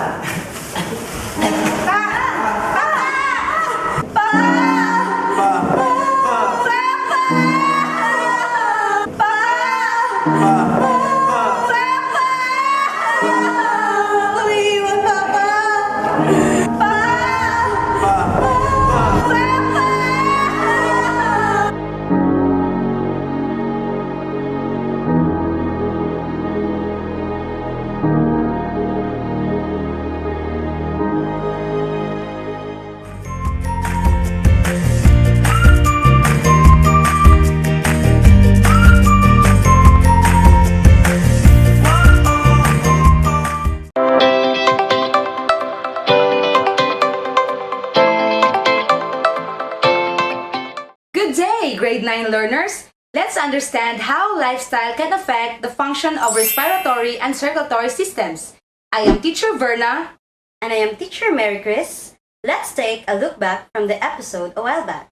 S14: Good day, grade 9 learners! Let's understand how lifestyle can affect the function of respiratory and circulatory systems. I am Teacher Verna.
S15: And I am Teacher Mary Chris. Let's take a look back from the episode a while back.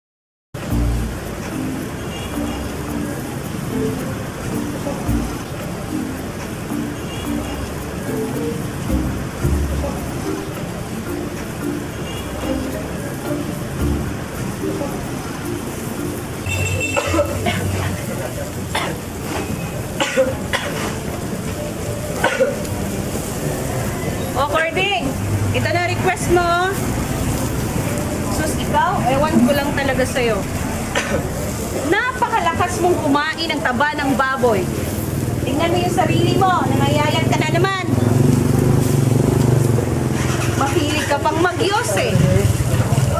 S14: O, Cording, ito na request mo. Sus, ikaw, ewan ko lang talaga sa'yo. Napakalakas mong kumain ng taba ng baboy. Tingnan mo yung sarili mo, nangayayat ka na naman. Mahilig ka pang magyos eh.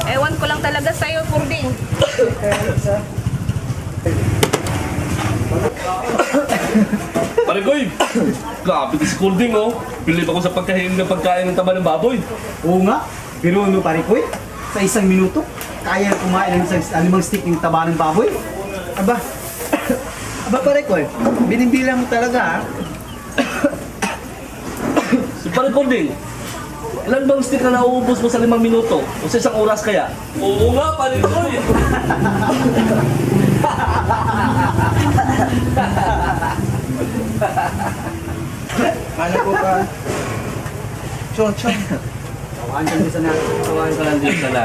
S14: Ewan ko lang talaga sa'yo, Cording.
S7: Pare Koy, grabe ka si Colding oh. Bilib ako sa pagkahiling ng pagkain ng taba ng baboy.
S13: Oo nga, pero ano pare ko sa isang minuto, kaya kumain ng isang 5 stick ng taba ng baboy. Aba, aba pare ko, binibilang mo talaga ha.
S7: Si Pare Colding, ilan bang stick na nauubos mo sa 5 minuto? O sa isang oras kaya? Oo nga, Pare Koy.
S3: Ano po ka? Chon.
S13: Tawaan ka din sana.
S7: Tawahan ka lang din sana.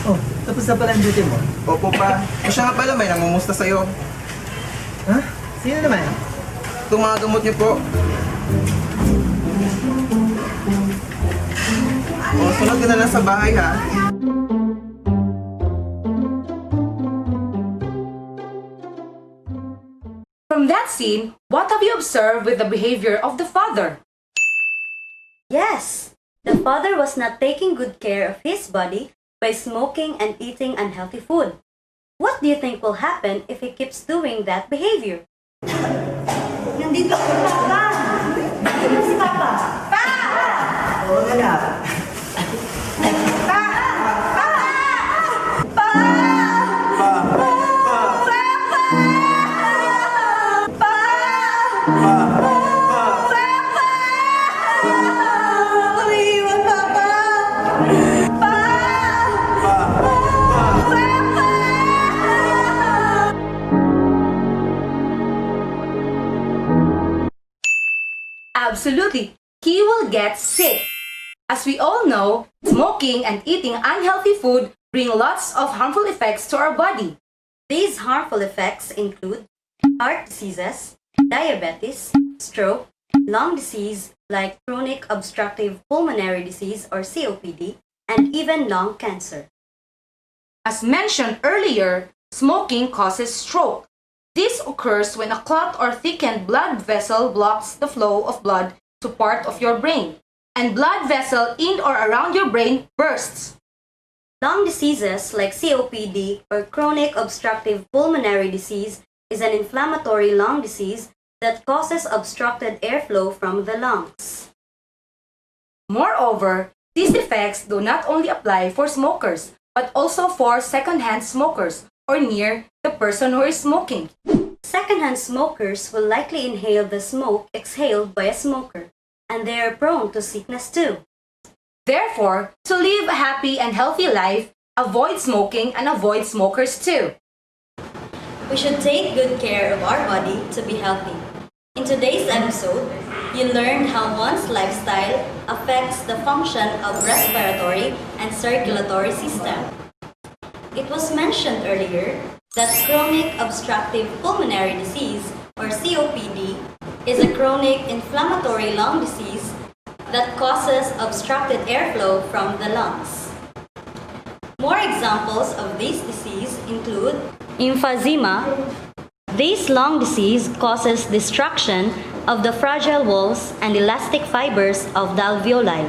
S13: Oh, tapos na pala ang duty mo.
S3: Opo pa. O siya nga pala, may nangumusta sa'yo.
S13: Ha? Sino naman?
S3: Itong mga gamot niyo po. O, sunod ka na lang sa bahay ha.
S14: From that scene, what have you observed with the behavior of the father?
S15: Yes, the father was not taking good care of his body by smoking and eating unhealthy food. What do you think will happen if he keeps doing that behavior?
S8: Nandito ako, Papa. Nandito si Papa. Pa!
S13: Oo nga na.
S14: Absolutely, he will get sick. As we all know, smoking and eating unhealthy food bring lots of harmful effects to our body.
S15: These harmful effects include heart diseases, diabetes, stroke, lung disease like chronic obstructive pulmonary disease or COPD, and even lung cancer.
S14: As mentioned earlier, smoking causes stroke. This occurs when a clot or thickened blood vessel blocks the flow of blood to part of your brain, and blood vessel in or around your brain bursts.
S15: Lung diseases like COPD or chronic obstructive pulmonary disease is an inflammatory lung disease that causes obstructed airflow from the lungs.
S14: Moreover, These effects do not only apply for smokers, but also for secondhand smokers or near the person who is smoking.
S15: Secondhand smokers will likely inhale the smoke exhaled by a smoker, and they are prone to sickness too.
S14: Therefore, to live a happy and healthy life, avoid smoking and avoid smokers too.
S15: We should take good care of our body to be healthy. In today's episode, you learned how one's lifestyle affects the function of respiratory and circulatory system. It was mentioned earlier that chronic obstructive pulmonary disease, or COPD, is a chronic inflammatory lung disease that causes obstructed airflow from the lungs. More examples of this disease include emphysema. This lung disease causes destruction of the fragile walls and elastic fibers of the alveoli.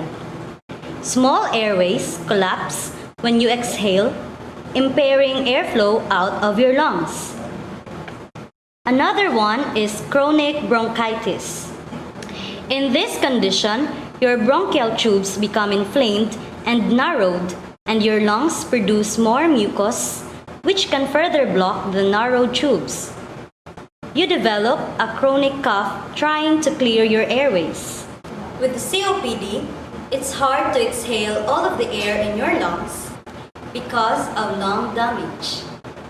S15: Small airways collapse when you exhale, impairing airflow out of your lungs. Another one is chronic bronchitis. In this condition, your bronchial tubes become inflamed and narrowed, and your lungs produce more mucus, which can further block the narrowed tubes. You develop a chronic cough trying to clear your airways. With the COPD, it's hard to exhale all of the air in your lungs because of lung damage,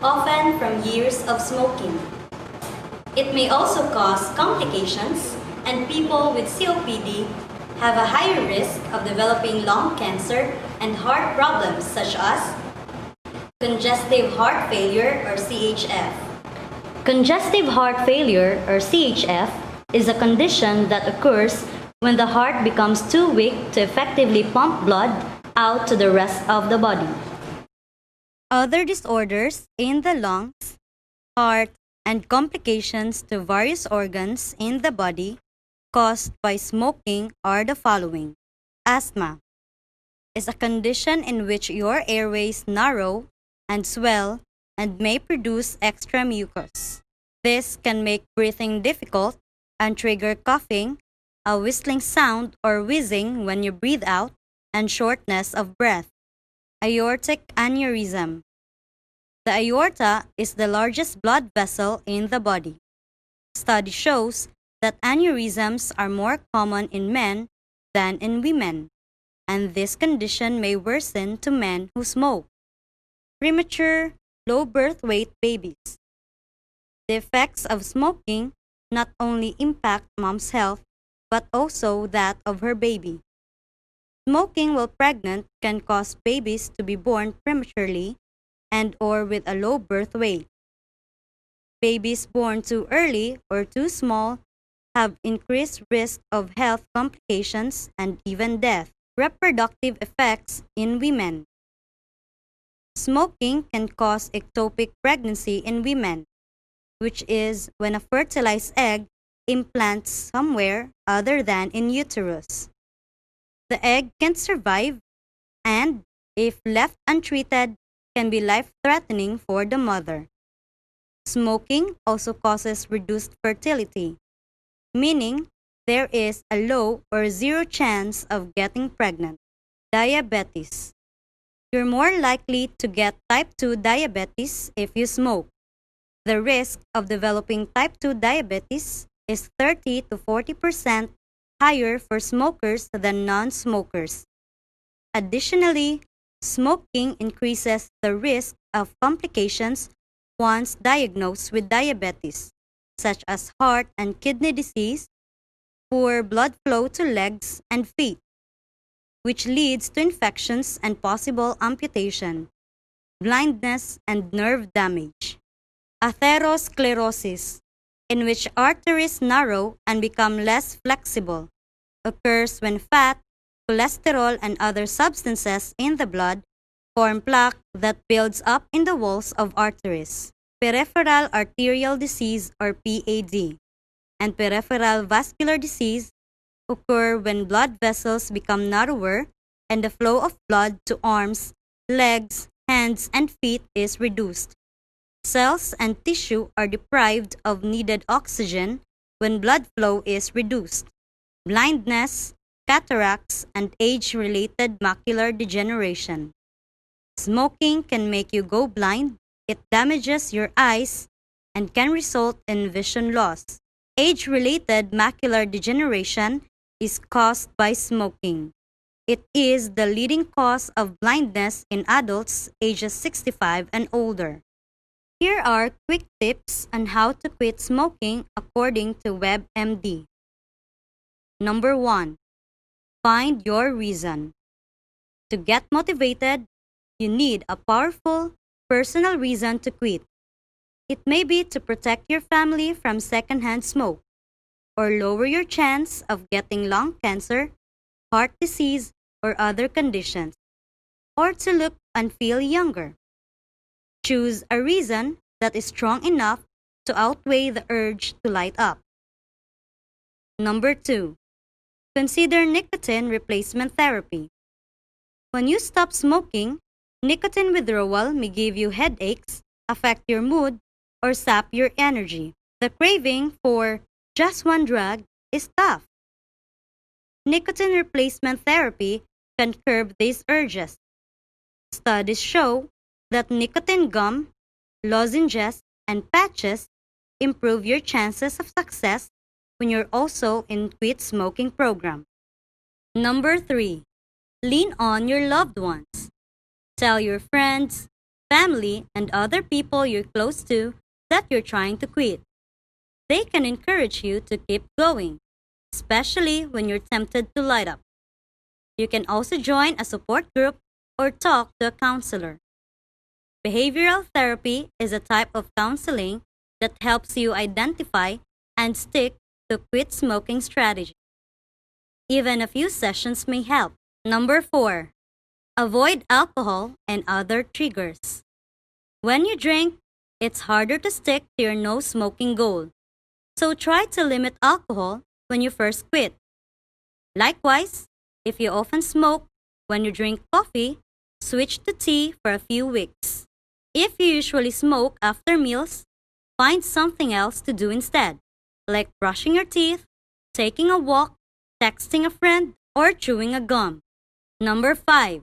S15: often from years of smoking. It may also cause complications, and people with COPD have a higher risk of developing lung cancer and heart problems such as congestive heart failure or CHF. Congestive heart failure or CHF is a condition that occurs when the heart becomes too weak to effectively pump blood out to the rest of the body. Other disorders in the lungs, heart, and complications to various organs in the body caused by smoking are the following. Asthma is a condition in which your airways narrow and swell and may produce extra mucus. This can make breathing difficult and trigger coughing, a whistling sound or wheezing when you breathe out, and shortness of breath. Aortic aneurysm. The aorta is the largest blood vessel in the body. Study shows that aneurysms are more common in men than in women, and this condition may worsen to men who smoke. Premature, low birth weight babies. The effects of smoking not only impact mom's health, but also that of her baby. Smoking while pregnant can cause babies to be born prematurely and or with a low birth weight. Babies born too early or too small have increased risk of health complications and even death. Reproductive effects in women. Smoking can cause ectopic pregnancy in women, which is when a fertilized egg implants somewhere other than in uterus. The egg can survive and, if left untreated, can be life-threatening for the mother. Smoking also causes reduced fertility, meaning there is a low or zero chance of getting pregnant. Diabetes. You're more likely to get type 2 diabetes if you smoke. The risk of developing type 2 diabetes is 30 to 40% higher for smokers than non-smokers. Additionally, smoking increases the risk of complications once diagnosed with diabetes, such as heart and kidney disease, poor blood flow to legs and feet, which leads to infections and possible amputation, blindness, and nerve damage. Atherosclerosis, in which arteries narrow and become less flexible, occurs when fat, cholesterol, and other substances in the blood form plaque that builds up in the walls of arteries. Peripheral arterial disease or PAD and peripheral vascular disease occur when blood vessels become narrower and the flow of blood to arms, legs, hands, and feet is reduced. Cells and tissue are deprived of needed oxygen when blood flow is reduced. Blindness, cataracts, and age-related macular degeneration. Smoking can make you go blind, it damages your eyes, and can result in vision loss. Age-related macular degeneration is caused by smoking. It is the leading cause of blindness in adults ages 65 and older. Here are quick tips on how to quit smoking according to WebMD. Number 1. Find your reason. To get motivated, you need a powerful, personal reason to quit. It may be to protect your family from secondhand smoke, or lower your chance of getting lung cancer, heart disease, or other conditions, or to look and feel younger. Choose a reason that is strong enough to outweigh the urge to light up. Number 2. Consider nicotine replacement therapy. When you stop smoking, nicotine withdrawal may give you headaches, affect your mood, or sap your energy. The craving for just one drug is tough. Nicotine replacement therapy can curb these urges. Studies show that nicotine gum, lozenges, and patches improve your chances of success when you're also in quit smoking program. Number 3. Lean on your loved ones. Tell your friends, family, and other people you're close to that you're trying to quit. They can encourage you to keep going, especially when you're tempted to light up. You can also join a support group or talk to a counselor. Behavioral therapy is a type of counseling that helps you identify and stick to quit smoking strategy. Even a few sessions may help. Number 4. Avoid alcohol and other triggers. When you drink, it's harder to stick to your no smoking goal. So try to limit alcohol when you first quit. Likewise, if you often smoke when you drink coffee, switch to tea for a few weeks. If you usually smoke after meals, find something else to do instead, like brushing your teeth, taking a walk, texting a friend, or chewing a gum. Number 5.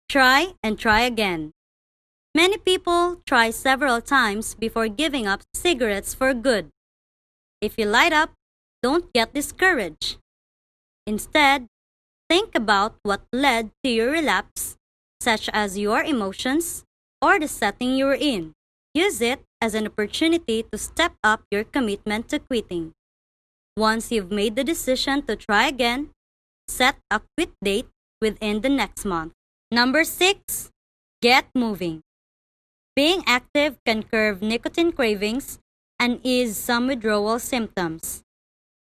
S15: Try and try again. Many people try several times before giving up cigarettes for good. If you light up, don't get discouraged. Instead, think about what led to your relapse, such as your emotions or the setting you were in. Use it as an opportunity to step up your commitment to quitting. Once you've made the decision to try again, set a quit date within the next month. Number 6. Get moving. Being active can curb nicotine cravings and ease some withdrawal symptoms.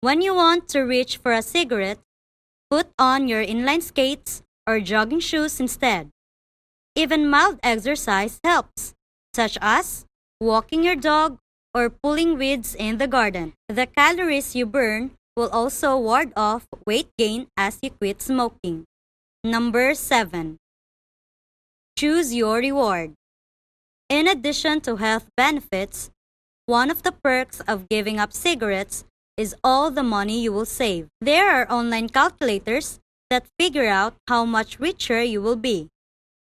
S15: When you want to reach for a cigarette, put on your inline skates or jogging shoes instead. Even mild exercise helps, such as walking your dog or pulling weeds in the garden. The calories you burn will also ward off weight gain as you quit smoking. Number 7. Choose your reward. In addition to health benefits, one of the perks of giving up cigarettes is all the money you will save. There are online calculators that figure out how much richer you will be.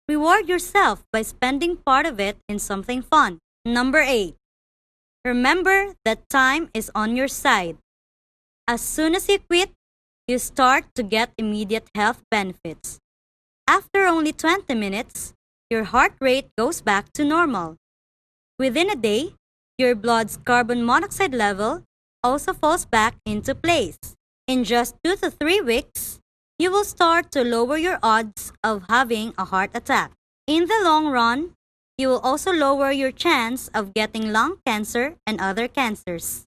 S15: Reward yourself by spending part of it in something fun. Number 8. Remember that time is on your side. As soon as you quit, you start to get immediate health benefits. After only 20 minutes, your heart rate goes back to normal. Within a day, your blood's carbon monoxide level also falls back into place. In just 2 to 3 weeks, you will start to lower your odds of having a heart attack. In the long run, you will also lower your chance of getting lung cancer and other cancers.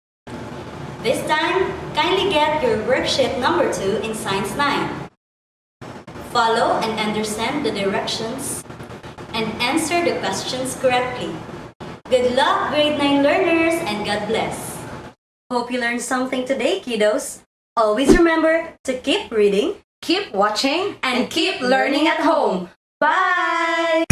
S15: This time, kindly get your worksheet number 2 in Science 9. Follow and understand the directions and answer the questions correctly. Good luck, grade 9 learners, and God bless. Hope you learned something today, kiddos. Always remember to keep reading,
S14: Keep watching and keep learning at home. Bye!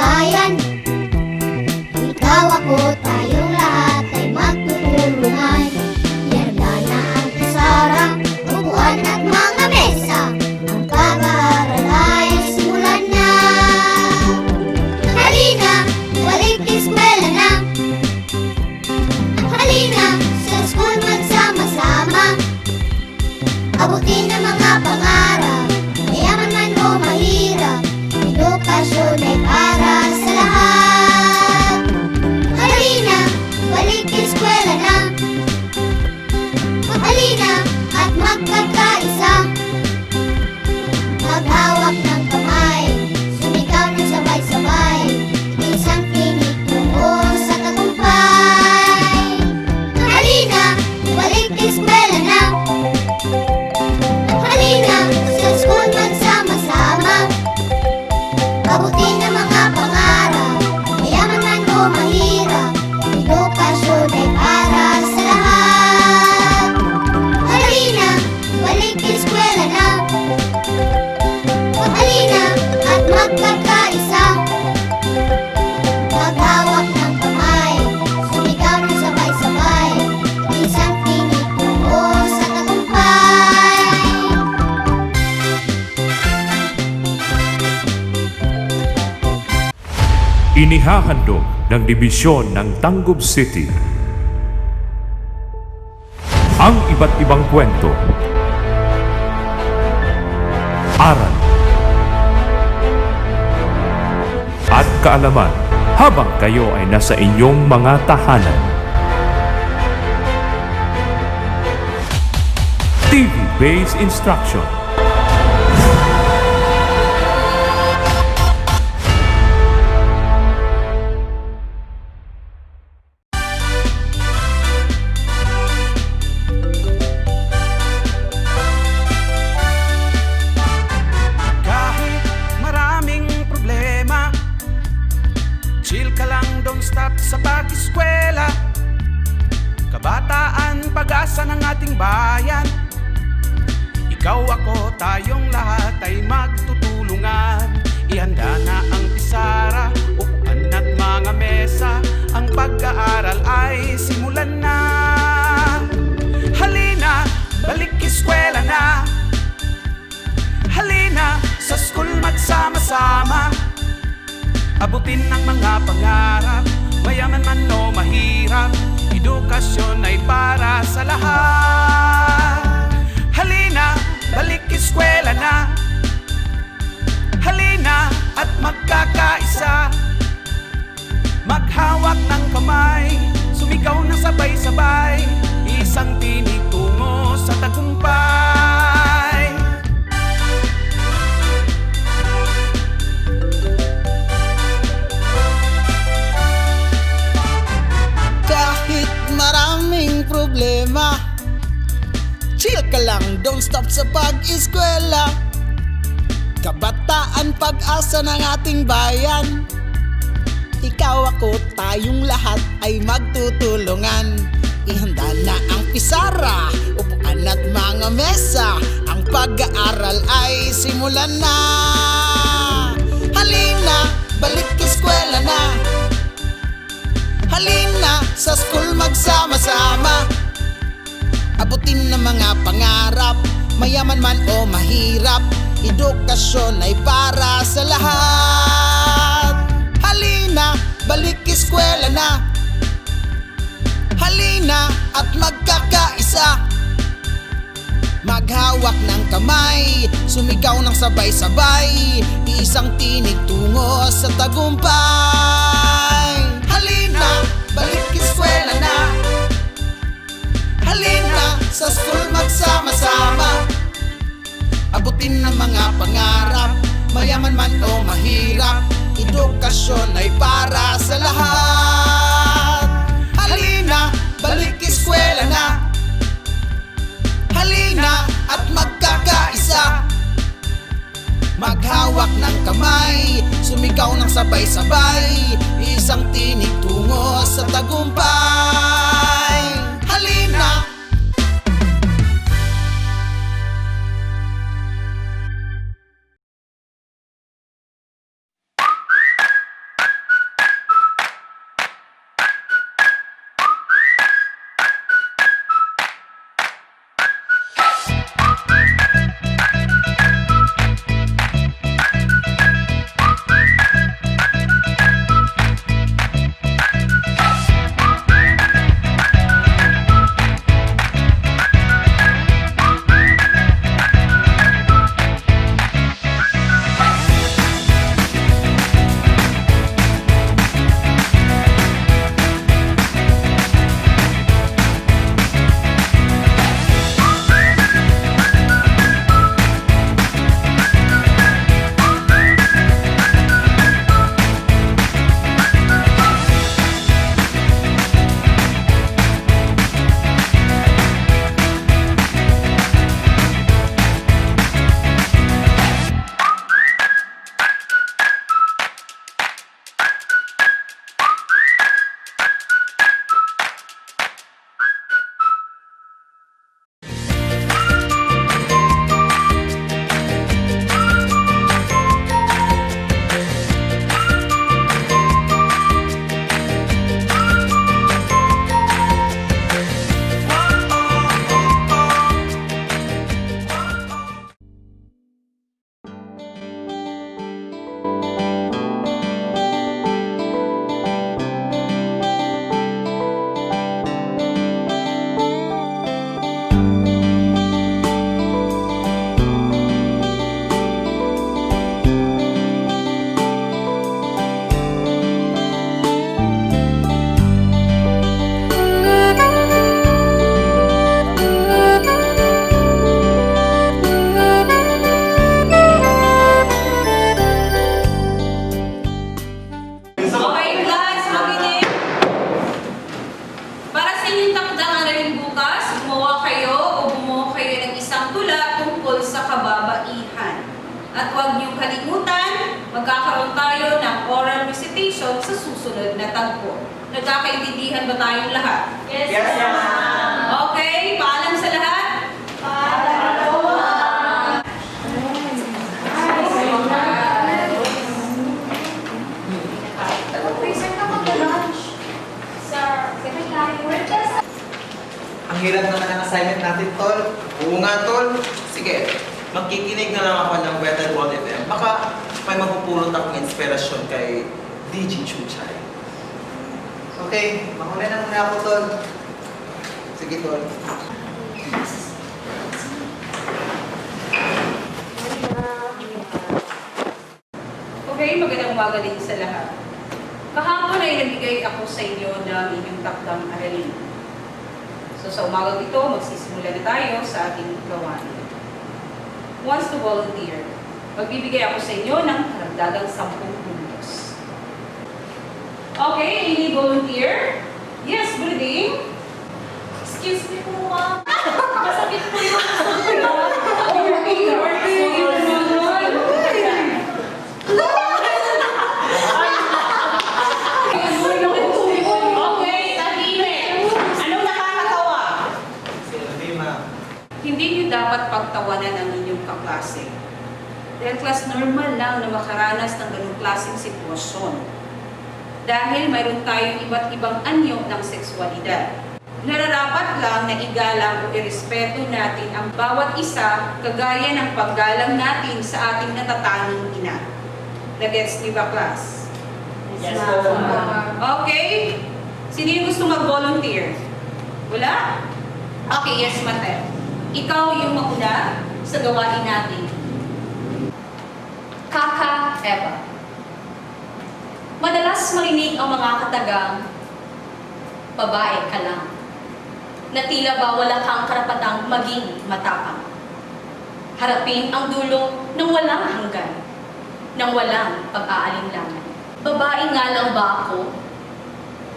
S1: bayan. Ikaw ako, tayong lahat ay magtutulungan. Yarda na ang kasarang, upuan at mga mesa. Ang pag-aaral ay simulan na. Halina, balik eskwela na. Halina, sa school magsama-sama. Abutin ang mga pangarap, mayaman man o mahirap. Edukasyon ay para sa lahat. Halina, balik eskwela na. Halina, at magkakaisa. Maghawak ng kamay, sumigaw ng sabay-sabay. Isang tinig tungo sa tagumpay. Halina, balik eskwela na. Halina, sa school magsama-sama. Abutin ang mga pangarap, mayaman man o mahirap. Edukasyon ay para sa lahat. Halina, balik eskwela na. Halina, at magkakaisa. Maghawak ng kamay, sumigaw ng sabay-sabay. Isang tinig tungo sa tagumpay.
S10: Inihahandog ng dibisyon ng Tangkub City ang iba't ibang kwento, aral, at kaalaman habang kayo ay nasa inyong mga tahanan. TV-based instruction.
S21: Kahit maraming problema, chill ka lang, don't stop sa pag-eskwela. Kabataan, pag-asa ng ating bayan. Ikaw ako, tayong lahat ay magtutulungan. Ihanda na ang pisara, upuan at mga mesa. Ang pag-aaral ay simulan na. Halina, balik eskwela na. Halina, sa school magsama-sama. Abutin ang mga pangarap, mayaman man o mahirap. Edukasyon ay para sa lahat. Halina, balik eskwela na. Halina, at magkakaisa. Maghawak ng kamay, sumigaw ng sabay-sabay. Isang tinig tungo sa tagumpay.
S22: Kahit maraming problema, chill ka lang, don't stop sa pag-eskwela. Kabataan, pag-asa ng ating bayan. Ikaw ako, tayong lahat ay magtutulungan. Ihanda na ang pisara, upuan at mga mesa. Ang pag-aaral ay simulan na. Halina, balik eskwela na. Halina, sa school magsama-sama. Abutin ng mga pangarap, mayaman man o mahirap. Edukasyon ay para sa lahat. Halina, balik eskwela na. Halina, at magkakaisa. Maghawak ng kamay, sumigaw ng sabay-sabay. Isang tinig tungo sa tagumpay. Halina, balik eskwela na. Halina, sa school magsama-sama. Abutin ng mga pangarap, mayaman man o mahirap. Edukasyon ay para sa lahat. Halina, balik eskwela na. Halina, at magkakaisa. Maghawak ng kamay, sumigaw ng sabay-sabay. Isang tinig tungo sa tagumpay. Halina,
S14: Isang aralin bukas, gumawa kayo o bumuo kayo ng isang tula tungkol sa kababaihan. At huwag niyong kalimutan, magkakaroon tayo ng oral recitation sa susunod na tagpo. Nagkakaintindihan ba tayong lahat?
S3: Yes, ma'am.
S14: Okay, paalam sa lahat.
S3: Ang hirap naman ang assignment natin, Tol. Oo nga, Tol. Sige, magkikinig na lang ako ng Wet and Wild FM. Baka may mapupulot akong inspirasyon kay DJ Chuchay. Okay, mahuli na muna ako, Tol. Sige, Tol.
S14: Okay, magandang umaga din sa lahat. Kahapon ay nagbigay ako sa inyo ng inyong takdang aralin. So sa umagang ito, magsisimula na tayo sa ating gawain. Who wants to volunteer? Magbibigay ako sa inyo ng karagdagang 10 puntos. Okay, any volunteer? Yes, breathing. Excuse me po, ma'am. Masakit po yung hindi nyo dapat pagtawanan ang inyong kaklase. Dahil class normal lang na makaranas ng ganung klaseng sitwasyon. Dahil mayroon tayong iba't ibang anyo ng sexualidad. Nararapat lang na igalang o irespeto natin ang bawat isa kagaya ng paggalang natin sa ating natatanging ina. Nagets niyo ba, class?
S3: Yes, ma'am.
S14: Okay. Sino yung gusto mag-volunteer? Wala? Okay, yes, Mate. Ikaw yung mauna sa gawain natin. KakaEba. Madalas marinig ang mga katagang, babae ka lang, na tila ba wala kang karapatang maging matapang. Harapin ang dulo ng walang hanggan, ng walang pag-aalinlangan. Babae nga lang ba ako?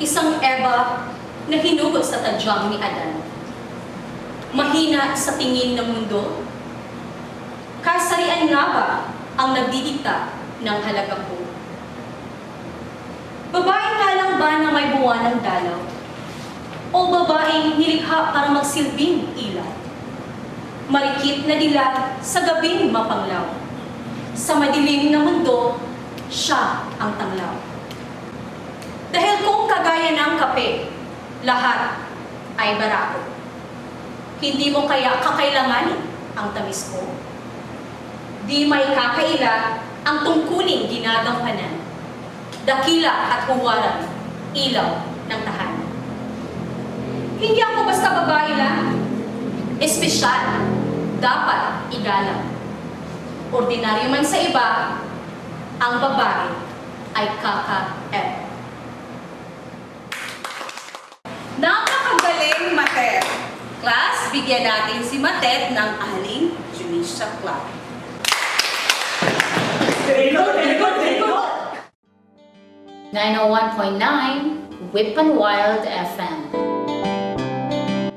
S14: Isang Eva na hinugot sa tadyang ni Adan. Mahina sa tingin ng mundo? Kasarian nga ba ang nagdidikta ng halaga ko? Babae nga lang ba na may buwan ng dalaw? O babaeng nilikha para magsilbing ilaw? Marikit na dilag sa gabing mapanglaw. Sa madilim na mundo, siya ang tanglaw. Dahil kung kagaya ng kape, lahat ay barako. Hindi mo kaya kakailanganin ang tamis ko? Di may kakaila ang tungkuling ginagampanan. Dakila at huwaran, ilaw ng tahanan. Hindi ako basta babae lang. Espesyal, dapat igalang. Ordinaryo man sa iba, ang babae ay KakaEba. Napakagaling, Mater! Class, bigyan natin si Matet ng aling Junisha Club.
S3: Very good, very good, very good!
S5: 901.9 Whip and Wild FM.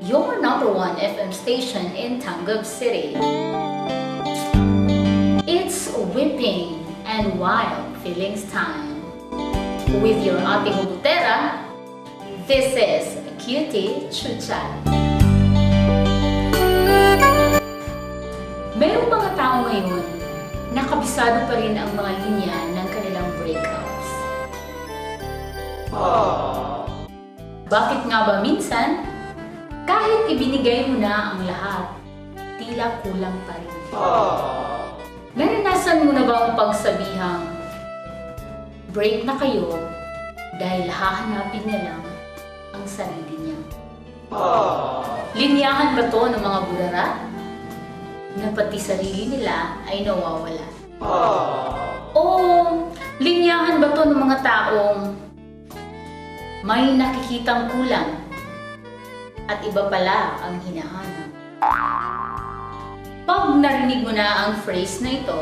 S5: Your #1 FM station in TANGKUB City. It's whipping and wild feelings time. With your ate Hubutera, this is Cutie Chuchay. Mayroong mga tao ngayon na kabisado pa rin ang mga linya ng kanilang breakups. Bakit nga ba minsan, kahit ibinigay mo na ang lahat, tila kulang pa rin? Naranasan mo na ba ang pagsabihang, break na kayo dahil hahanapin niya lang ang sarili niya? Linyahan ba to ng mga budara na pati sarili nila ay nawawala? O linyahan ba to ng mga taong may nakikitang kulang at iba pala ang hinahanap? Pag narinig mo na ang phrase na ito,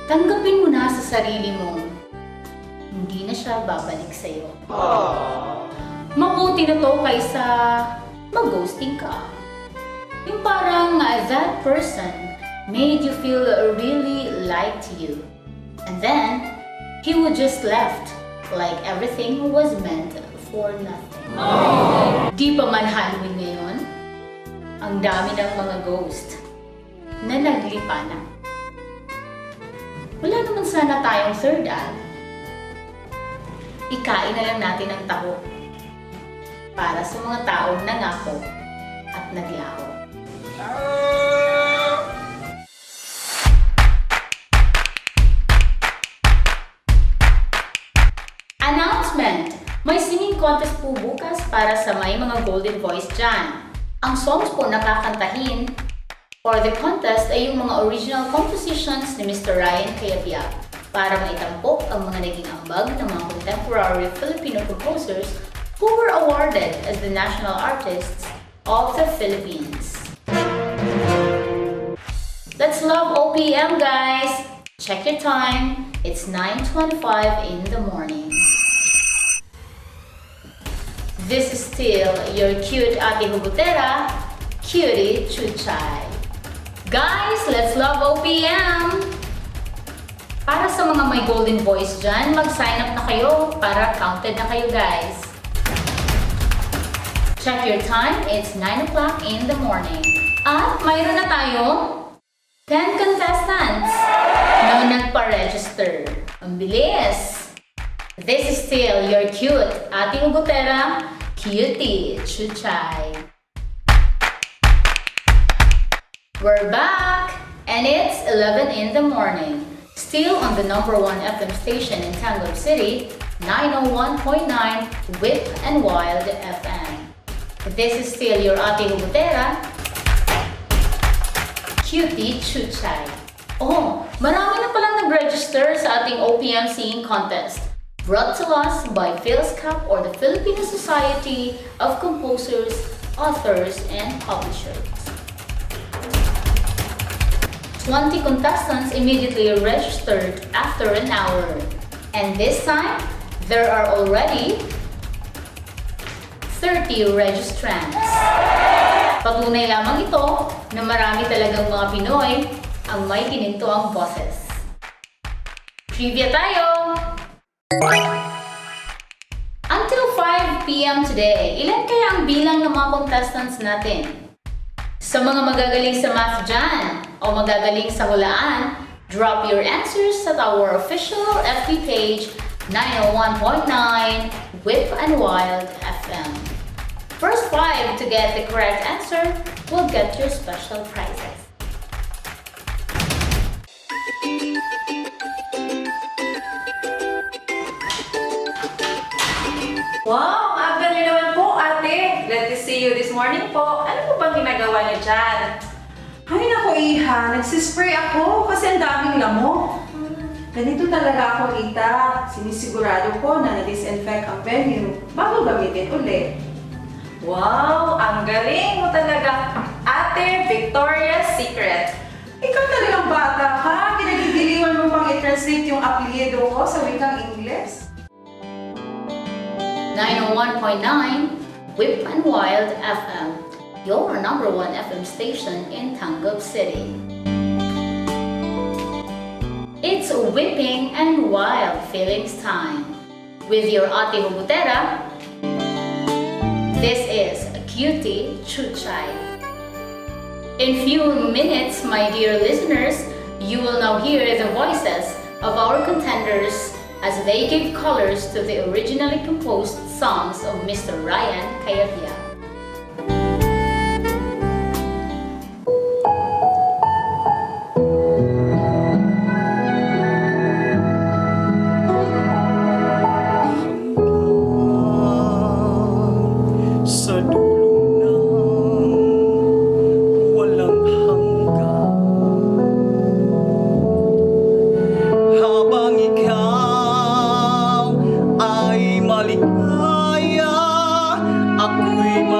S5: tanggapin mo na sa sarili mo, hindi na siya babalik sa'yo. Mabuti na to kaysa mag-ghosting ka. Yung parang that person made you feel really liked you. And then, he would just left like everything was meant for nothing. Di pa man Halloween ngayon, ang dami ng mga ghost na naglipa na. Wala naman sana tayong third eye. Ikain na lang natin ang taho para sa mga taong nangako at naglaho. Announcement! May singing contest po bukas para sa may mga golden voice dyan. Ang songs po na kakantahin for the contest ay yung mga original compositions ni Mr. Ryan KakaEba para maitampok ang mga naging ambag ng mga contemporary Filipino composers who were awarded as the national artists of the Philippines. Let's love OPM, guys! Check your time. It's 9:25 in the morning. This is still your cute Ate Hugutera, Cutie Chuchay. Guys, let's love OPM! Para sa mga may golden voice dyan, mag-sign up na kayo para counted na kayo, guys. Check your time, it's 9 o'clock in the morning. At mayroon na tayong 10 contestants na nagpa-register. Ang bilis! This is still your cute Ate Hugutera, Cutie Chuchay. We're back! And it's 11 in the morning. Still on the #1 FM station in TANGKUB City, 901.9 WIP and Wild FM. This is still your Ate Hugutera, Cutie Chuchay. Oh, marami na palang nag-register sa ating OPM singing contest. Brought to us by PhilSCAP or the Filipino Society of Composers, Authors, and Publishers. 20 contestants immediately registered after an hour. And this time, there are already 30 registrants. Patunay lamang ito na marami talagang mga Pinoy ang may kininto ang boses. Trivia tayo! Until 5 p.m. today, ilan kaya ang bilang ng mga contestants natin? Sa mga magagaling sa math dyan o magagaling sa hulaan, drop your answers at our official FB page 901.9 WIP and Wild FM. First 5 to get the correct answer will get your special prizes.
S9: Wow! Ang aga niyo naman po, ate. Glad to see you this morning po. Ano po bang ginagawa niyo dyan?
S18: Ay naku Iha, nagsispray ako kasi ang daming lamok. Ganito talaga ako, Ita. Sinisigurado ko na na-disinfect ang venue bago gamitin ulit.
S9: Wow! Ang galing mo talaga, Ate Victoria's Secret.
S18: Ikaw talagang bata ka. Kinagigiliwan mo pang i-translate yung apelyido ko sa wikang Ingles.
S5: 901.9 WIP and Wild FM, your #1 FM station in TANGKUB City. It's whipping and wild feelings time. With your Ate Hugutera, this is Cutie Chuchay. In few minutes, my dear listeners, you will now hear the voices of our contenders as they give colors to the originally composed songs of Mr. Ryan KakaEba.
S6: Sa dulo ng walang hanggan, habang ikaw ay maligaya, ako'y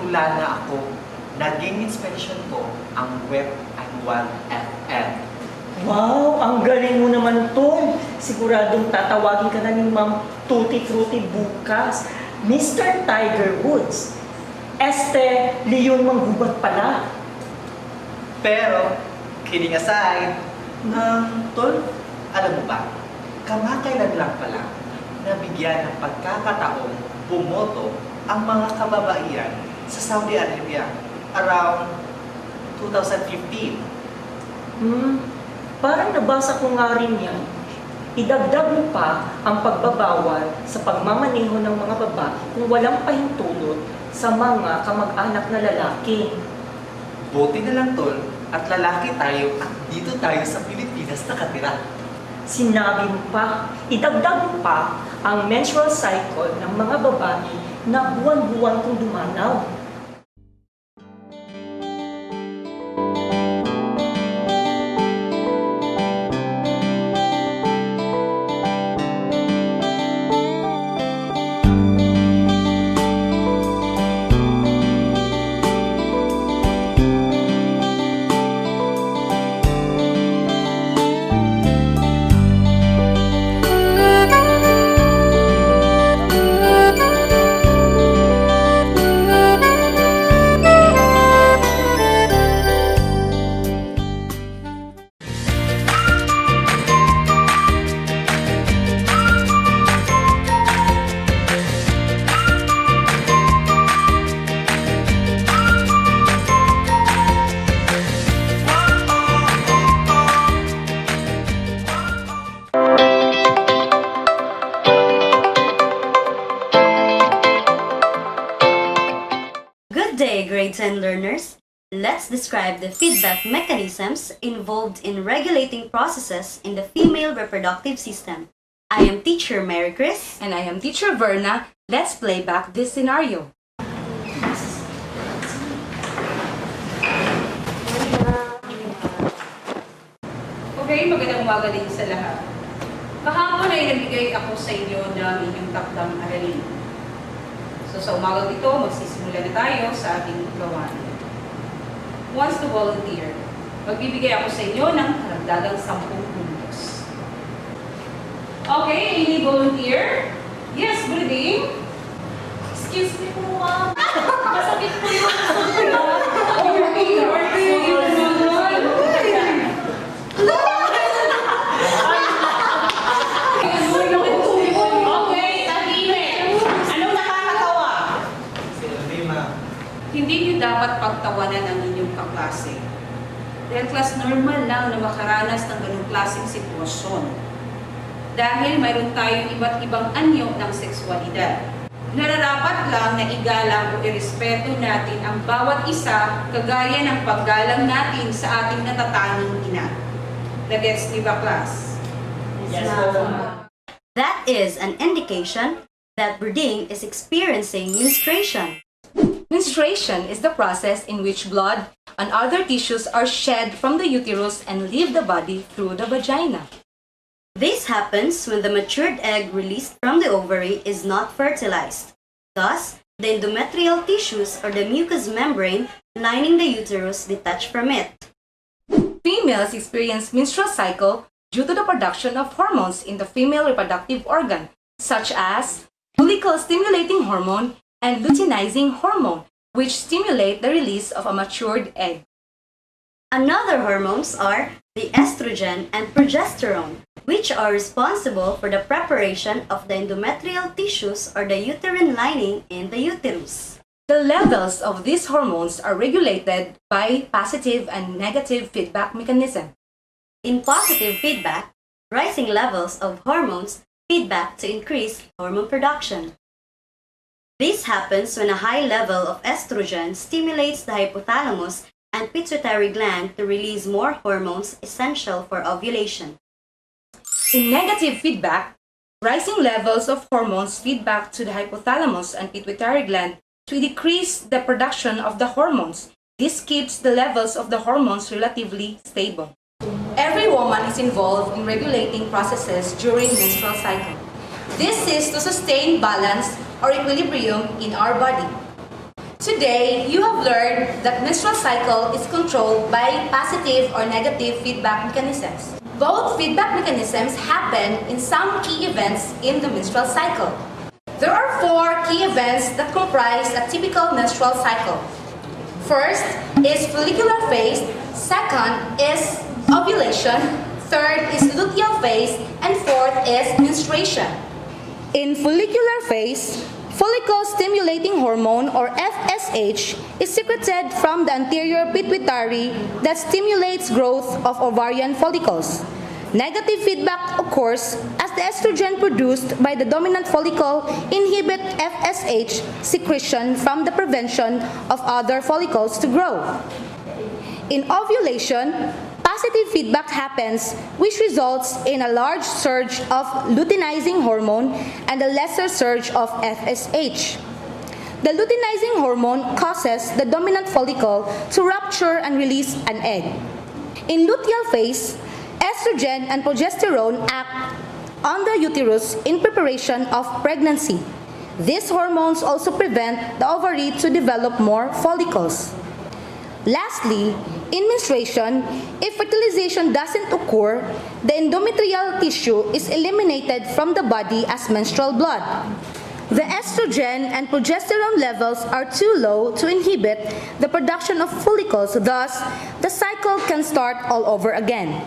S11: nagsimula na ako. Naging inspiration ko ang Web and Wild FM.
S12: Wow, ang galing mo naman, Tom. Siguradong tatawagin ka na ni Ma'am Tutti Frutti bukas. Mr. Tiger Woods. Leon Manggubat pala.
S11: Pero, kidding aside, Tol, alam mo ba, kamakailan lang pala, nabigyan ng pagkakataong bumoto ang mga kababaihan sa Saudi Arabia around 2015.
S12: Parang nabasa ko nga rin yan. Idagdag mo pa ang pagbabawal sa pagmamaneho ng mga babae kung walang pahintulot sa mga kamag-anak na lalaki.
S11: Buti na lang, Tol, at lalaki tayo at dito tayo sa Pilipinas nakatira.
S12: Sinabi mo pa, idagdag mo pa ang menstrual cycle ng mga babae na buwan-buwan kong dumanaw.
S15: Grade 10 learners, let's describe the feedback mechanisms involved in regulating processes in the female reproductive system. I am teacher Mary Chris.
S14: And I am teacher Verna. Let's play back this scenario.
S9: Okay, magandang umaga din sa lahat. Kahapon ay nagbigay ako sa inyo ng inyong takdang aralin. So sa umagang ito, magsisimula na tayo sa ating gawain. Once to volunteer, magbibigay ako sa inyo ng karagdagang 10 puntos. Okay, any volunteer? Yes, breathing. Excuse me po, ma'am. Masakit po yung hindi niyo dapat pagtawanan ang inyong kaklase. Dahil class normal lang na makaranas ng ganung klaseng sitwasyon. Dahil mayroon tayong iba't ibang anyo ng sexualidad. Nararapat lang na igalang o irespeto natin ang bawat isa kagaya ng paggalang natin sa ating natatanging ina. Nagets niyo ba, class?
S15: Yes, that is an indication that Burding is experiencing menstruation.
S14: Menstruation is the process in which blood and other tissues are shed from the uterus and leave the body through the vagina.
S15: This happens when the matured egg released from the ovary is not fertilized. Thus, the endometrial tissues or the mucous membrane lining the uterus detach from it.
S14: Females experience menstrual cycle due to the production of hormones in the female reproductive organ, such as follicle-stimulating hormone and luteinizing hormone, which stimulate the release of a matured egg.
S15: Another hormones are the estrogen and progesterone, which are responsible for the preparation of the endometrial tissues or the uterine lining in the uterus.
S14: The levels of these hormones are regulated by positive and negative feedback mechanism.
S15: In positive feedback, rising levels of hormones feedback to increase hormone production. This happens when a high level of estrogen stimulates the hypothalamus and pituitary gland to release more hormones essential for ovulation.
S14: In negative feedback, rising levels of hormones feed back to the hypothalamus and pituitary gland to decrease the production of the hormones. This keeps the levels of the hormones relatively stable. Every woman is involved in regulating processes during menstrual cycle. This is to sustain balance or equilibrium in our body. Today, you have learned that menstrual cycle is controlled by positive or negative feedback mechanisms. Both feedback mechanisms happen in some key events in the menstrual cycle. There are 4 key events that comprise a typical menstrual cycle. First is follicular phase, second is ovulation, third is luteal phase, and fourth is menstruation. In follicular phase, follicle-stimulating hormone or FSH is secreted from the anterior pituitary that stimulates growth of ovarian follicles. Negative feedback occurs as the estrogen produced by the dominant follicle inhibit FSH secretion from the prevention of other follicles to grow. In ovulation, positive feedback happens which results in a large surge of luteinizing hormone and a lesser surge of FSH. The luteinizing hormone causes the dominant follicle to rupture and release an egg. In luteal phase, estrogen and progesterone act on the uterus in preparation of pregnancy. These hormones also prevent the ovary to develop more follicles. Lastly, in menstruation, if fertilization doesn't occur, the endometrial tissue is eliminated from the body as menstrual blood. The estrogen and progesterone levels are too low to inhibit the production of follicles, thus, the cycle can start all over again.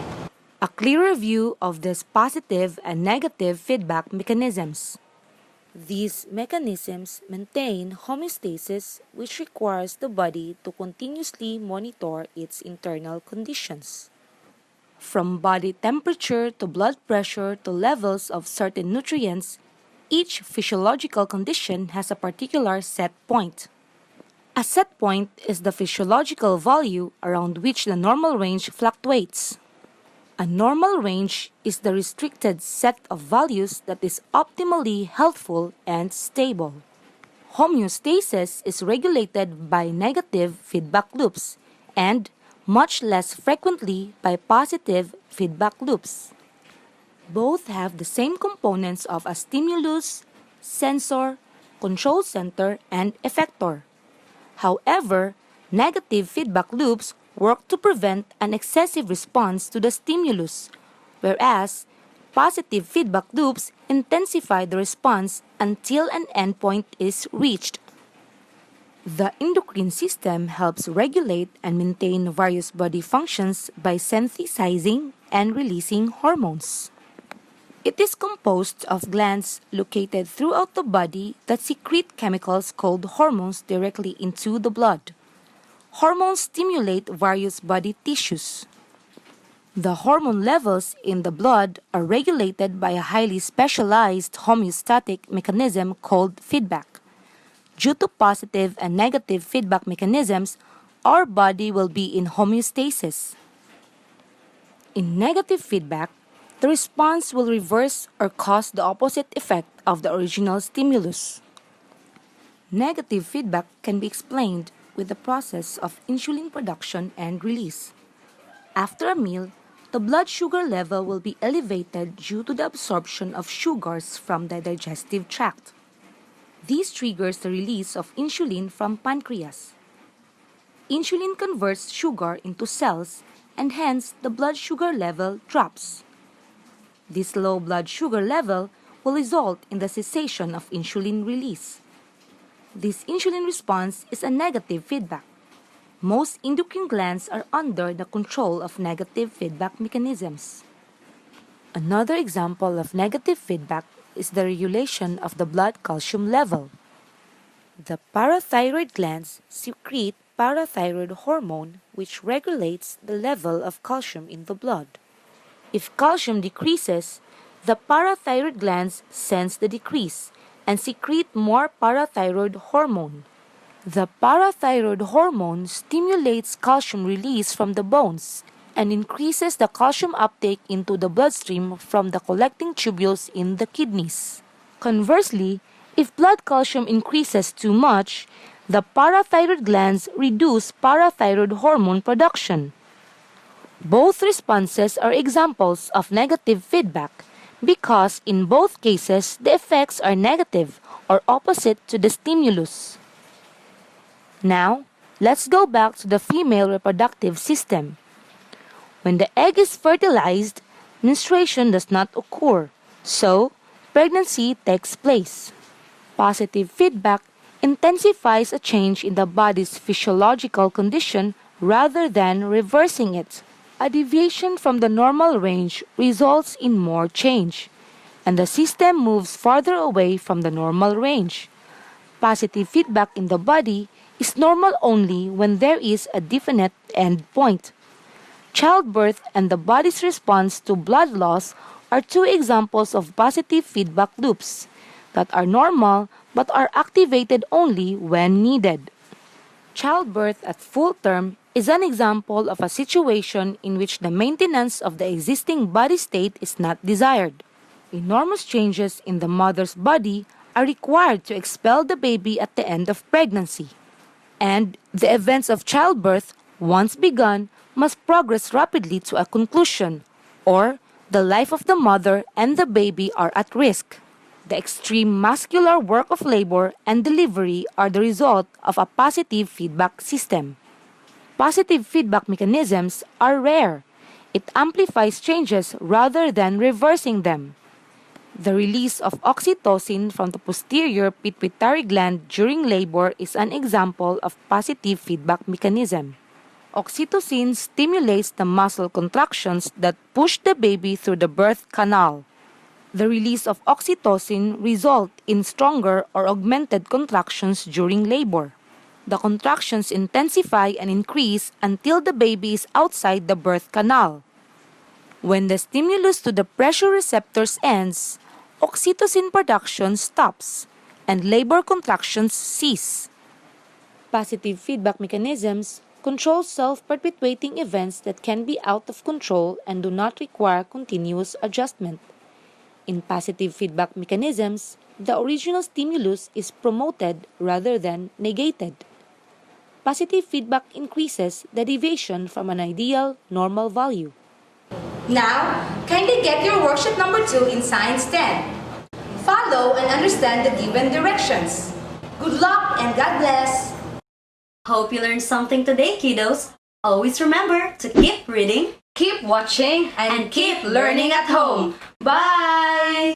S16: A clearer view of these positive and negative feedback mechanisms. These mechanisms maintain homeostasis, which requires the body to continuously monitor its internal conditions. From body temperature to blood pressure to levels of certain nutrients, each physiological condition has a particular set point. A set point is the physiological value around which the normal range fluctuates. A normal range is the restricted set of values that is optimally healthful and stable. Homeostasis is regulated by negative feedback loops and much less frequently by positive feedback loops. Both have the same components of a stimulus, sensor, control center, and effector. However, negative feedback loops work to prevent an excessive response to the stimulus, whereas positive feedback loops intensify the response until an endpoint is reached. The endocrine system helps regulate and maintain various body functions by synthesizing and releasing hormones. It is composed of glands located throughout the body that secrete chemicals called hormones directly into the blood. Hormones stimulate various body tissues. The hormone levels in the blood are regulated by a highly specialized homeostatic mechanism called feedback. Due to positive and negative feedback mechanisms, our body will be in homeostasis. In negative feedback, the response will reverse or cause the opposite effect of the original stimulus. Negative feedback can be explained with the process of insulin production and release. After a meal, the blood sugar level will be elevated due to the absorption of sugars from the digestive tract. This triggers the release of insulin from pancreas. Insulin converts sugar into cells and hence the blood sugar level drops. This low blood sugar level will result in the cessation of insulin release. This insulin response is a negative feedback. Most endocrine glands are under the control of negative feedback mechanisms. Another example of negative feedback is the regulation of the blood calcium level. The parathyroid glands secrete parathyroid hormone which regulates the level of calcium in the blood. If calcium decreases, the parathyroid glands sense the decrease and secrete more parathyroid hormone. The parathyroid hormone stimulates calcium release from the bones and increases the calcium uptake into the bloodstream from the collecting tubules in the kidneys. Conversely, if blood calcium increases too much, the parathyroid glands reduce parathyroid hormone production. Both responses are examples of negative feedback because in both cases the effects are negative or opposite to the stimulus. Now, let's go back to the female reproductive system. When the egg is fertilized, menstruation does not occur, so pregnancy takes place. Positive feedback intensifies a change in the body's physiological condition rather than reversing it. A deviation from the normal range results in more change, and the system moves farther away from the normal range. Positive feedback in the body is normal only when there is a definite end point. Childbirth and the body's response to blood loss are two examples of positive feedback loops that are normal but are activated only when needed. Childbirth at full term is an example of a situation in which the maintenance of the existing body state is not desired. Enormous changes in the mother's body are required to expel the baby at the end of pregnancy. And the events of childbirth, once begun, must progress rapidly to a conclusion, or the life of the mother and the baby are at risk. The extreme muscular work of labor and delivery are the result of a positive feedback system. Positive feedback mechanisms are rare. It amplifies changes rather than reversing them. The release of oxytocin from the posterior pituitary gland during labor is an example of positive feedback mechanism. Oxytocin stimulates the muscle contractions that push the baby through the birth canal. The release of oxytocin results in stronger or augmented contractions during labor. The contractions intensify and increase until the baby is outside the birth canal. When the stimulus to the pressure receptors ends, oxytocin production stops and labor contractions cease. Positive feedback mechanisms control self-perpetuating events that can be out of control and do not require continuous adjustment. In positive feedback mechanisms, the original stimulus is promoted rather than negated. Positive feedback increases the deviation from an ideal normal value.
S14: Now, kindly get your worksheet number 2 in Science 10. Follow and understand the given directions. Good luck and God bless!
S15: Hope you learned something today, kiddos. Always remember to keep reading,
S14: keep watching, and keep learning at home. Bye!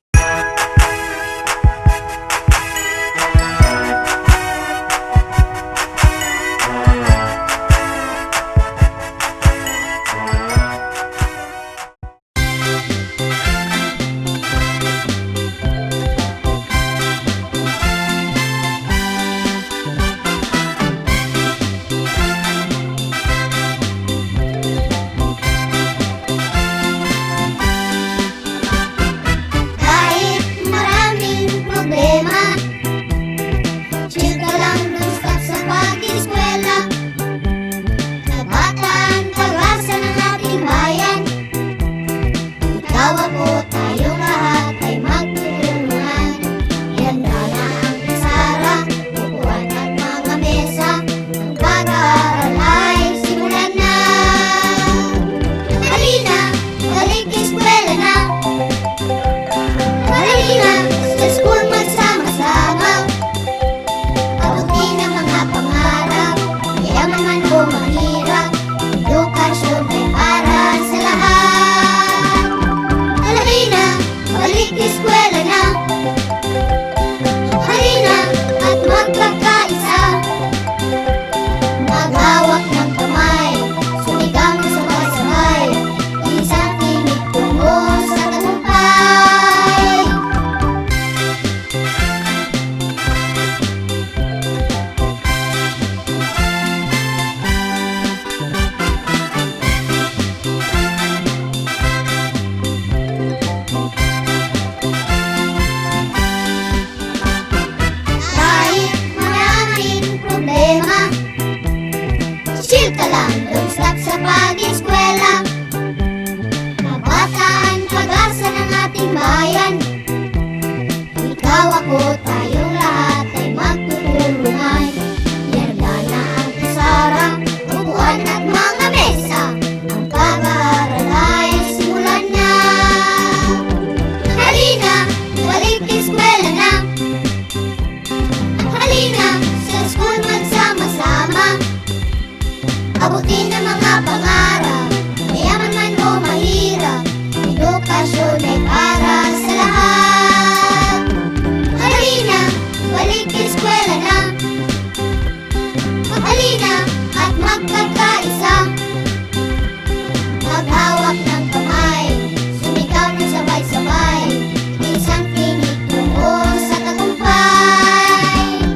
S1: Halina, sa school magsama-sama. abutin ang mga pangarap, mayaman man o mahirap, edukasyon ay para sa lahat. Halina, balik eskwela na, halina at magkakaisa, maghawak ng kamay, sumigaw ng sabay-sabay, isang tinig tungo sa tagumpay.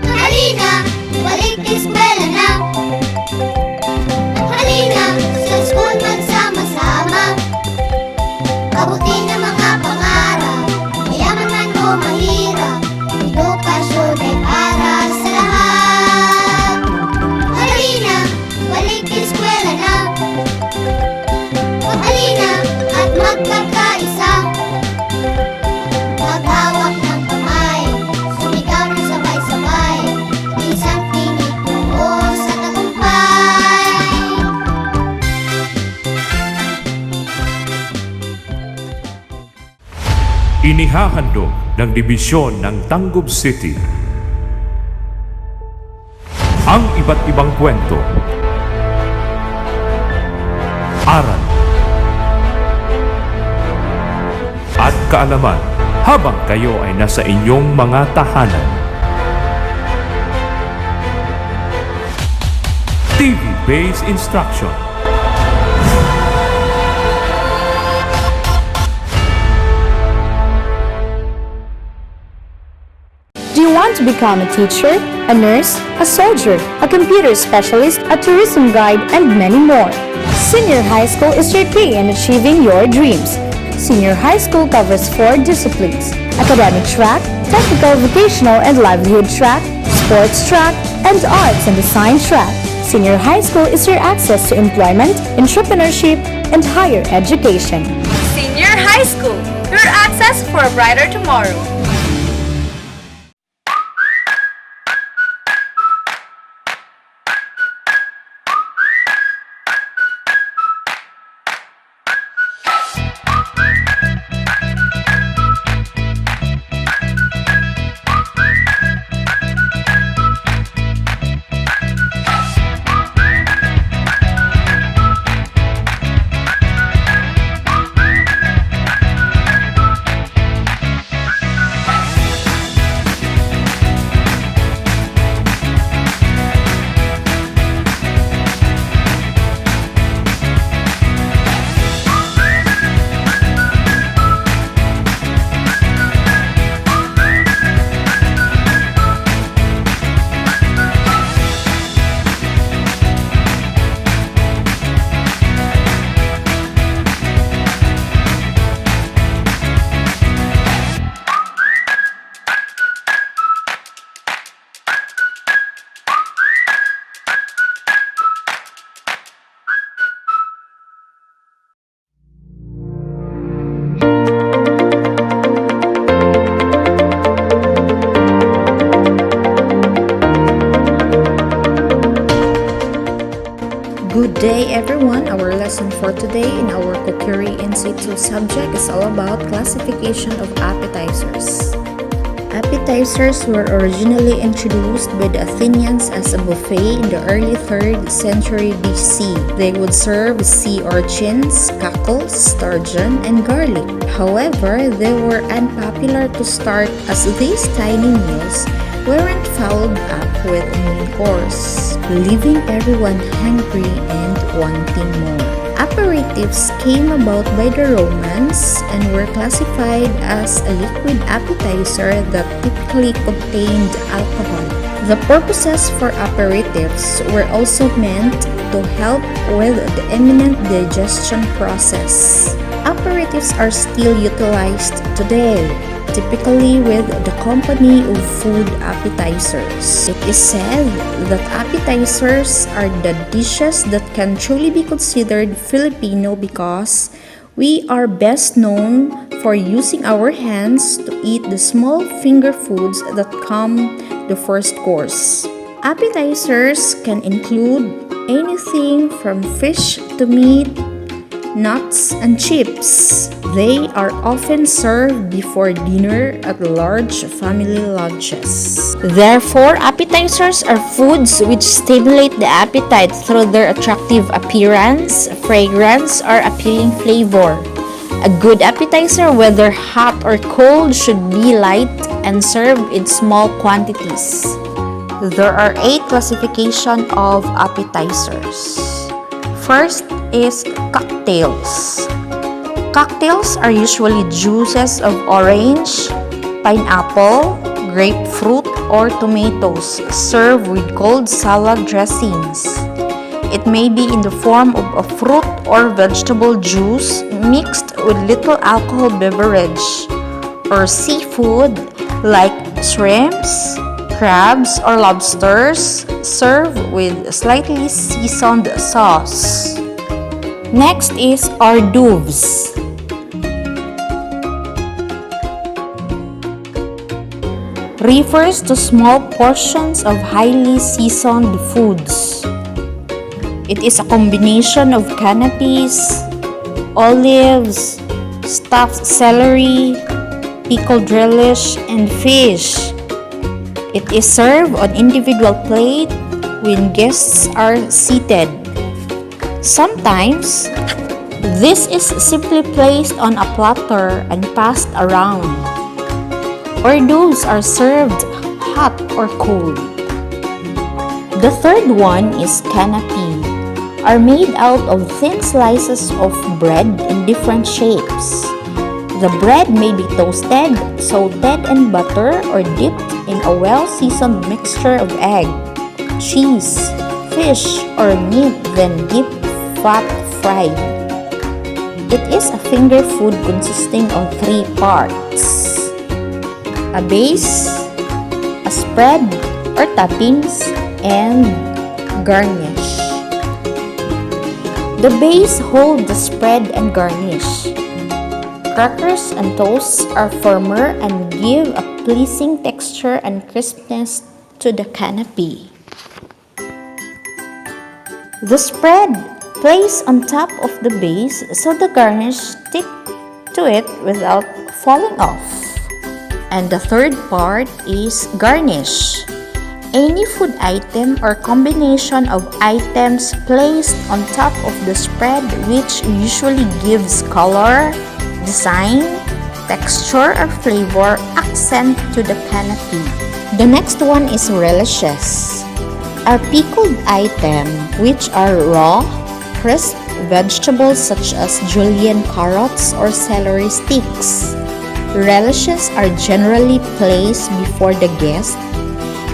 S1: Halina, balik eskwela na, halina sa school magsama-sama, abutin ang mga pangarap, mayaman man o mahirap, edukasyon ay para sa lahat. Halina, balik eskwela na, halina at magkakaisa, maghawak ng kamay, sumigaw ng sabay-sabay, isang tinig tungo sa tagumpay.
S10: Inihahandog ng Dibisyon ng Tangkub City ang iba't ibang kwento, aral at kaalaman habang kayo ay nasa inyong mga tahanan. TV-based instruction.
S23: Do you want to become a teacher, a nurse, a soldier, a computer specialist, a tourism guide, and many more? Senior High School is your key in achieving your dreams. Senior High School covers 4 disciplines: academic track, technical, vocational, and livelihood track, sports track, and arts and design track. Senior High School is your access to employment, entrepreneurship, and higher education.
S14: Senior High School, your access for a brighter tomorrow.
S2: Good day everyone! Our lesson for today in our Cookery in Situ subject is all about classification of appetizers. Appetizers were originally introduced by the Athenians as a buffet in the early 3rd century BC. They would serve sea urchins, cockles, sturgeon, and garlic. However, they were unpopular to start as these tiny meals weren't followed up with a main course, leaving everyone hungry and wanting more. Aperitifs came about by the Romans and were classified as a liquid appetizer that typically contained alcohol. The purposes for aperitifs were also meant to help with the imminent digestion process. Aperitifs are still utilized today, typically with the company of food appetizers. It is said that appetizers are the dishes that can truly be considered Filipino because we are best known for using our hands to eat the small finger foods that come the first course. Appetizers can include anything from fish to meat, Nuts and chips. They are often served before dinner at large family lunches. Therefore, appetizers are foods which stimulate the appetite through their attractive appearance, fragrance, or appealing flavor. A good appetizer, whether hot or cold, should be light and served in small quantities. There are 8 classifications of appetizers. First is cocktails. Cocktails are usually juices of orange, pineapple, grapefruit, or tomatoes served with cold salad dressings. It may be in the form of a fruit or vegetable juice mixed with little alcohol beverage, or seafood like shrimps, crabs, or lobsters served with slightly seasoned sauce. Next is hors d'oeuvres. Refers to small portions of highly seasoned foods. It is a combination of canapes, olives, stuffed celery, pickled relish, and fish. It is served on individual plate when guests are seated. Sometimes, this is simply placed on a platter and passed around. Hors d'oeuvres are served hot or cold. The third one is canapé, are made out of thin slices of bread in different shapes. The bread may be toasted, salted in butter, or dipped in a well-seasoned mixture of egg, cheese, fish, or meat, then deep fat fried. It is a finger food consisting of 3 parts: a base, a spread or toppings, and garnish. The base holds the spread and garnish. Crackers and toast are firmer and give a pleasing texture and crispness to the canapé. The spread placed on top of the base so the garnish stick to it without falling off. And the third part is garnish. Any food item or combination of items placed on top of the spread, which usually gives color, design, texture, or flavor accent to the canapé. The next one is relishes. Are pickled items which are raw, crisp vegetables such as julienne carrots or celery sticks. Relishes are generally placed before the guest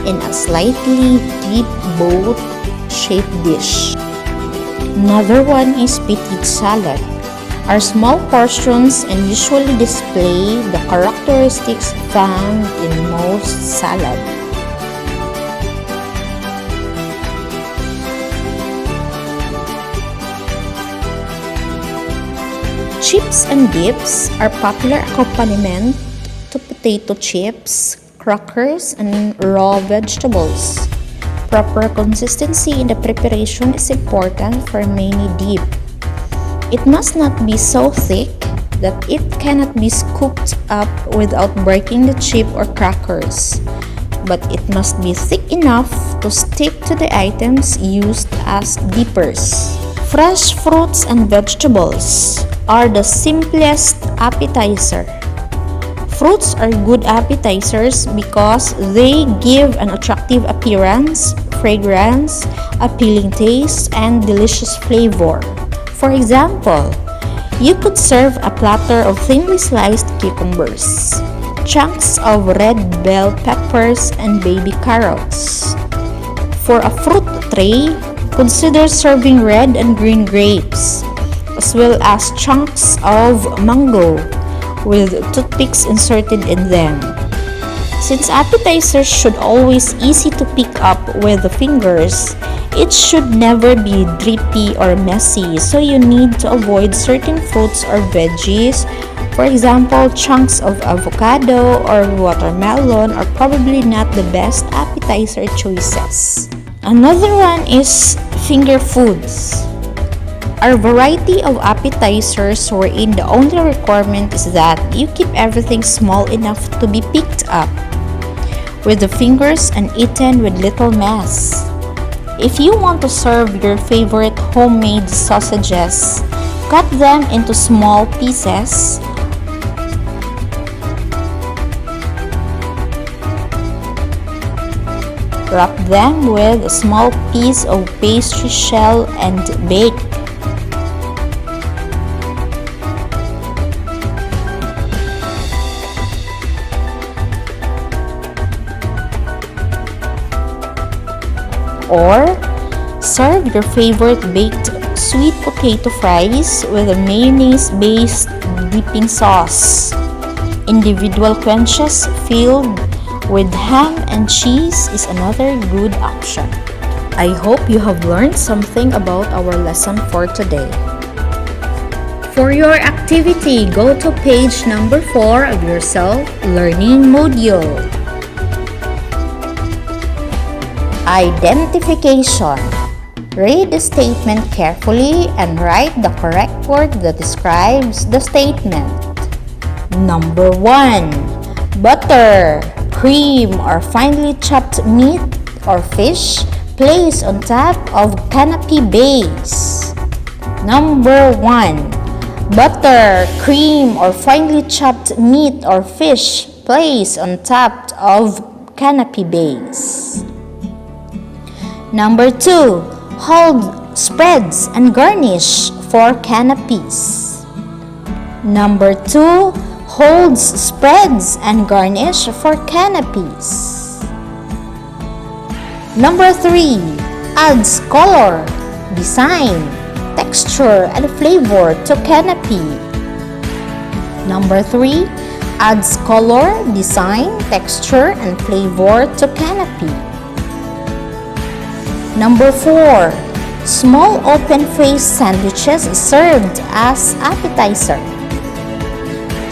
S2: in a slightly deep boat-shaped dish. Another one is petit salad, are small portions and usually display the characteristics found in most salad. Chips and dips are popular accompaniment to potato chips, crackers, and raw vegetables. Proper consistency in the preparation is important for many dip. It must not be so thick that it cannot be scooped up without breaking the chip or crackers, but it must be thick enough to stick to the items used as dippers. Fresh fruits and vegetables are the simplest appetizer. Fruits are good appetizers because they give an attractive appearance, fragrance, appealing taste, and delicious flavor. For example, you could serve a platter of thinly sliced cucumbers, chunks of red bell peppers, and baby carrots. For a fruit tray, consider serving red and green grapes, as well as chunks of mango with toothpicks inserted in them. Since appetizers should always easy to pick up with the fingers, it should never be drippy or messy, so you need to avoid certain fruits or veggies. For example, chunks of avocado or watermelon are probably not the best appetizer choices. Another one is finger foods. Our variety of appetizers wherein the only requirement is that you keep everything small enough to be picked up with the fingers and eaten with little mess. If you want to serve your favorite homemade sausages, cut them into small pieces. Wrap them with a small piece of pastry shell and bake. Or serve your favorite baked sweet potato fries with a mayonnaise-based dipping sauce. Individual quenches filled with ham and cheese is another good option. I hope you have learned something about our lesson for today. For your activity, go to page number 4 of your self-learning module. Identification. Read the statement carefully and write the correct word that describes the statement. Number 1. Butter, cream, or finely chopped meat or fish placed on top of canapé base. Number 1. Butter, cream, or finely chopped meat or fish placed on top of canapé base. Number 2. Hold spreads and garnish for canapés. Number 2. Holds spreads and garnish for canapés. Number 3. Adds color, design, texture, and flavor to canapé. Number 3. Adds color, design, texture, and flavor to canapé. Number 4. Small open-faced sandwiches served as appetizer.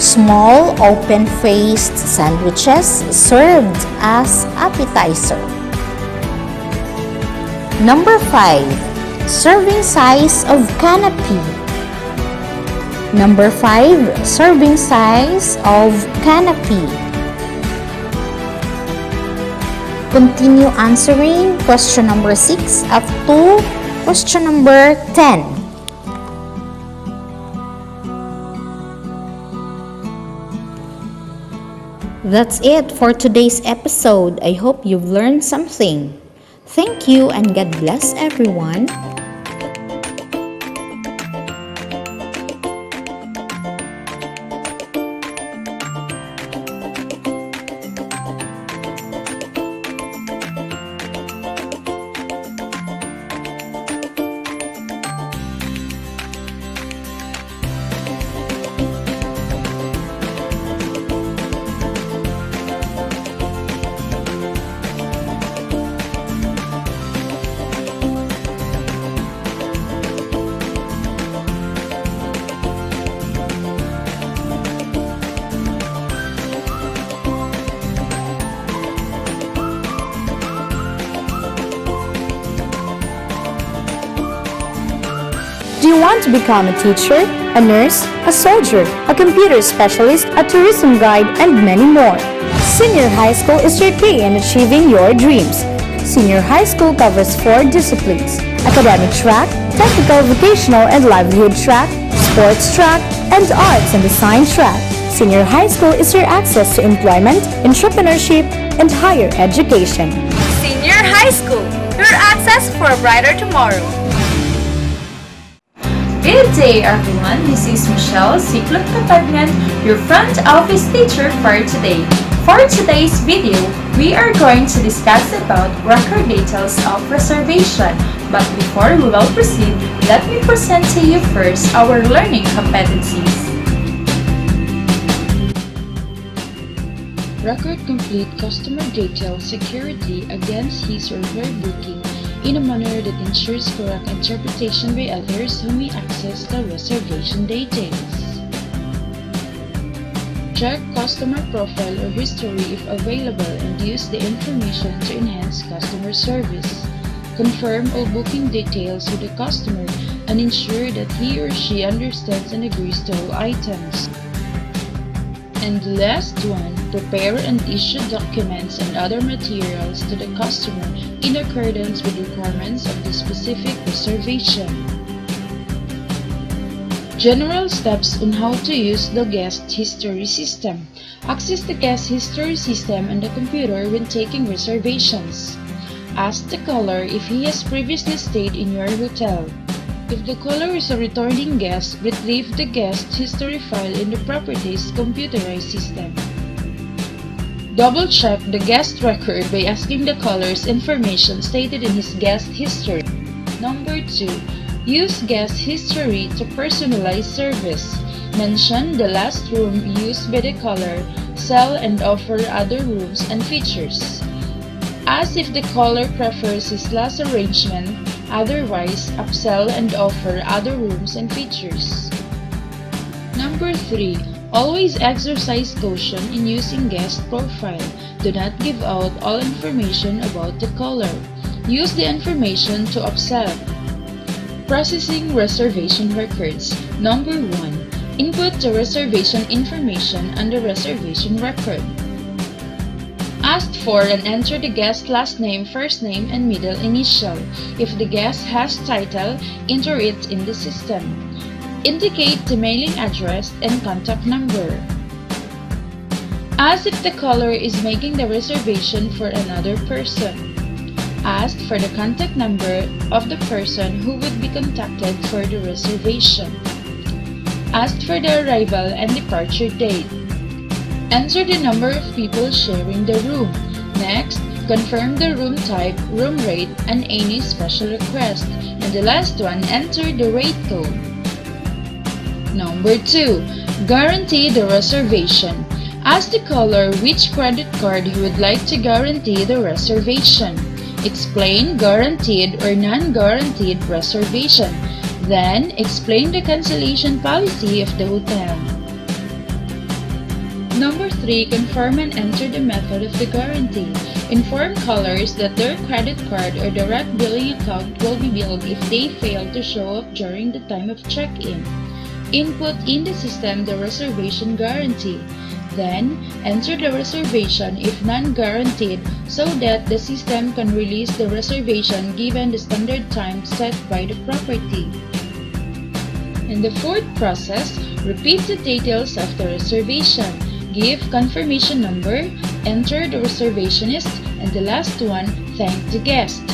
S2: Small open-faced sandwiches served as appetizer. Number 5. Serving size of canapé. Number 5. Serving size of canapé. Continue answering question number 6 up to question number 10. That's it for today's episode. I hope you've learned something. Thank you and God bless everyone.
S23: Do you want to become a teacher, a nurse, a soldier, a computer specialist, a tourism guide, and many more? Senior High School is your key in achieving your dreams. Senior High School covers 4 disciplines: academic track, technical, vocational, and livelihood track, sports track, and arts and design track. Senior High School is your access to employment, entrepreneurship, and higher education.
S14: Senior High School, your access for a brighter tomorrow. Good day everyone, this is Michelle Siklot Kapagnan, your front office teacher for today. For today's video, we are going to discuss about record details of reservation. But before we will proceed, let me present to you first our learning competencies.
S4: Record complete customer detail security against his or her booking in a manner that ensures correct interpretation by others who may access the reservation details. Check customer profile or history if available and use the information to enhance customer service. confirm all booking details with the customer and ensure that he or she understands and agrees to all items. And the last one, prepare and issue documents and other materials to the customer in accordance with requirements of the specific reservation. General steps on how to use the guest history system. Access the guest history system on the computer when taking reservations. Ask the caller if he has previously stayed in your hotel. If the caller is a returning guest, retrieve the guest history file in the property's computerized system. Double-check the guest record by asking the caller's information stated in his guest history. Number 2. Use guest history to personalize service. Mention the last room used by the caller, sell and offer other rooms and features. Ask if the caller prefers his last arrangement, otherwise upsell and offer other rooms and features. Number 3. Always exercise caution in using guest profile. Do not give out all information about the caller. Use the information to upsell. Processing reservation records. Number 1. Input the reservation information on the reservation record. Ask for and enter the guest's last name, first name, and middle initial. If the guest has title, enter it in the system. Indicate the mailing address and contact number. Ask if the caller is making the reservation for another person. Ask for the contact number of the person who would be contacted for the reservation. Ask for the arrival and departure date. Enter the number of people sharing the room. Next, confirm the room type, room rate, and any special request. And the last one, enter the rate code. Number 2. Guarantee the reservation. Ask the caller which credit card he would like to guarantee the reservation. Explain guaranteed or non-guaranteed reservation. Then, explain the cancellation policy of the hotel. Number 3. Confirm and enter the method of the guarantee. Inform callers that their credit card or direct billing account will be billed if they fail to show up during the time of check-in. Input in the system the reservation guarantee. Then, enter the reservation if non-guaranteed so that the system can release the reservation given the standard time set by the property. In the fourth process, repeat the details of the reservation. Give confirmation number, enter the reservationist, and the last one, thank the guest.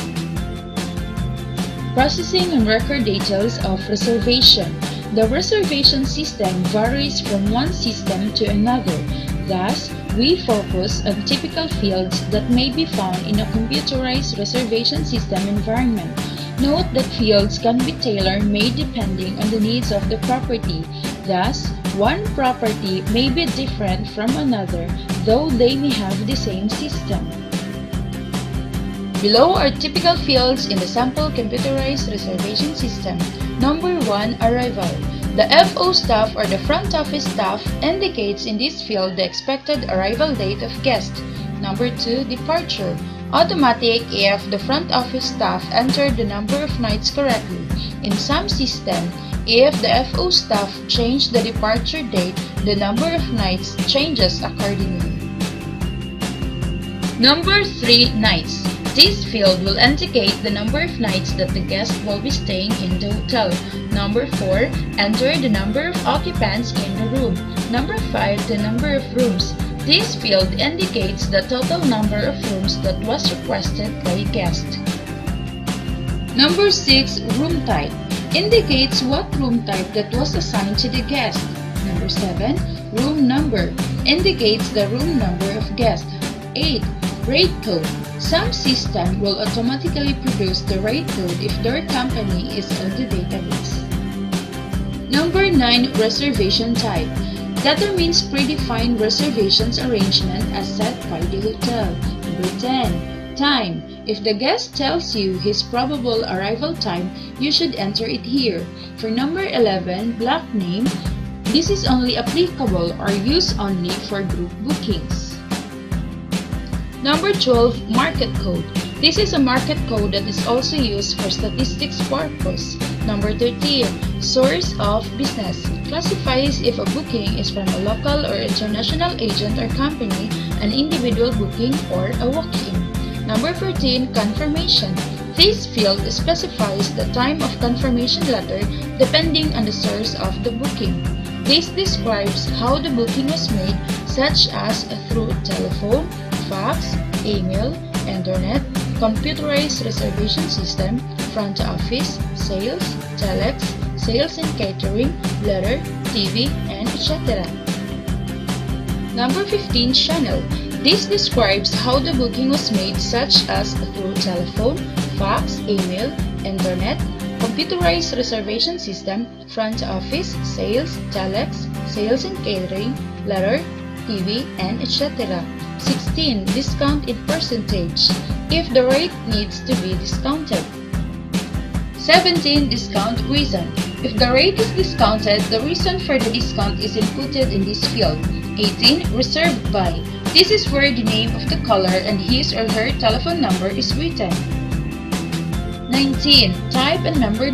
S4: Processing and record details of reservation. The reservation system varies from one system to another. Thus, we focus on typical fields that may be found in a computerized reservation system environment. Note that fields can be tailor-made depending on the needs of the property. Thus, one property may be different from another, though they may have the same system. Below are typical fields in the sample computerized reservation system. Number 1. Arrival. The FO staff or the front office staff indicates in this field the expected arrival date of guest. Number 2. Departure. Automatic if the front office staff entered the number of nights correctly. In some system, if the FO staff changed the departure date, the number of nights changes accordingly. Number 3. Nights. This field will indicate the number of nights that the guest will be staying in the hotel. Number 4. Enter the number of occupants in the room. Number 5. The number of rooms. This field indicates the total number of rooms that was requested by a guest. Number 6. Room type. Indicates what room type that was assigned to the guest. Number 7. Room number. Indicates the room number of guest. 8. Rate code. Some system will automatically produce the rate code if their company is on the database. Number 9. Reservation type. Determines predefined reservations arrangement as set by the hotel. Number 10. Time. If the guest tells you his probable arrival time, you should enter it here. For number 11, block name, this is only applicable or used only for group bookings. Number 12, market code. This is a market code that is also used for statistics purpose. Number 13. Source of business. Classifies if a booking is from a local or international agent or company, an individual booking, or a walk-in. Number 14. Confirmation. This field specifies the time of confirmation letter depending on the source of the booking. This describes how the booking was made, such as through telephone, fax, email, internet, computerized reservation system, front office, sales, telex, sales and catering, letter, TV, and etc. Number 15. Channel. This describes how the booking was made, such as through telephone, fax, email, internet, computerized reservation system, front office, sales, telex, sales and catering, letter, TV, and etc. 16. Discount in percentage. If the rate needs to be discounted. 17. Discount reason. If the rate is discounted, the reason for the discount is inputted in this field. 18. Reserved by. This is where the name of the caller and his or her telephone number is written. 19. Type and number.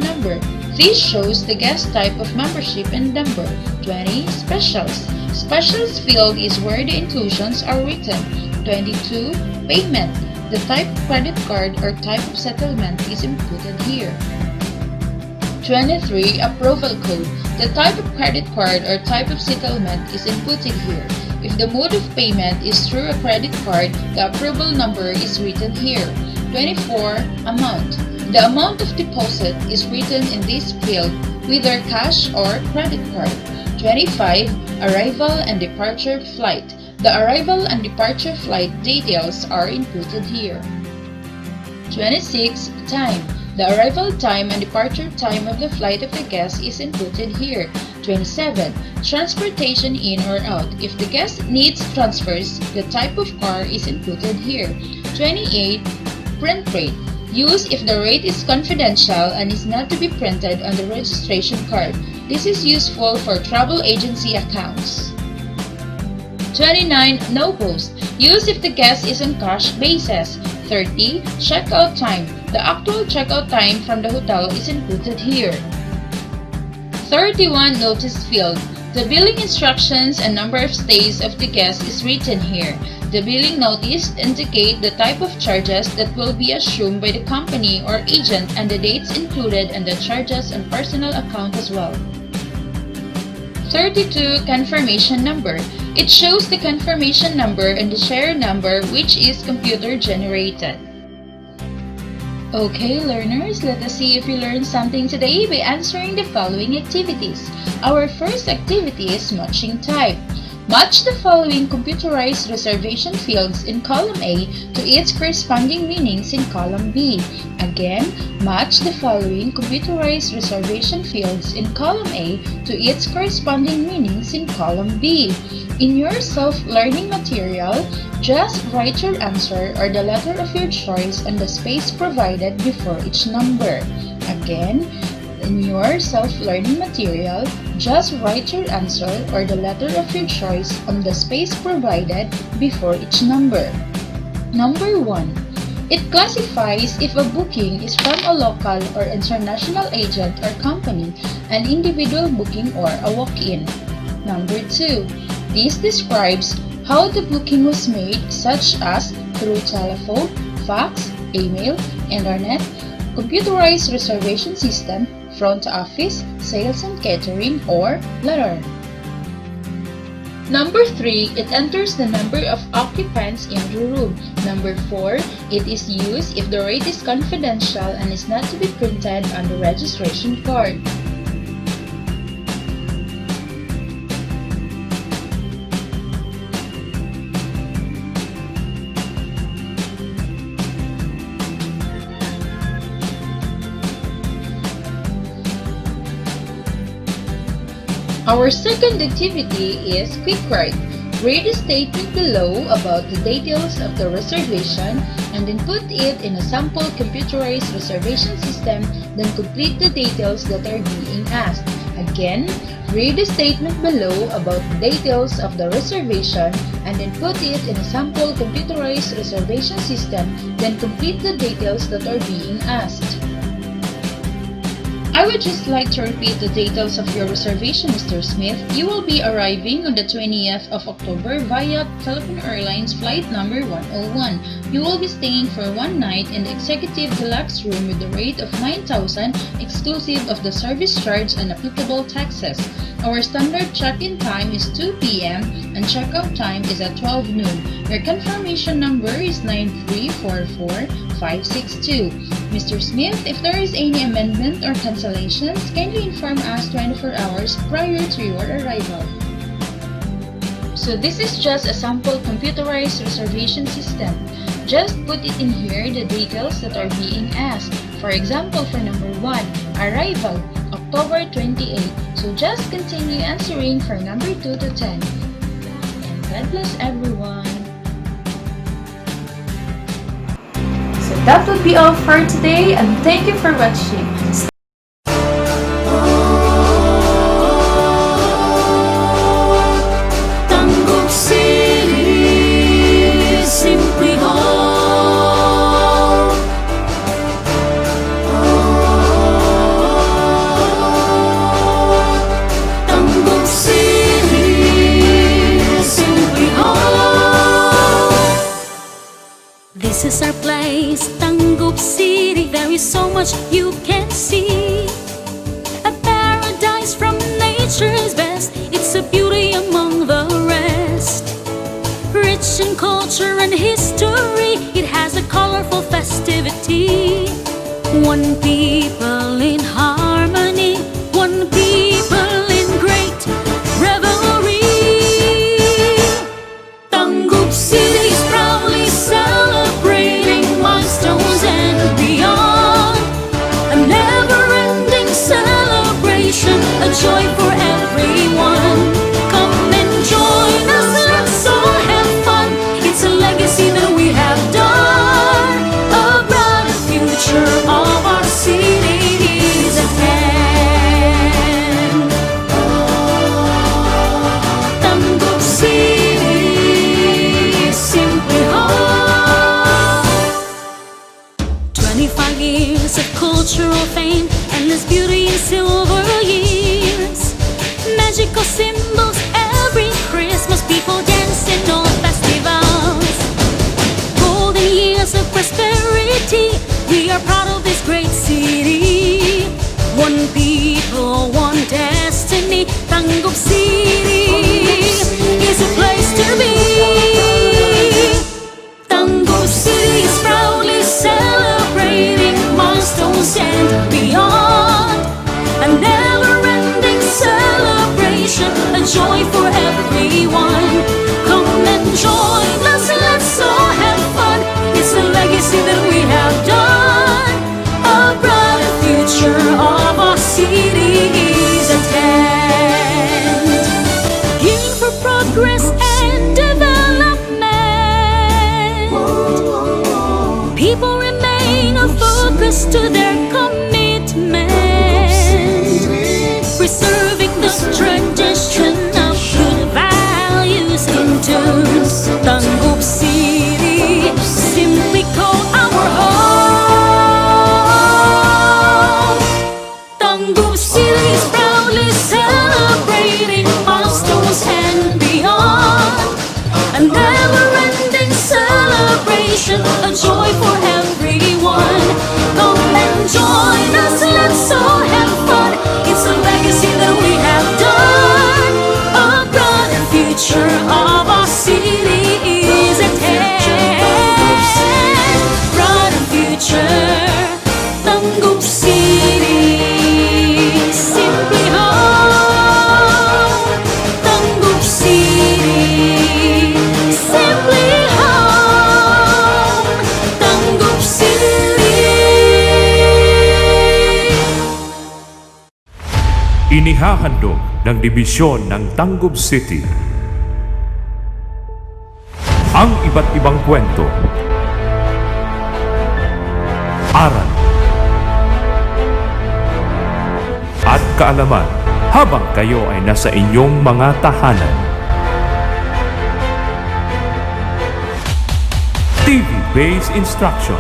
S4: This shows the guest type of membership and number. 20. Specials. Specials field is where the inclusions are written. 22. Payment. The type of credit card or type of settlement is inputted here. 23. Approval code. The type of credit card or type of settlement is inputted here. If the mode of payment is through a credit card, the approval number is written here. 24. Amount. The amount of deposit is written in this field, whether cash or credit card. 25. Arrival and departure flight. The arrival and departure flight details are inputted here. 26. Time. The arrival time and departure time of the flight of the guest is inputted here. 27. Transportation in or out. If the guest needs transfers, the type of car is inputted here. 28. Print rate. Used if the rate is confidential and is not to be printed on the registration card. This is useful for travel agency accounts. 29. No post. Used if the guest is on cash basis. 30. Checkout time. The actual checkout time from the hotel is inputted here. 31. Notice field. The billing instructions and number of stays of the guest is written here. The billing notice indicate the type of charges that will be assumed by the company or agent and the dates included and the charges and personal account as well. 32. Confirmation number. It shows the confirmation number and the share number which is computer generated. Okay, learners, let us see if you learned something today by answering the following activities. Our first activity is matching type. Match the following computerized reservation fields in column A to its corresponding meanings in column B. Again, match the following computerized reservation fields in column A to its corresponding meanings in column B. In your self-learning material, just write your answer or the letter of your choice on the space provided before each number. Again, in your self-learning material, just write your answer or the letter of your choice on the space provided before each number. Number 1. It classifies if a booking is from a local or international agent or company, an individual booking, or a walk-in. Number 2. This describes how the booking was made, such as through telephone, fax, email, internet, computerized reservation system, front office, sales and catering, or letter. Number 3, it enters the number of occupants in the room. Number 4, it is used if the rate is confidential and is not to be printed on the registration card. Our second activity is quick write. Read the statement below about the details of the reservation and input it in a sample computerized reservation system, then complete the details that are being asked. Again, Read the statement below about details of the reservation and then put it in a sample computerized reservation system, then complete the details that are being asked. I would just like to repeat the details of your reservation, Mr. Smith. You will be arriving on the 20th of October via Philippine Airlines flight number 101. You will be staying for one night in the executive deluxe room with a rate of 9,000 exclusive of the service charge and applicable taxes. Our standard check-in time is 2 p.m. and check-out time is at 12 noon. Your confirmation number is 9344562. Mr. Smith, if there is any amendment or cancellations, kindly inform us 24 hours prior to your arrival. So this is just a sample computerized reservation system. Just put it in here the details that are being asked. For example, for number 1, arrival, October 28. So just continue answering for number 2 to 10. And God bless everyone.
S17: So that would be all for today, and thank you for watching.
S19: TANGKUB City, simply home. TANGKUB City, simply home. This is our place, TANGKUB City. There is so much you can see. A paradise from nature's best. It's a beauty among the rest. Rich in culture and history, it has a colorful festivity. One people in harmony, one people in great revelry. TANGKUB City is proudly celebrating milestones and beyond. A never-ending celebration, a joy for everyone. Come and join us, let's all have fun. It's a legacy that we have done. A brighter future of our city is at hand. TANGKUB City, simply home. 25 years of cultural fame, endless beauty in silver years. Magical symbols every Christmas, people dance in all festivals. Golden years of prosperity, we are proud of this great city. One people, one destiny. TANGKUB City is a place to be. TANGKUB City is proudly celebrating milestones and beyond. A never-ending celebration, a joy for everyone. Come and join us, let's all have fun. It's a legacy that we have done. A brighter future of our city is at hand. Gearing for progress and development, people remain focused to their commitment. Preserving the tradition of good values in tunes. TANGKUB City, simply call our home. TANGKUB City is proudly celebrating milestones and beyond. A never-ending celebration, a joy for everyone. Come and join us, let's all have fun. It's a legacy that we have done. A brighter future of our city is at hand. Brighter future, TANGKUB City, simply home. TANGKUB City, simply home. TANGKUB City.
S10: Inihahandog ng dibisyon ng TANGKUB City ang iba't ibang kwento, aral at kaalaman habang kayo ay nasa inyong mga tahanan. TV-based instruction.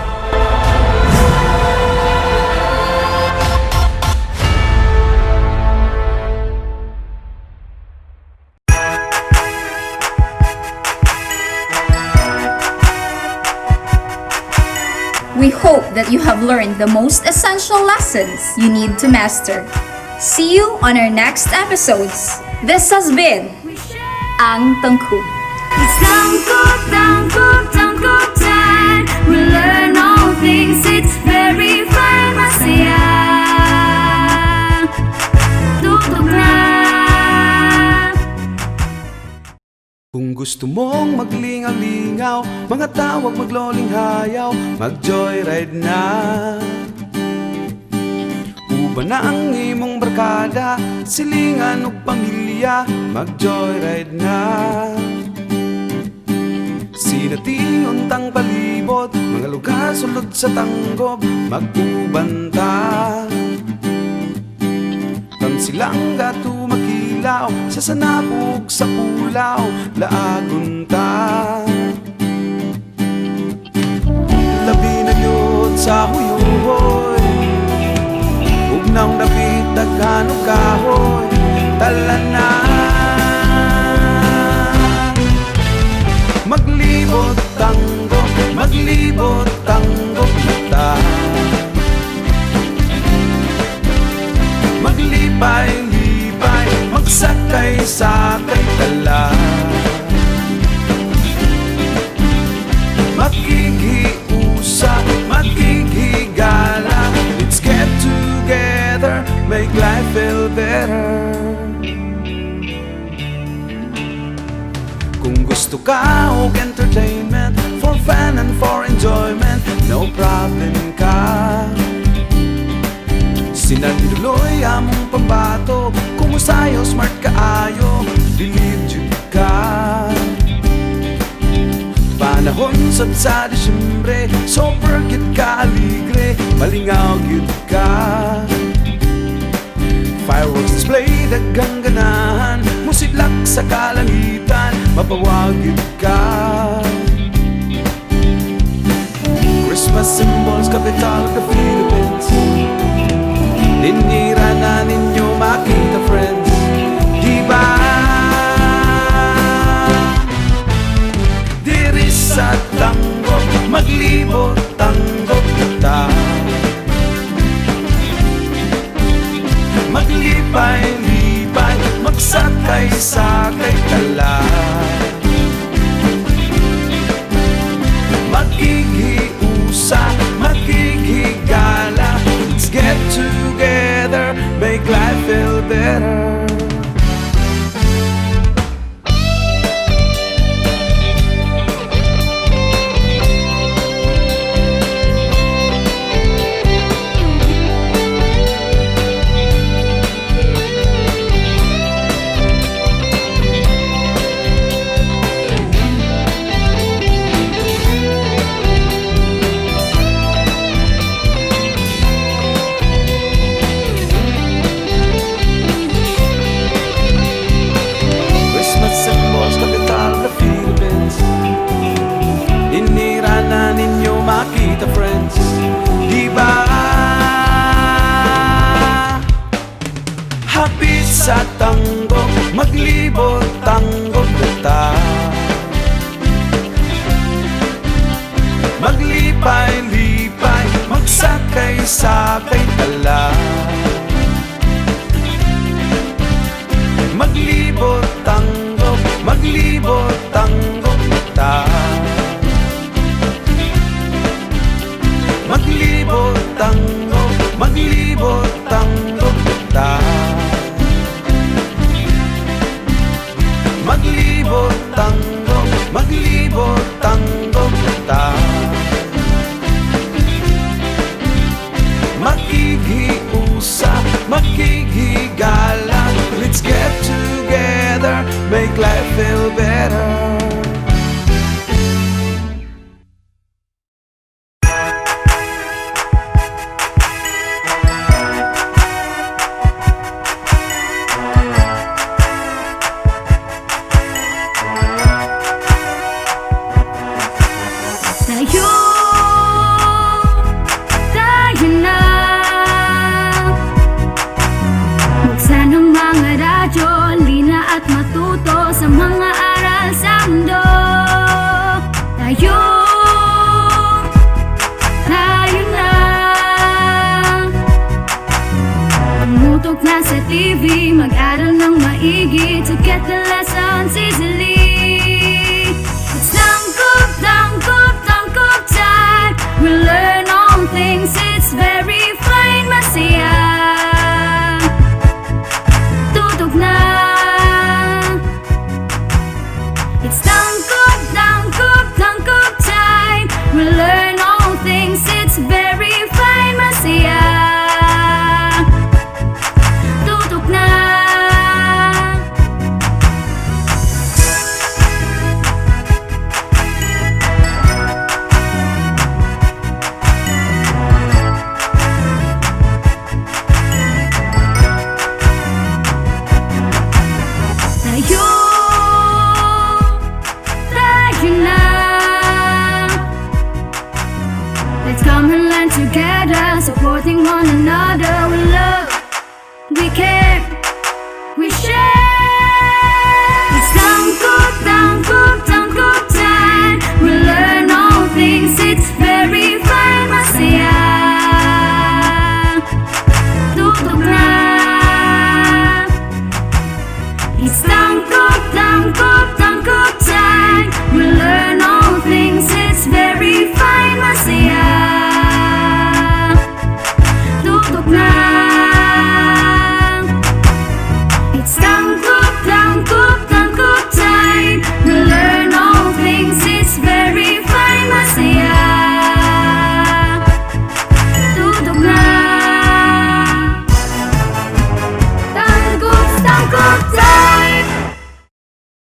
S23: We hope that you have learned the most essential lessons you need to master. See you on our next episodes. This has been ang TANGKUB.
S19: It's TANGKUB, TANGKUB, TANGKUB time. We learn all things, it's very fun, masaya. Tutok na.
S21: Kung gusto mong maglingaw-lingaw, mga tawag magloling hayaw, mag-joyride na. Uba na ang imong barkada, silingan o pamilya, mag-joyride na. Sinating untang palibot, mga lugar sulod sa Tanggob, mag-ubanta. Silang gato makilaw, sa sanabog sa pulaw, laagunta. Labi na yun sa huyuhoy, ugnaw dapit daghanong kahoy, talan na. Maglibot Tanggob, maglibot Tanggob ta. Maglipay-lipay, magsakay-sakay tala. Maghihiusa, maghihigala. Let's get together, make life feel better. Kung gusto ka og entertainment, for fun and for enjoyment, no problem ka. Sinanduloy among pambato, kumusayo smart kaayo, believe jud ka. Panahon sad sa Disyembre, super gid ka aligre, malingaw gid ka. Fireworks display daghang ganahan, musidlak sa kalangitan, mapawag gid ka. Christmas symbols, capital of the Philippines. Ninira na ninyo makita, friends, diba? Diri sa Tanggob, maglibot Tanggob ta. Maglipay-lipay, magsakay-sakay tala. Maghihiusa, maghihigala. Let's get together, make life feel better. Makita, friends, diba? Hapit sa Tanggob, maglibot Tanggob ta. Maglipay-lipay, magsakay-sakay tala. Maglibot Tanggob, maglibot Tanggob ta. Maglibot Tanggob, maglibot Tanggob ta. Maglibot Tanggob, maglibot Tanggob ta. Maghihiusa, maghihigala. Let's get together, make life feel better.
S19: TV, mag-aral ng maigi to get the lessons easily. It's TANGKUB, TANGKUB, TANGKUB time. We learn all things, it's very fine, masaya. Tutok na. It's TANGKUB, TANGKUB, TANGKUB time. We learn all things, it's very fine, masaya. Tutok na. Tayo na. Let's come and learn together, supporting one another. We love, we care, we share.